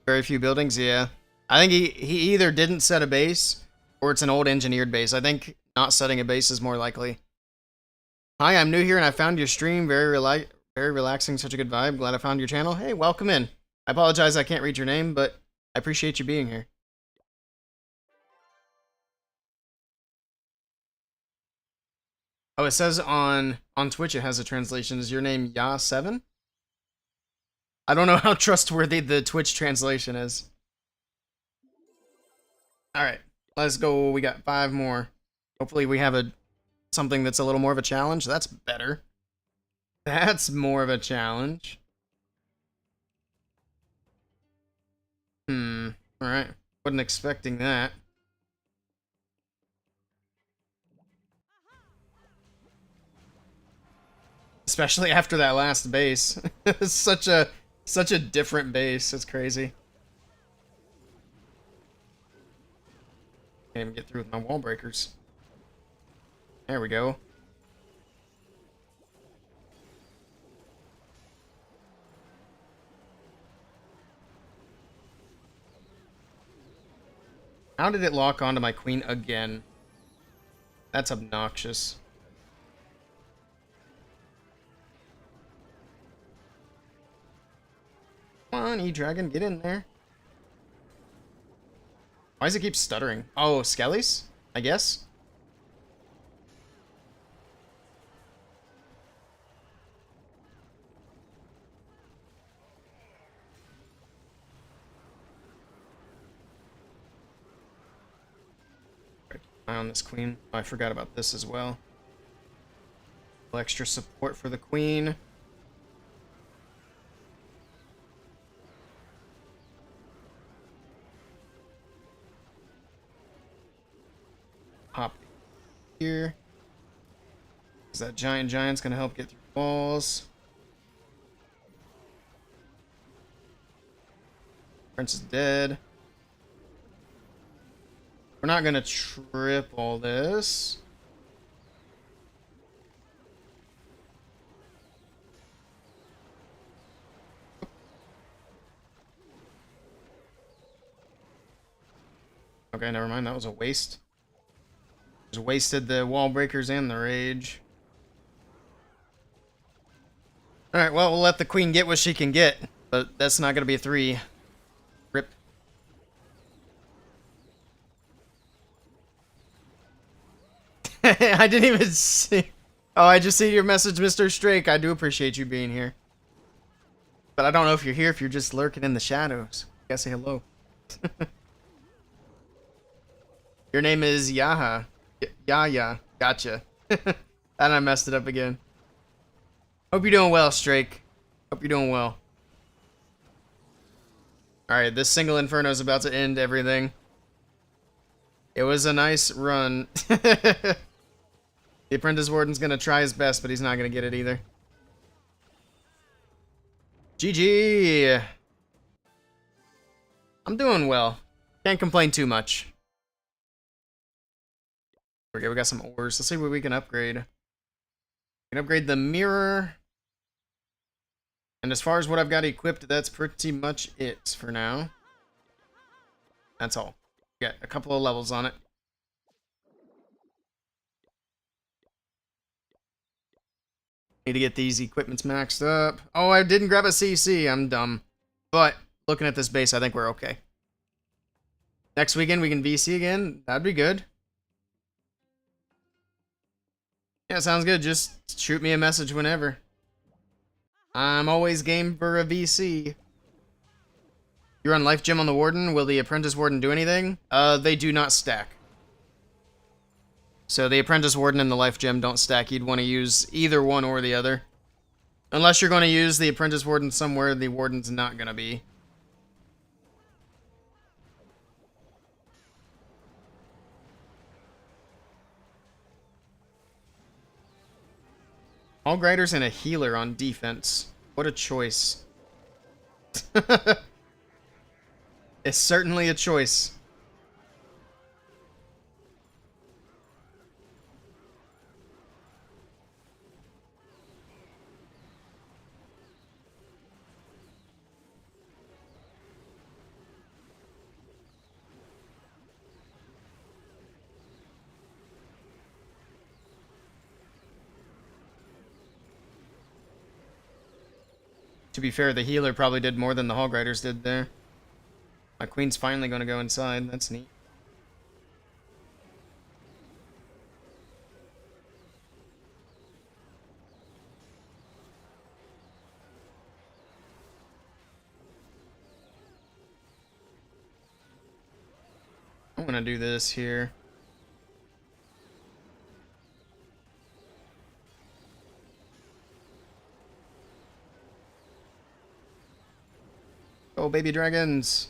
Very few buildings, yeah. I think he either didn't set a base, or it's an old engineered base. I think not setting a base is more likely. Hi, I'm new here and I found your stream very relaxing, such a good vibe. Glad I found your channel. Hey, welcome in. I apologize I can't read your name, but I appreciate you being here. Oh, it says on Twitch it has a translation. Is your name Ya7? I don't know how trustworthy the Twitch translation is. Alright, let's go. We got 5 more. Hopefully we have something that's a little more of a challenge. That's better. That's more of a challenge. Alright. Wasn't expecting that. Especially after that last base. It's such a different base. It's crazy. Can't even get through with my wall breakers. There we go. How did it lock onto my queen again? That's obnoxious. Come on, E-Dragon, get in there. Why does it keep stuttering? Oh, Skellies? I guess? Eye on this queen. Oh, I forgot about this as well. Extra support for the queen. Hop here. Because that giant's gonna help get through walls. Prince is dead. We're not gonna trip all this. Okay, never mind. That was a waste. Just wasted the wall breakers and the rage. Alright, well, we'll let the queen get what she can get. But that's not gonna be a 3. Rip. I didn't even see... Oh, I just see your message, Mr. Strake. I do appreciate you being here. But I don't know if you're here, if you're just lurking in the shadows. You gotta say hello. Your name is Yaha. Yaya. Gotcha. And I messed it up again. Hope you're doing well, Strake. Hope you're doing well. Alright, this single Inferno is about to end everything. It was a nice run. The Apprentice Warden's gonna try his best, but he's not gonna get it either. GG! I'm doing well. Can't complain too much. Okay, we got some ores. Let's see what we can upgrade. We can upgrade the mirror. And as far as what I've got equipped, that's pretty much it for now. That's all. Got a couple of levels on it. Need to get these equipments maxed up. Oh, I didn't grab a CC. I'm dumb. But looking at this base, I think we're okay. Next weekend, we can VC again. That'd be good. Yeah, sounds good. Just shoot me a message whenever. I'm always game for a VC. You run Life Gem on the Warden. Will the Apprentice Warden do anything? They do not stack. So the Apprentice Warden and the Life Gem don't stack. You'd want to use either one or the other. Unless you're going to use the Apprentice Warden somewhere the Warden's not going to be. All Griders and a Healer on defense. What a choice. It's certainly a choice. To be fair, the healer probably did more than the Hog Riders did there. My queen's finally going to go inside. That's neat. I'm gonna do this here. Oh, baby dragons.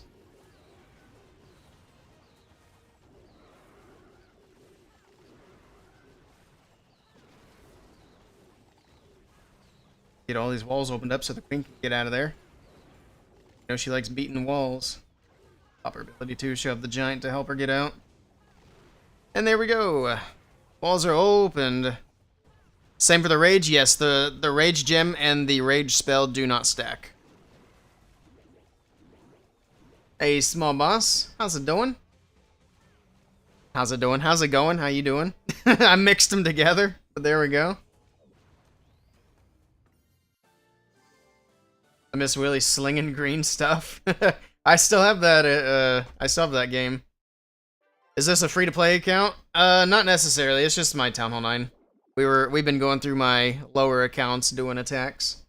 Get all these walls opened up so the queen can get out of there. You know she likes beating walls. Pop her ability to shove the giant to help her get out. And there we go. Walls are opened. Same for the rage. Yes, the rage gem and the rage spell do not stack. Hey, small boss. How's it doing? How's it doing? How's it going? How you doing? I mixed them together, but there we go. I miss Willey slinging green stuff. I still have that. I still have that game. Is this a free-to-play account? Not necessarily. It's just my Town Hall 9. We've been going through my lower accounts doing attacks,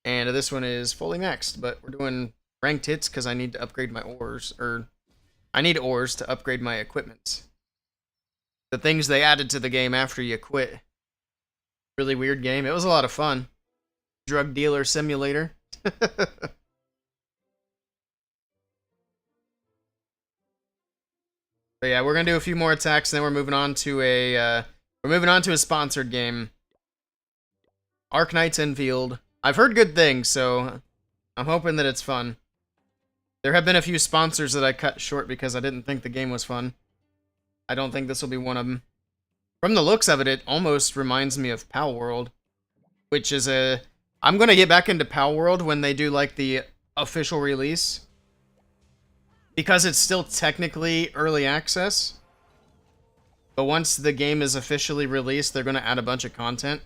and this one is fully maxed. But we're doing ranked hits because I need to upgrade my ores, or I need ores to upgrade my equipment. The things they added to the game after you quit. Really weird game. It was a lot of fun. Drug dealer simulator. But yeah, we're gonna do a few more attacks, and then we're moving on to a sponsored game. Arknights Enfield. I've heard good things, so I'm hoping that it's fun. There have been a few sponsors that I cut short because I didn't think the game was fun. I don't think this will be one of them. From the looks of it, it almost reminds me of Pal World, which is a... I'm gonna get back into Pal World when they do like the official release, because it's still technically early access. But once the game is officially released, they're gonna add a bunch of content.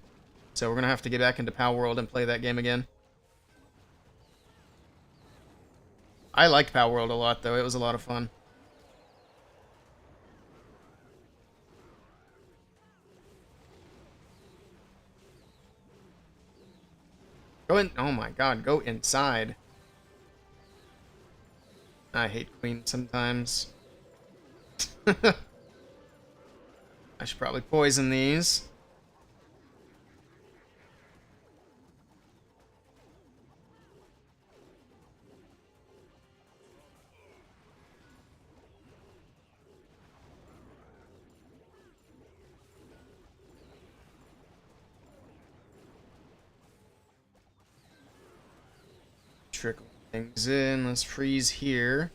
So we're gonna have to get back into Pal World and play that game again. I liked Pal World a lot, though. It was a lot of fun. Go in. Oh my god, go inside. I hate Queen sometimes. I should probably poison these. Trickle things in. Let's freeze here.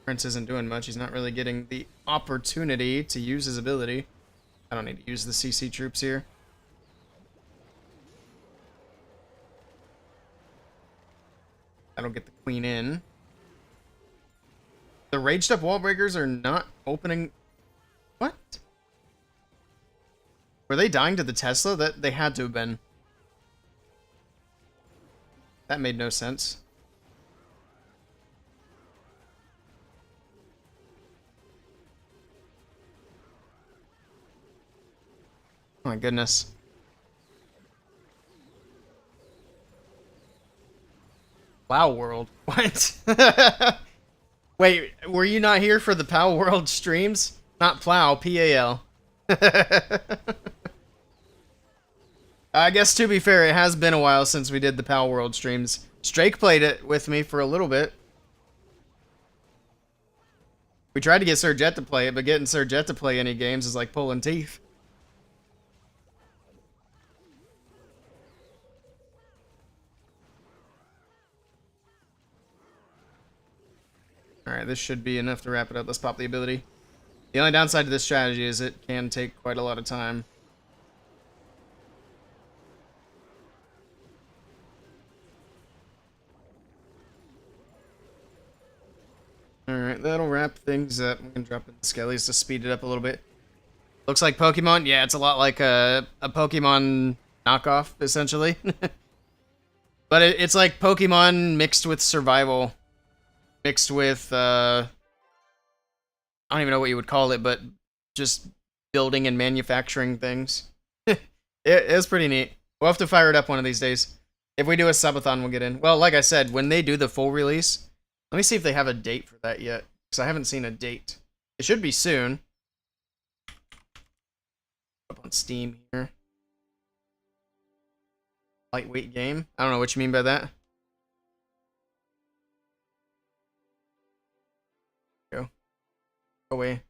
Prince isn't doing much. He's not really getting the opportunity to use his ability. I don't need to use the CC troops here. That'll get the queen in. The raged up wall breakers are not opening. What? Were they dying to the Tesla? That they had to have been. That made no sense. Oh my goodness. Plow World? What? Wait, were you not here for the Plow World streams? Not Plow, P-A-L. I guess to be fair, it has been a while since we did the Pal World streams. Strake played it with me for a little bit. We tried to get Sir Jet to play it, but getting Sir Jet to play any games is like pulling teeth. Alright, this should be enough to wrap it up. Let's pop the ability. The only downside to this strategy is it can take quite a lot of time. Alright, that'll wrap things up. I'm gonna drop in the skellies to speed it up a little bit. Looks like Pokemon. Yeah, it's a lot like a Pokemon knockoff, essentially. But it's like Pokemon mixed with survival. Mixed with, I don't even know what you would call it, but just building and manufacturing things. It's pretty neat. We'll have to fire it up one of these days. If we do a subathon, we'll get in. Well, like I said, when they do the full release, let me see if they have a date for that yet. because I haven't seen a date. It should be soon. Up on Steam here. Lightweight game. I don't know what you mean by that. Go away.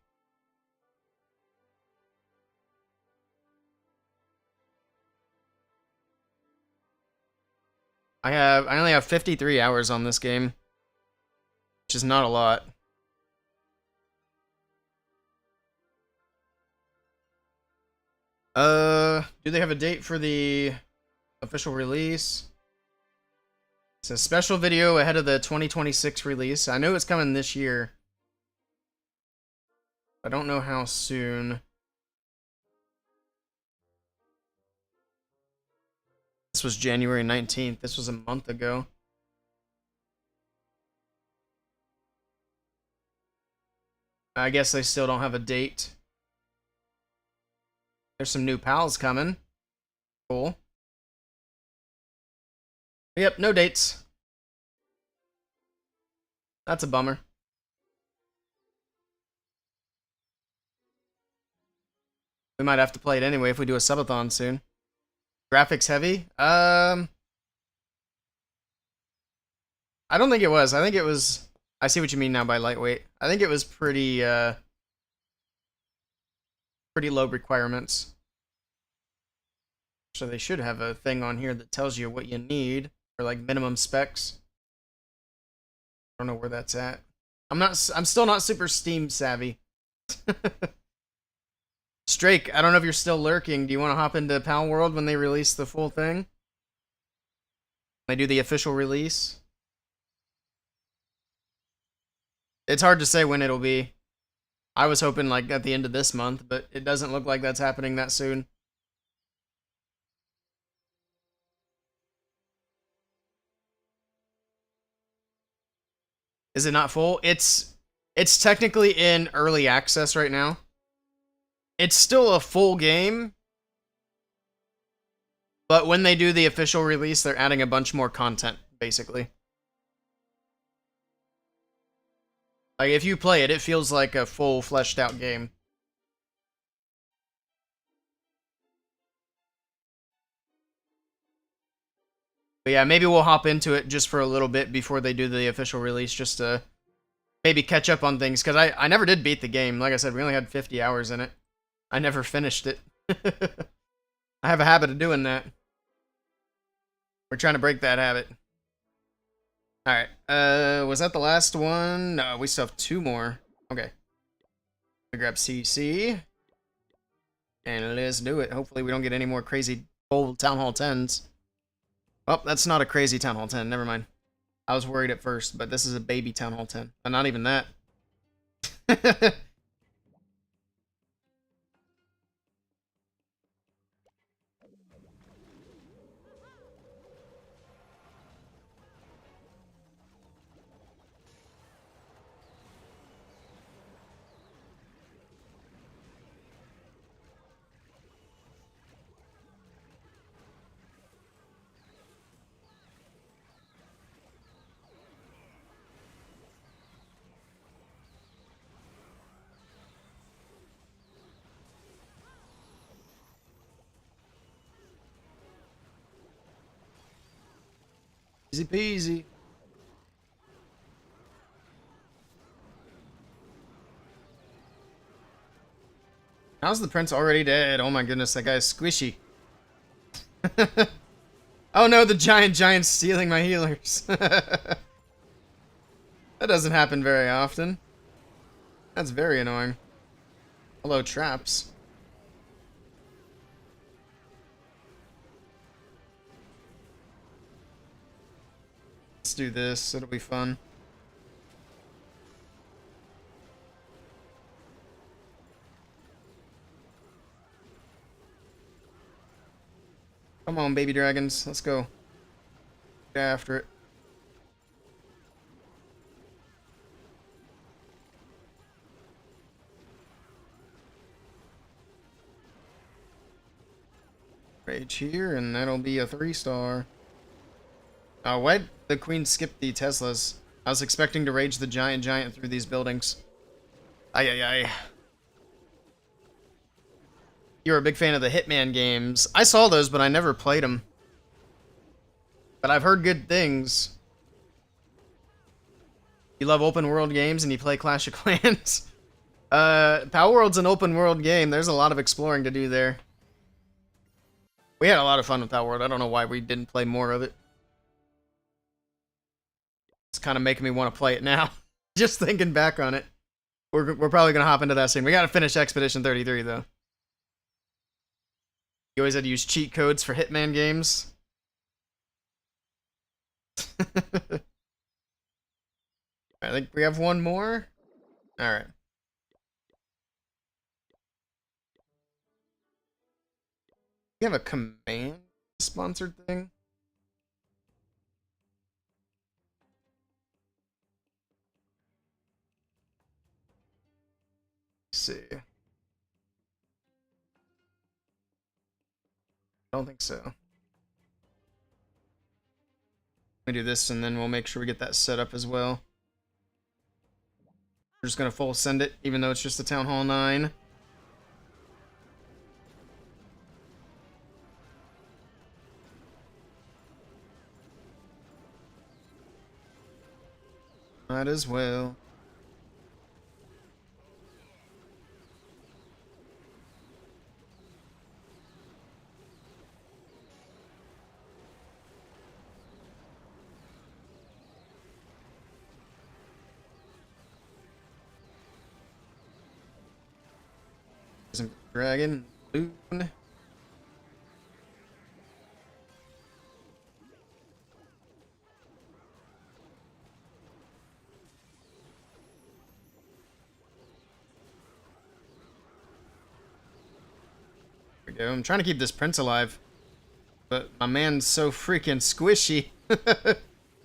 I only have 53 hours on this game, which is not a lot. Do they have a date for the official release? It's a special video ahead of the 2026 release. I know it's coming this year. I don't know how soon. This was January 19th. This was a month ago. I guess they still don't have a date. There's some new pals coming. Cool. Yep, no dates. That's a bummer. We might have to play it anyway if we do a subathon soon. Graphics heavy? I don't think it was. I think it was... I see what you mean now by lightweight. I think it was pretty low requirements. So they should have a thing on here that tells you what you need, or like minimum specs. I don't know where that's at. I'm still not super Steam savvy. Strake, I don't know if you're still lurking. Do you want to hop into Pal World when they release the full thing? They do the official release. It's hard to say when it'll be. I was hoping like at the end of this month, but it doesn't look like that's happening that soon. Is it not full? It's technically in early access right now. It's still a full game, but when they do the official release, they're adding a bunch more content, basically. Like, if you play it, it feels like a full, fleshed out game. But yeah, maybe we'll hop into it just for a little bit before they do the official release, just to maybe catch up on things, because I never did beat the game. Like I said, we only had 50 hours in it. I never finished it. I have a habit of doing that. We're trying to break that habit. Alright, was that the last one? No, we still have 2 more. Okay. I grab CC. And let's do it. Hopefully we don't get any more crazy full Town Hall 10s. Oh, that's not a crazy Town Hall 10. Never mind. I was worried at first, but this is a baby Town Hall 10. Not even that. Easy peasy. How's the prince already dead? Oh my goodness, that guy's squishy. Oh no, the giant's stealing my healers. That doesn't happen very often. That's very annoying. Hello, traps. Let's do this, it'll be fun. Come on, baby dragons, let's go. Get after it. Rage here, and that'll be a 3-star. Why'd the queen skip the Teslas? I was expecting to rage the giant through these buildings. Ay, ay, ay. You're a big fan of the Hitman games. I saw those, but I never played them. But I've heard good things. You love open world games and you play Clash of Clans? Palworld's an open world game. There's a lot of exploring to do there. We had a lot of fun with Palworld. I don't know why we didn't play more of it. It's kind of making me want to play it now. Just thinking back on it. We're probably going to hop into that soon. We got to finish Expedition 33, though. You always had to use cheat codes for Hitman games. I think we have one more. Alright. We have a command sponsored thing. Let's see. I don't think so. Let me do this and then we'll make sure we get that set up as well. We're just gonna full send it, even though it's just a Town Hall 9. Might as well. Dragon, Loon. There we go. I'm trying to keep this prince alive, but my man's so freaking squishy.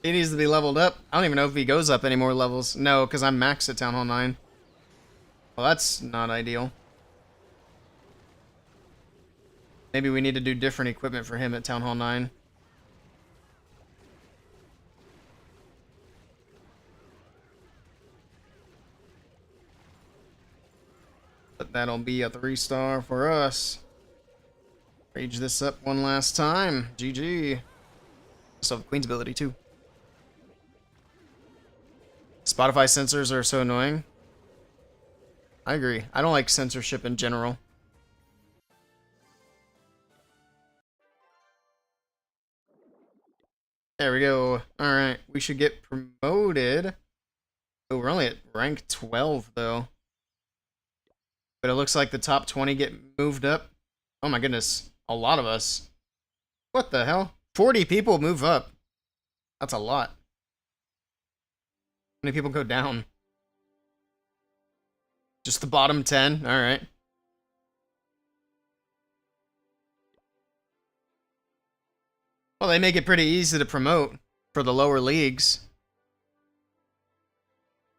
He needs to be leveled up. I don't even know if he goes up any more levels. No, because I'm maxed at Town Hall 9. Well, that's not ideal. Maybe we need to do different equipment for him at Town Hall 9. But that'll be a 3-star for us. Rage this up one last time. GG. So Queen's ability too. Spotify censors are so annoying. I agree. I don't like censorship in general. There we go. Alright, we should get promoted. Oh, we're only at rank 12, though. But it looks like the top 20 get moved up. Oh my goodness. A lot of us. What the hell? 40 people move up. That's a lot. How many people go down? Just the bottom 10? Alright. Well, they make it pretty easy to promote for the lower leagues.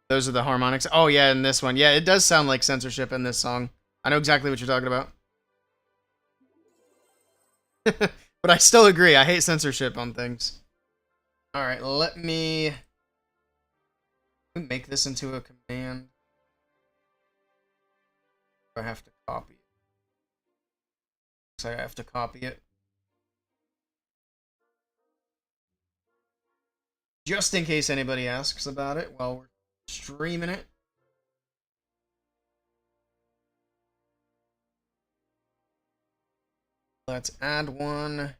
Those are the harmonics. Oh, yeah, in this one. Yeah, it does sound like censorship in this song. I know exactly what you're talking about. But I still agree. I hate censorship on things. Alright, let me make this into a command. I have to copy it. So I have to copy it. Just in case anybody asks about it while we're streaming it. Let's add one.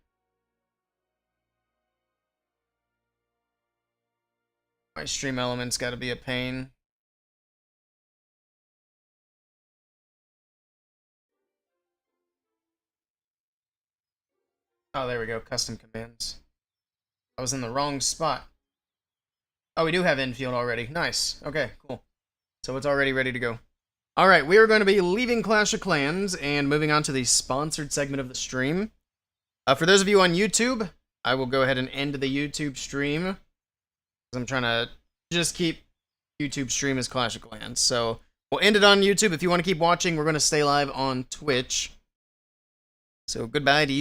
My stream element's got to be a pain. Oh, there we go. Custom commands. I was in the wrong spot. Oh, we do have infield already. Nice. Okay, cool. So it's already ready to go. Alright, we are going to be leaving Clash of Clans and moving on to the sponsored segment of the stream. For those of you on YouTube, I will go ahead and end the YouTube stream, because I'm trying to just keep YouTube stream as Clash of Clans. So we'll end it on YouTube. If you want to keep watching, we're going to stay live on Twitch. So goodbye to YouTube.